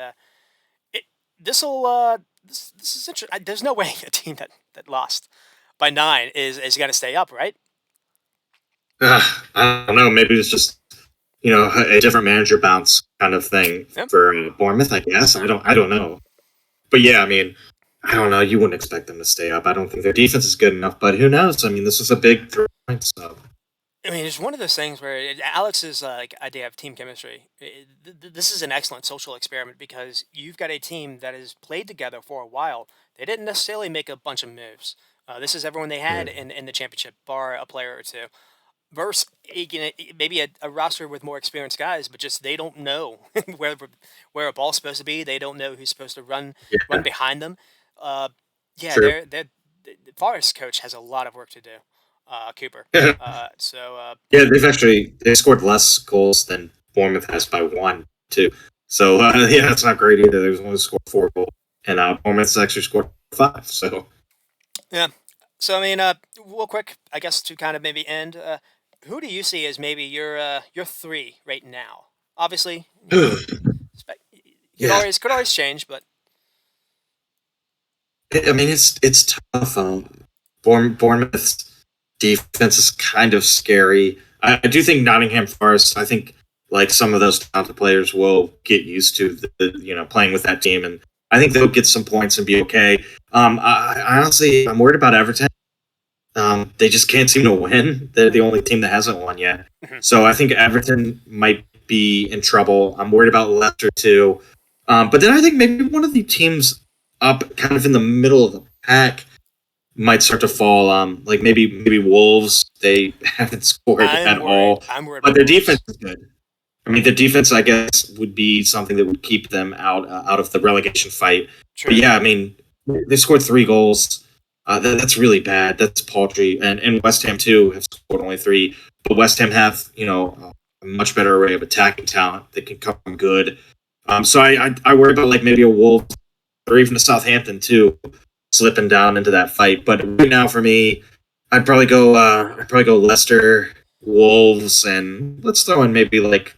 it this is interesting. There's no way a team that lost by 9 is going to stay up, right? I don't know. Maybe it's just a different manager bounce kind of thing for Bournemouth. I guess I don't know. But yeah, I mean, I don't know. You wouldn't expect them to stay up. I don't think their defense is good enough. But who knows? I mean, this was a big 3 points. So. I mean, it's one of those things where Alex's idea of team chemistry. This is an excellent social experiment because you've got a team that has played together for a while. They didn't necessarily make a bunch of moves. This is everyone they had in the championship, bar a player or two. Versus maybe a roster with more experienced guys, but just they don't know where a ball's supposed to be. They don't know who's supposed to run behind them. The Forest coach has a lot of work to do. Cooper. They scored less goals than Bournemouth has by 1 too. So that's not great either. They've only scored 4 goals, and Bournemouth's actually scored 5. So yeah. So I mean, real quick, I guess to kind of maybe end. Who do you see as maybe your 3 right now? Obviously, could always change, but I mean it's tough. Bournemouth's defense is kind of scary. I do think Nottingham Forest. I think like some of those talented players will get used to playing with that team, and I think they'll get some points and be okay. I honestly, I'm worried about Everton. They just can't seem to win. They're the only team that hasn't won yet. So I think Everton might be in trouble. I'm worried about Leicester too. But then I think maybe one of the teams up kind of in the middle of the pack might start to fall. Like maybe Wolves. They haven't scored at all. I'm worried but their defense is good. I mean, the defense, I guess, would be something that would keep them out of the relegation fight. True. But yeah, I mean, they scored 3 goals. That's really bad. That's paltry. And West Ham, too, have scored only 3. But West Ham have, a much better array of attacking talent that can come good. So I worry about, like, maybe a Wolves or even a Southampton, too, slipping down into that fight. But right now, for me, I'd probably go Leicester, Wolves, and let's throw in maybe, like,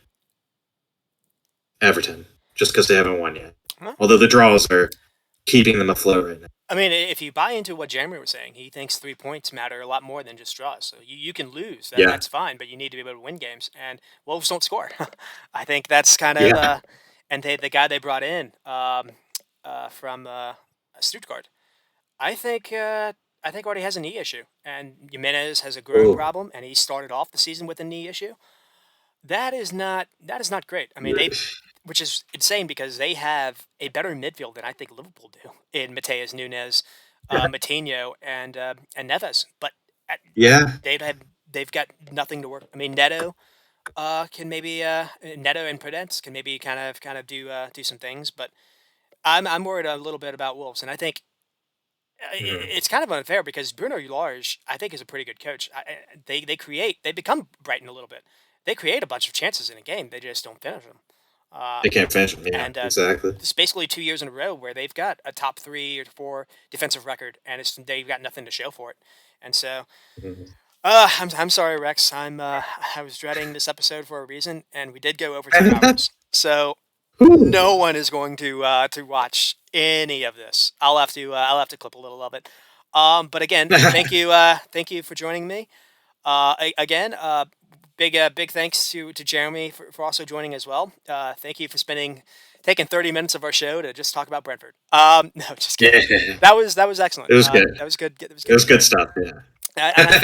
Everton, just because they haven't won yet. Huh? Although the draws are keeping them afloat right now. I mean, if you buy into what Jeremy was saying, he thinks 3 points matter a lot more than just draws. So you can lose, that's fine, but you need to be able to win games. And Wolves don't score. I think that's kind of and the guy they brought in from Stuttgart, I think already has a knee issue, and Jimenez has a groin problem, and he started off the season with a knee issue. That is not great. I mean, which is insane because they have a better midfield than I think Liverpool do in Mateus Nunes, Matinho, and Neves. But they've got nothing to work. I mean, Neto can maybe Neto and Prudence can maybe kind of do some things, but I'm worried a little bit about Wolves, and I think it's kind of unfair because Bruno Lage, I think, is a pretty good coach. They become Brighton a little bit. They create a bunch of chances in a game. They just don't finish them. They can't finish them, and exactly. It's basically 2 years in a row where they've got a top 3 or 4 defensive record, and they've got nothing to show for it. And so, I'm sorry, Rex. I was dreading this episode for a reason, and we did go over 2 hours. So no one is going to watch any of this. I'll have to clip a little of it. But again, thank you for joining me. Again. Big thanks to Jeremy for also joining as well. Thank you for taking 30 minutes of our show to just talk about Brentford. No, just kidding. Yeah. That was excellent. It was good. That was good. It was good stuff. Yeah. And I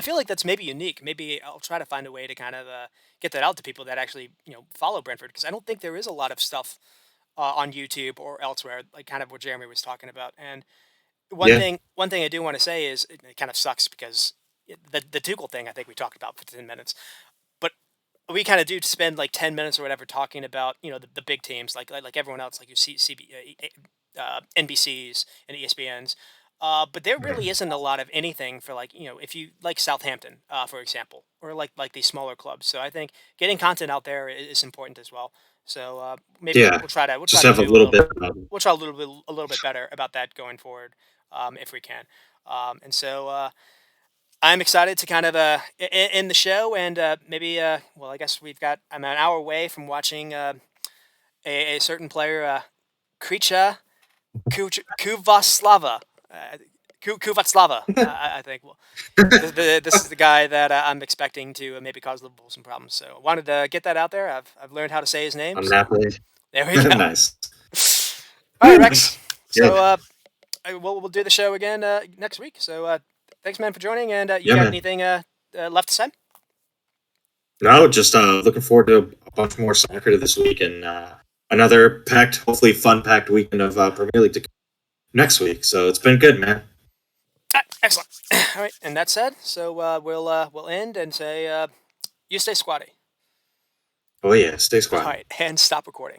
feel like that's maybe unique. Maybe I'll try to find a way to kind of get that out to people that actually follow Brentford, because I don't think there is a lot of stuff on YouTube or elsewhere, like kind of what Jeremy was talking about. And one thing I do want to say is it kind of sucks because the Tuchel thing, I think we talked about for 10 minutes. But we kind of do spend like 10 minutes or whatever talking about the big teams like everyone else, like your NBCs and ESPNs. But there really isn't a lot of anything for, like, if you like Southampton, for example, or like these smaller clubs. So I think getting content out there is important as well. So maybe Yeah, we'll try to just do have a a little little bit. we'll try a little bit better about that going forward, if we can. And so I'm excited to kind of end the show, and maybe well, I guess I'm an hour away from watching a certain player, Kricha Kuvaslava. Kuvatslava, I think. Well, this is the guy that I'm expecting to maybe cause Liverpool some problems. So I wanted to get that out there. I've learned how to say his name. On So Napoli. there we go. Nice. All right, Rex. Yeah. So we'll do the show again next week. So thanks, man, for joining. And you Yeah, got man. anything left to say? No, just looking forward to a bunch more soccer this week, and another hopefully fun-packed weekend of Premier League to next week. So it's been good, man. Excellent. All right, and that said, so we'll end and say you stay squatty. Oh yeah, stay squatty. All right, and stop recording.